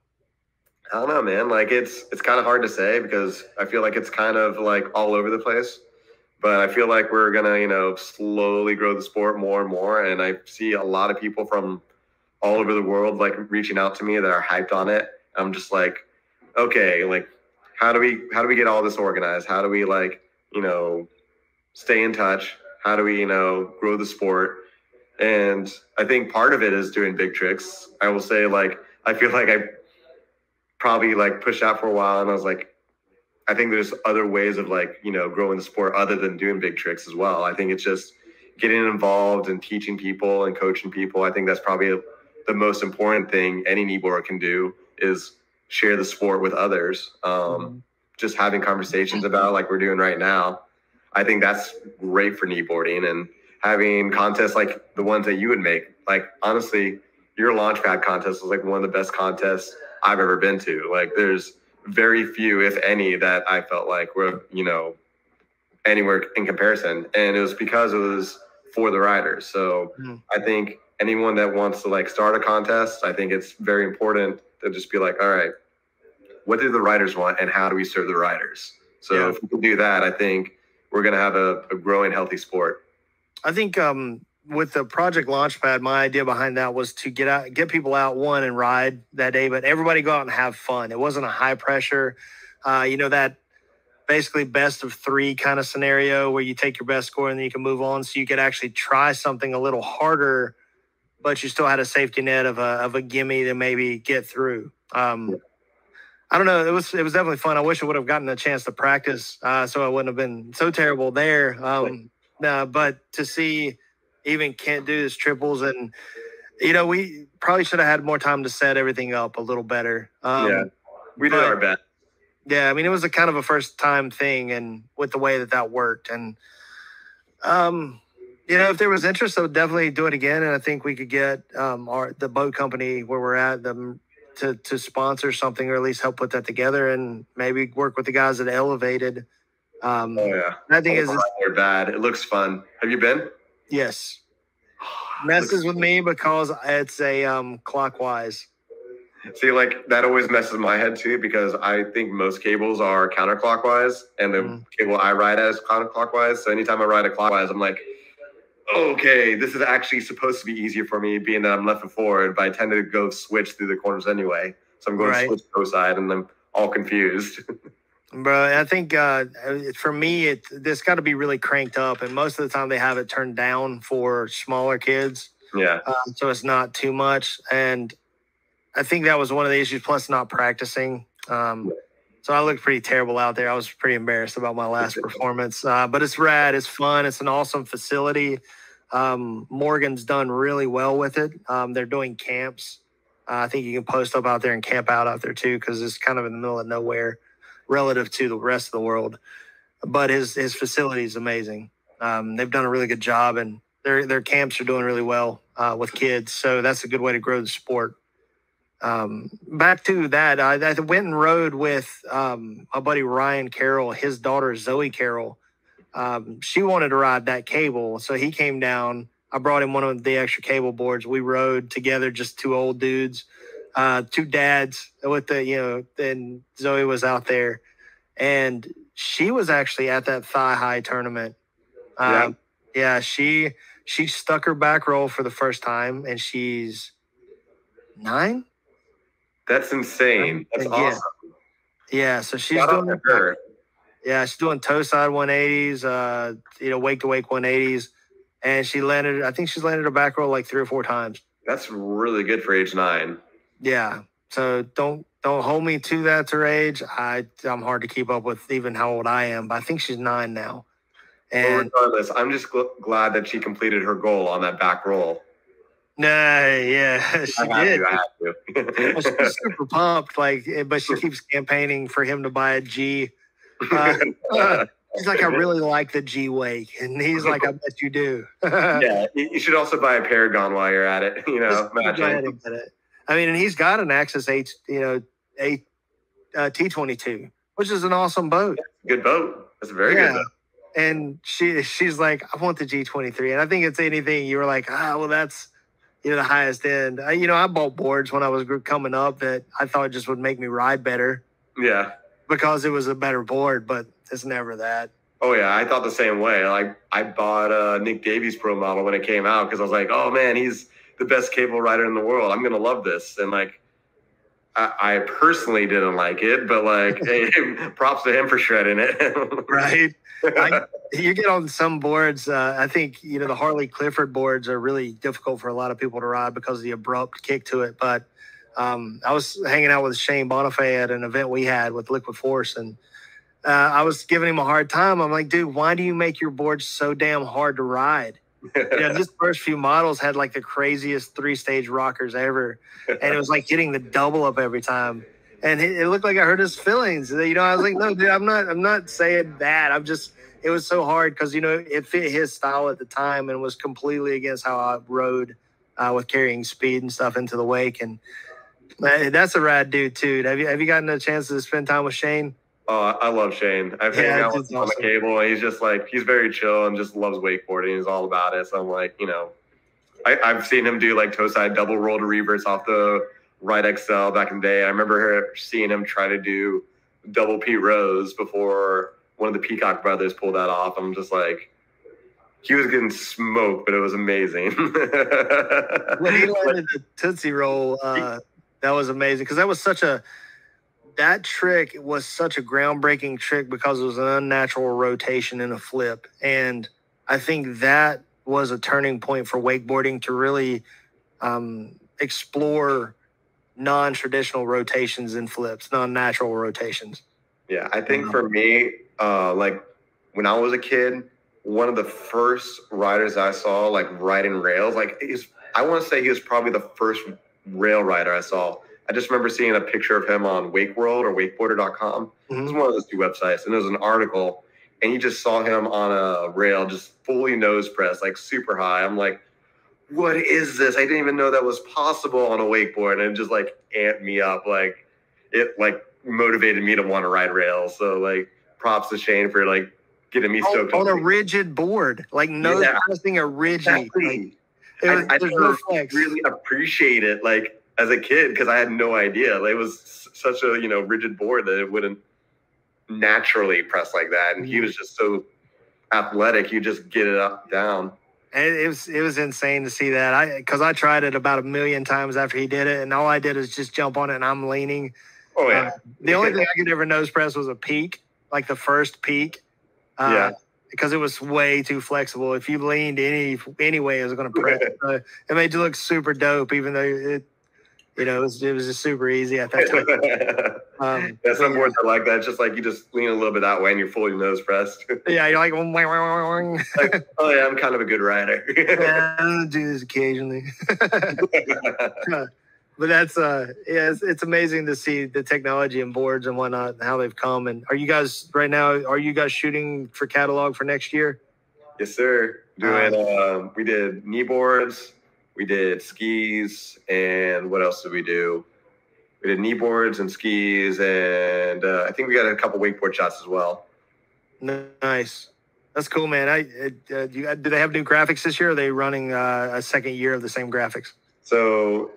Speaker 2: I don't know, man. Like it's kind of hard to say because I feel like it's kind of like all over the place. But I feel like we're going to, slowly grow the sport more and more. And I see a lot of people from all over the world, like, reaching out to me that are hyped on it. I'm just like, okay, like, how do we get all this organized? How do we, like, stay in touch? How do we, grow the sport? And I think part of it is doing big tricks. I will say, like, I feel like I probably, like, pushed out for a while, and I was like, I think there's other ways of growing the sport other than doing big tricks as well. I think it's just getting involved and teaching people and coaching people. I think that's probably the most important thing any kneeboarder can do is share the sport with others. Just having conversations about like we're doing right now. I think that's great for kneeboarding, and having contests like the ones that you would make. Like, honestly, your Launchpad contest was like one of the best contests I've ever been to. Like, there's very few, if any, that I felt like were, anywhere in comparison. And it was because it was for the riders. So I think anyone that wants to like start a contest, I think it's very important to just be like, all right, what do the riders want and how do we serve the riders? So if we can do that, I think we're going to have a growing, healthy sport.
Speaker 1: I think with the Project Launchpad, my idea behind that was to get people out, one, and ride that day, but everybody go out and have fun. It wasn't a high pressure, that basically best of three kind of scenario where you take your best score and then you can move on. So you could actually try something a little harder, but you still had a safety net of a gimme to maybe get through. I don't know. It was definitely fun. I wish I would have gotten a chance to practice, so I wouldn't have been so terrible there. But to see even can't do this triples, and we probably should have had more time to set everything up a little better.
Speaker 2: We did our best.
Speaker 1: Yeah, I mean, it was a kind of a first time thing, and with the way that worked, and if there was interest, I would definitely do it again. And I think we could get the boat company where we're at them to sponsor something, or at least help put that together, and maybe work with the guys at Elevated. I think
Speaker 2: they're bad. It looks fun. Have you been?
Speaker 1: Yes. Messes with me because it's a clockwise.
Speaker 2: See, like, that always messes my head too, because I think most cables are counterclockwise, and the cable I ride at is counterclockwise. So anytime I ride a clockwise, I'm like, okay, this is actually supposed to be easier for me, being that I'm left and forward, but I tend to go switch through the corners anyway. So I'm going to switch pro side, and I'm all confused.
Speaker 1: Bro, I think for me, this got to be really cranked up, and most of the time they have it turned down for smaller kids.
Speaker 2: Yeah.
Speaker 1: So it's not too much, and I think that was one of the issues. Plus, not practicing. So I looked pretty terrible out there. I was pretty embarrassed about my last performance. But it's rad. It's fun. It's an awesome facility. Morgan's done really well with it. They're doing camps. I think you can post up out there and camp out there too, because it's kind of in the middle of nowhere relative to the rest of the world. But his facility is amazing. They've done a really good job, and their camps are doing really well with kids. So that's a good way to grow the sport. Back to that, I went and rode with my buddy Ryan Carroll, his daughter Zoe Carroll. She wanted to ride that cable, so he came down. I brought him one of the extra cable boards. We rode together, just two old dudes, two dads with and Zoe was out there. And she was actually at that thigh high tournament. She stuck her back roll for the first time, and she's 9.
Speaker 2: That's insane. That's awesome.
Speaker 1: Yeah, so she's doing her. Yeah, she's doing toe side 180s, wake to wake 180s, and I think she's landed her back roll like 3 or 4 times.
Speaker 2: That's really good for age 9.
Speaker 1: Yeah, so don't hold me to that's her age. I'm hard to keep up with even how old I am, but I think she's 9 now. And
Speaker 2: regardless, I'm just glad that she completed her goal on that back roll.
Speaker 1: Yeah, she did.
Speaker 2: I have to.
Speaker 1: Well, she's super pumped, but she keeps campaigning for him to buy a G. He's like, I really like the G wake, and he's like, I bet you do.
Speaker 2: Yeah, you should also buy a Paragon while you're at it. Matching.
Speaker 1: I mean, and he's got an Axis T22, which is an awesome boat.
Speaker 2: Good boat. That's a very good boat.
Speaker 1: And she's like, I want the G23, and I think it's anything. You were like, well, that's the highest end. I bought boards when I was coming up that I thought just would make me ride better.
Speaker 2: Yeah.
Speaker 1: Because it was a better board, but it's never that.
Speaker 2: Oh, yeah. I thought the same way. Like, I bought Nick Davies' Pro model when it came out because I was like, oh, man, he's the best cable rider in the world. I'm going to love this. And, I personally didn't like it, but, hey, props to him for shredding it.
Speaker 1: Right. You get on some boards, I think, the Harley Clifford boards are really difficult for a lot of people to ride because of the abrupt kick to it. But I was hanging out with Shane Bonifay at an event we had with Liquid Force, and I was giving him a hard time. I'm like, dude, why do you make your boards so damn hard to ride? His first few models had the craziest 3-stage rockers ever, and it was like hitting the double up every time. And it looked like I hurt his feelings. I was like, no, dude, I'm not saying that. It was so hard because, it fit his style at the time and was completely against how I rode with carrying speed and stuff into the wake. And that's a rad dude too. Have you gotten a chance to spend time with Shane?
Speaker 2: Oh, I love Shane. I've hung out with him on the cable, and he's just he's very chill and just loves wakeboarding. He's all about it. So I'm like, I've seen him do toe side double roll to reverse off the right XL back in the day. I remember seeing him try to do double Pete Rose before one of the Peacock brothers pulled that off. I'm just like, he was getting smoked, but it was amazing.
Speaker 1: When he landed the Tootsie Roll, that was amazing because that trick was such a groundbreaking trick because it was an unnatural rotation in a flip. And I think that was a turning point for wakeboarding to really explore non-traditional rotations and flips, non-natural rotations.
Speaker 2: Yeah, I think for me, when I was a kid, one of the first riders I saw riding rails, I want to say he was probably the first rail rider I saw. I just remember seeing a picture of him on Wake World or wakeboarder.com. Mm-hmm. It was one of those 2 websites, and there was an article, and you just saw him on a rail, just fully nose pressed, super high. I'm like, what is this? I didn't even know that was possible on a wakeboard, and it just amped me up. It motivated me to want to ride rails. So props to Shane for getting me stoked
Speaker 1: on a rigid board, nose pressing a rigid.
Speaker 2: Exactly. I never really appreciate it as a kid because I had no idea. It was such a rigid board that it wouldn't naturally press like that, and he was just so athletic. You just get it up down.
Speaker 1: And it was insane to see that. Because I tried it about 1 million times after he did it, and all I did is just jump on it, and I'm leaning.
Speaker 2: Oh yeah.
Speaker 1: The only thing I could ever nose press was a peak, the first peak. Because it was way too flexible. If you leaned any way, it was going to press. It made you look super dope, even though it was just super easy at that time.
Speaker 2: Some boards are like that. It's just you just lean a little bit that way and you're fully nose pressed.
Speaker 1: Yeah, you're like,
Speaker 2: oh yeah, I'm kind of a good rider.
Speaker 1: Yeah, I do this occasionally. But that's it's amazing to see the technology and boards and whatnot and how they've come. And are you guys shooting for catalog for next year?
Speaker 2: Yes, sir. Doing we did kneeboards, we did skis, and what else did we do? We did kneeboards and skis, and I think we got a couple wakeboard shots as well.
Speaker 1: Nice. That's cool, man. Do they have new graphics this year? Or are they running a second year of the same graphics?
Speaker 2: So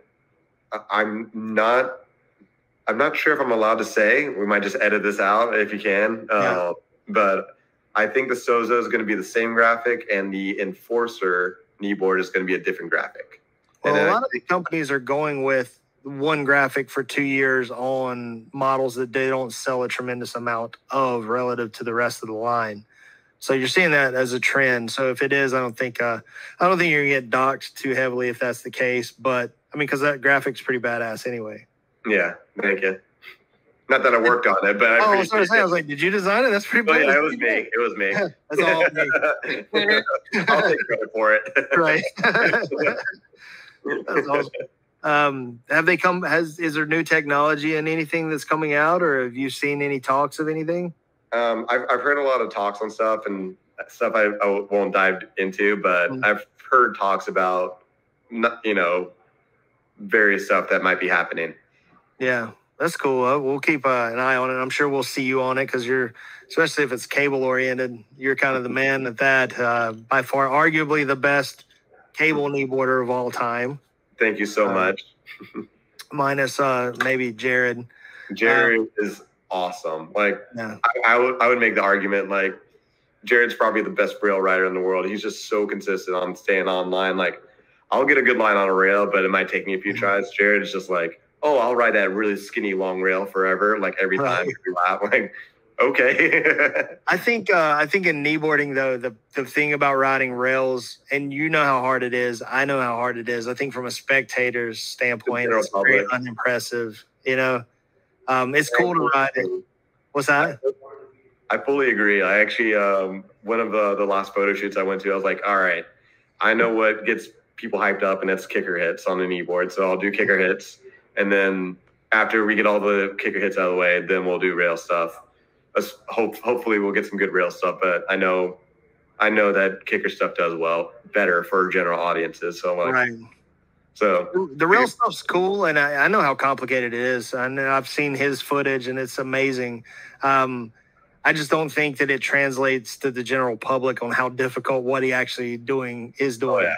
Speaker 2: I'm not sure if I'm allowed to say. We might just edit this out if you can. But I think the Sozo is going to be the same graphic, and the Enforcer kneeboard is going to be a different graphic.
Speaker 1: Well, a lot of the companies are going with one graphic for 2 years on models that they don't sell a tremendous amount of relative to the rest of the line. So you're seeing that as a trend. So if it is, I don't think you're gonna get docked too heavily if that's the case. But I mean, because that graphic's pretty badass anyway.
Speaker 2: Yeah, thank you. Not that I worked on it, but
Speaker 1: I was like, did you design it? That's pretty badass.
Speaker 2: Yeah, it was me. It was me.
Speaker 1: That's all me.
Speaker 2: I'll take credit for it.
Speaker 1: Right. That's awesome. Have they come? Is there new technology in anything that's coming out, or have you seen any talks of anything?
Speaker 2: I've heard a lot of talks on stuff and stuff I won't dive into, but I've heard talks about, various stuff that might be happening.
Speaker 1: Yeah, that's cool. We'll keep an eye on it. I'm sure we'll see you on it because especially if it's cable oriented, you're kind of the man at that. By far, arguably the best cable kneeboarder of all time.
Speaker 2: Thank you so much.
Speaker 1: Minus maybe Jared.
Speaker 2: Jared is awesome. Like,
Speaker 1: yeah.
Speaker 2: I would make the argument, like, Jared's probably the best rail rider in the world. He's just so consistent on staying online. Like, I'll get a good line on a rail, but it might take me a few tries. Jared is just like, oh, I'll ride that really skinny long rail forever, like every time, every lap. Like, okay.
Speaker 1: I think in kneeboarding though, the thing about riding rails, and you know how hard it is. I know how hard it is. I think from a spectator's standpoint, it's very unimpressive. It's cool to ride it. What's that?
Speaker 2: I fully agree. I actually, one of the last photo shoots I went to, I was like, all right, I know what gets people hyped up, and that's kicker hits on the kneeboard. So I'll do kicker hits. And then after we get all the kicker hits out of the way, then we'll do rail stuff. Hopefully we'll get some good rail stuff, but I know that kicker stuff does better for general audiences. So
Speaker 1: right.
Speaker 2: So
Speaker 1: the rail stuff's cool, and I know how complicated it is. And I've seen his footage, and it's amazing. I just don't think that it translates to the general public on how difficult what he actually is doing. Oh,
Speaker 2: yeah.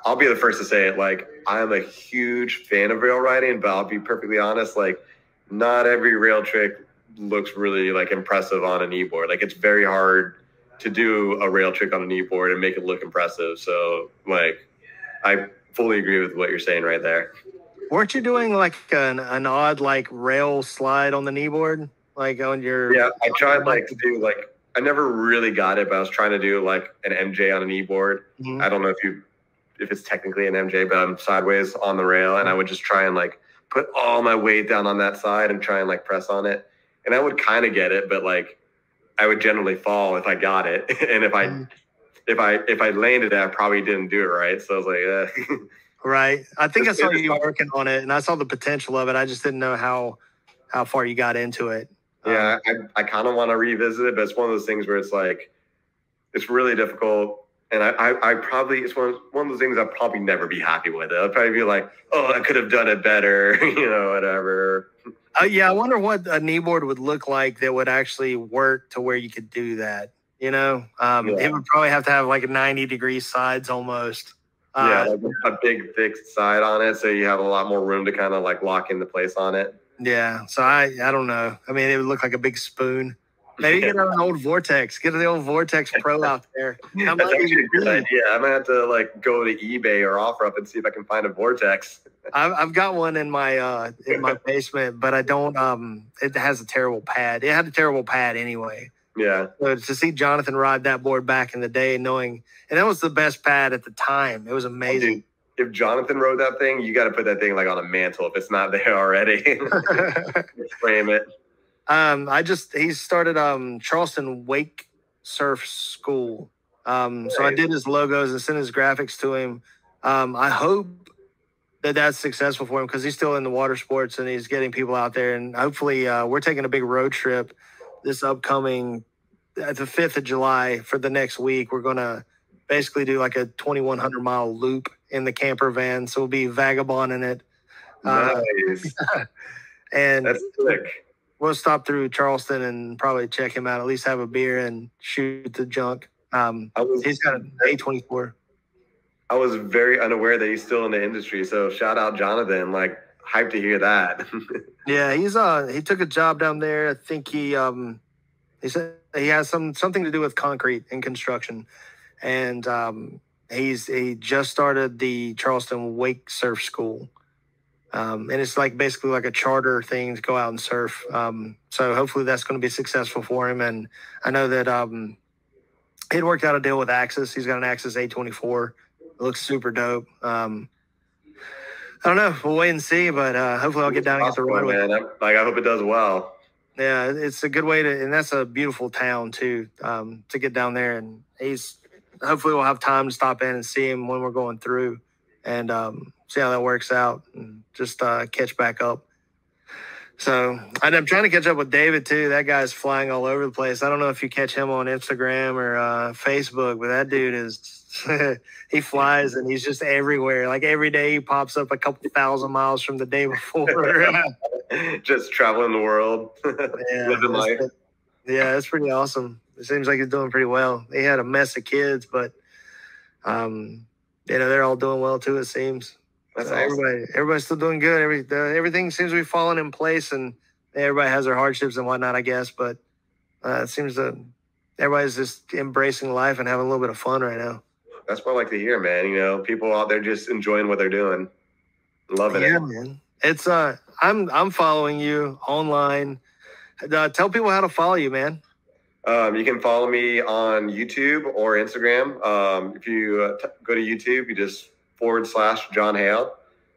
Speaker 2: I'll be the first to say it. Like, I'm a huge fan of rail riding, but I'll be perfectly honest. Like, not every rail trick looks really like impressive on a kneeboard. Like, it's very hard to do a rail trick on a kneeboard and make it look impressive. So, like, I fully agree with what you're saying right there.
Speaker 1: Weren't you doing like an odd like rail slide on the kneeboard, like on your?
Speaker 2: Yeah, I tried to do I never really got it, but I was trying to do like an MJ on a kneeboard. Mm-hmm. I don't know if it's technically an MJ, but I'm sideways on the rail, and I would just try and like put all my weight down on that side and try and like press on it, and I would kind of get it, but like I would generally fall if I got it, and if I landed it, I probably didn't do it right. So I was like,
Speaker 1: right. I think I saw you working on it, and I saw the potential of it. I just didn't know how far you got into it.
Speaker 2: Yeah, I kind of want to revisit it, but it's one of those things where it's like it's really difficult. And I probably, it's one of those things I'll probably never be happy with it. I'll probably be like, oh, I could have done it better, whatever.
Speaker 1: Yeah, I wonder what a kneeboard would look like that would actually work to where you could do that. It would probably have to have like 90-degree sides almost.
Speaker 2: Like a big fixed side on it, so you have a lot more room to kind of like lock into place on it.
Speaker 1: Yeah, so I don't know. I mean, it would look like a big spoon. Maybe get an old Vortex. Get the old Vortex Pro out there.
Speaker 2: That's actually a good idea. I might have to like go to eBay or OfferUp and see if I can find a Vortex.
Speaker 1: I've got one in my basement, but I don't. It has a terrible pad. It had a terrible pad anyway.
Speaker 2: Yeah.
Speaker 1: So to see Jonathan ride that board back in the day, and that was the best pad at the time. It was amazing.
Speaker 2: Dude, if Jonathan rode that thing, you got to put that thing like on a mantle if it's not there already. Frame it.
Speaker 1: He started Charleston Wake Surf School. So I did his logos and sent his graphics to him. I hope that that's successful for him because he's still in the water sports and he's getting people out there. And hopefully we're taking a big road trip this upcoming the 5th of July for the next week. We're going to basically do like a 2,100-mile loop in the camper van. So we'll be vagabonding it.
Speaker 2: Nice.
Speaker 1: And
Speaker 2: that's sick.
Speaker 1: we'll stop through Charleston and probably check him out. At least have a beer and shoot the junk. He's got an A24.
Speaker 2: I was very unaware that he's still in the industry. So shout out Jonathan. Like, hyped to hear that.
Speaker 1: Yeah, he took a job down there. I think he said he has something to do with concrete and construction, and he just started the Charleston Wake Surf School, and it's like basically like a charter thing to go out and surf. So hopefully that's going to be successful for him. And I know that he'd worked out a deal with Axis. He's got an Axis A24. It looks super dope. I don't know. We'll wait and see, but hopefully I'll get down and get the ride with it.
Speaker 2: I hope it does well.
Speaker 1: Yeah, it's a good way to, and that's a beautiful town too, to get down there. And hopefully we'll have time to stop in and see him when we're going through, and see how that works out, and just catch back up. So, and I'm trying to catch up with David too. That guy's flying all over the place. I don't know if you catch him on Instagram or Facebook, but that dude is he flies and he's just everywhere. Like every day he pops up a couple thousand miles from the day before.
Speaker 2: Just traveling the world, living life.
Speaker 1: Yeah, it's pretty awesome. It seems like he's doing pretty well. He had a mess of kids, but they're all doing well too, it seems.
Speaker 2: That's
Speaker 1: so
Speaker 2: awesome.
Speaker 1: Everybody's still doing good. Everything seems to be falling in place, and everybody has their hardships and whatnot, I guess. But it seems that everybody's just embracing life and having a little bit of fun right now.
Speaker 2: That's what I like to hear, man. You know, people out there just enjoying what they're doing, loving it.
Speaker 1: Yeah, man. It's I'm following you online. Tell people how to follow you, man.
Speaker 2: You can follow me on YouTube or Instagram. If you go to YouTube, you just / John Haile,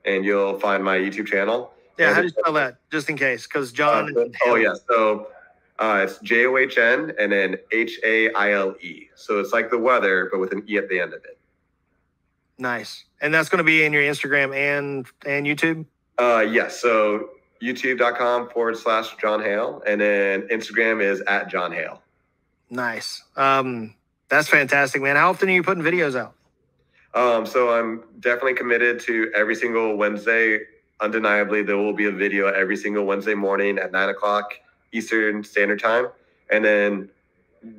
Speaker 2: and you'll find my YouTube channel.
Speaker 1: Yeah, how do you spell that? Just in case, because John.
Speaker 2: Yeah, so it's JOHN and then HAILE. So it's like the weather, but with an E at the end of it.
Speaker 1: Nice, and that's going to be in your Instagram and YouTube.
Speaker 2: Yes. So YouTube.com / John Haile, and then Instagram is @John Haile.
Speaker 1: Nice. That's fantastic, man. How often are you putting videos out?
Speaker 2: So I'm definitely committed to every single Wednesday. Undeniably, there will be a video every single Wednesday morning at 9:00 Eastern Standard Time. And then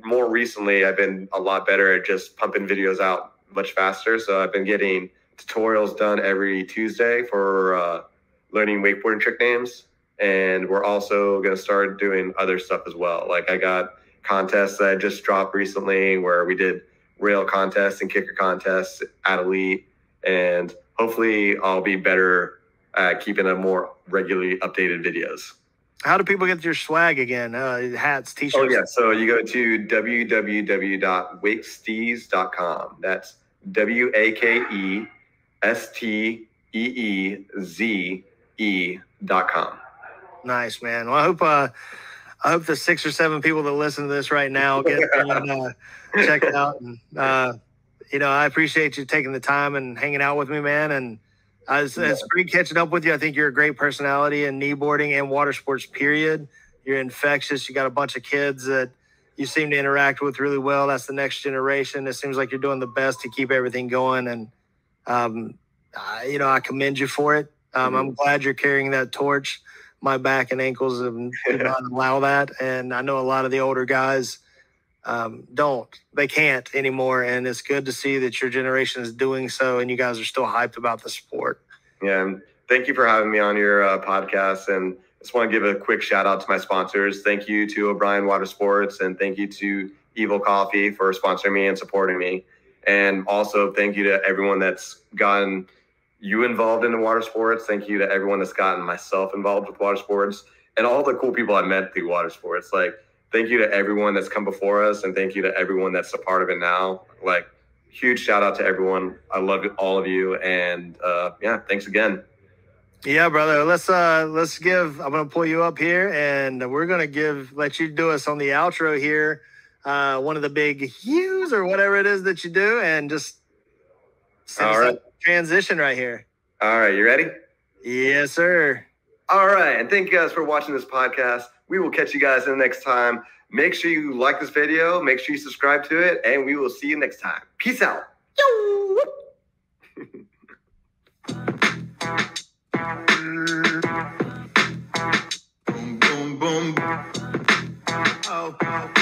Speaker 2: more recently, I've been a lot better at just pumping videos out much faster. So I've been getting tutorials done every Tuesday for learning wakeboarding trick names. And we're also going to start doing other stuff as well. Like I got contests that I just dropped recently where we did rail contests and kicker contests at Elite, and hopefully I'll be better at keeping a more regularly updated videos.
Speaker 1: How do people get your swag again? Hats, t-shirts?
Speaker 2: Oh yeah, so you go to www.wakesteeze.com. That's WAKESTEEZE.com. Nice,
Speaker 1: man. Well, I hope the 6 or 7 people that listen to this right now get and check it out. And I appreciate you taking the time and hanging out with me, man. And it's great catching up with you. I think you're a great personality in kneeboarding and water sports, period. You're infectious. You got a bunch of kids that you seem to interact with really well. That's the next generation. It seems like you're doing the best to keep everything going. And, I commend you for it. I'm glad you're carrying that torch. My back and ankles do not allow that. And I know a lot of the older guys they can't anymore. And it's good to see that your generation is doing so and you guys are still hyped about the sport.
Speaker 2: Yeah. And thank you for having me on your podcast. And I just want to give a quick shout out to my sponsors. Thank you to O'Brien Watersports, and thank you to Evil Coffee for sponsoring me and supporting me. And also thank you to everyone that's gotten you involved in the water sports. Thank you to everyone that's gotten myself involved with water sports and all the cool people I met through water sports. Like, thank you to everyone that's come before us, and thank you to everyone that's a part of it now. Like, huge shout out to everyone. I love all of you. And thanks again.
Speaker 1: Yeah, brother. I'm going to pull you up here, and we're going to let you do us on the outro here. One of the big hues or whatever it is that you do, and just all right. Transition right here.
Speaker 2: All right. You ready?
Speaker 1: Yes, sir.
Speaker 2: All right. And thank you guys for watching this podcast. We will catch you guys in the next time. Make sure you like this video. Make sure you subscribe to it, and we will see you next time. Peace out. Boom, boom, boom.
Speaker 4: Oh, oh.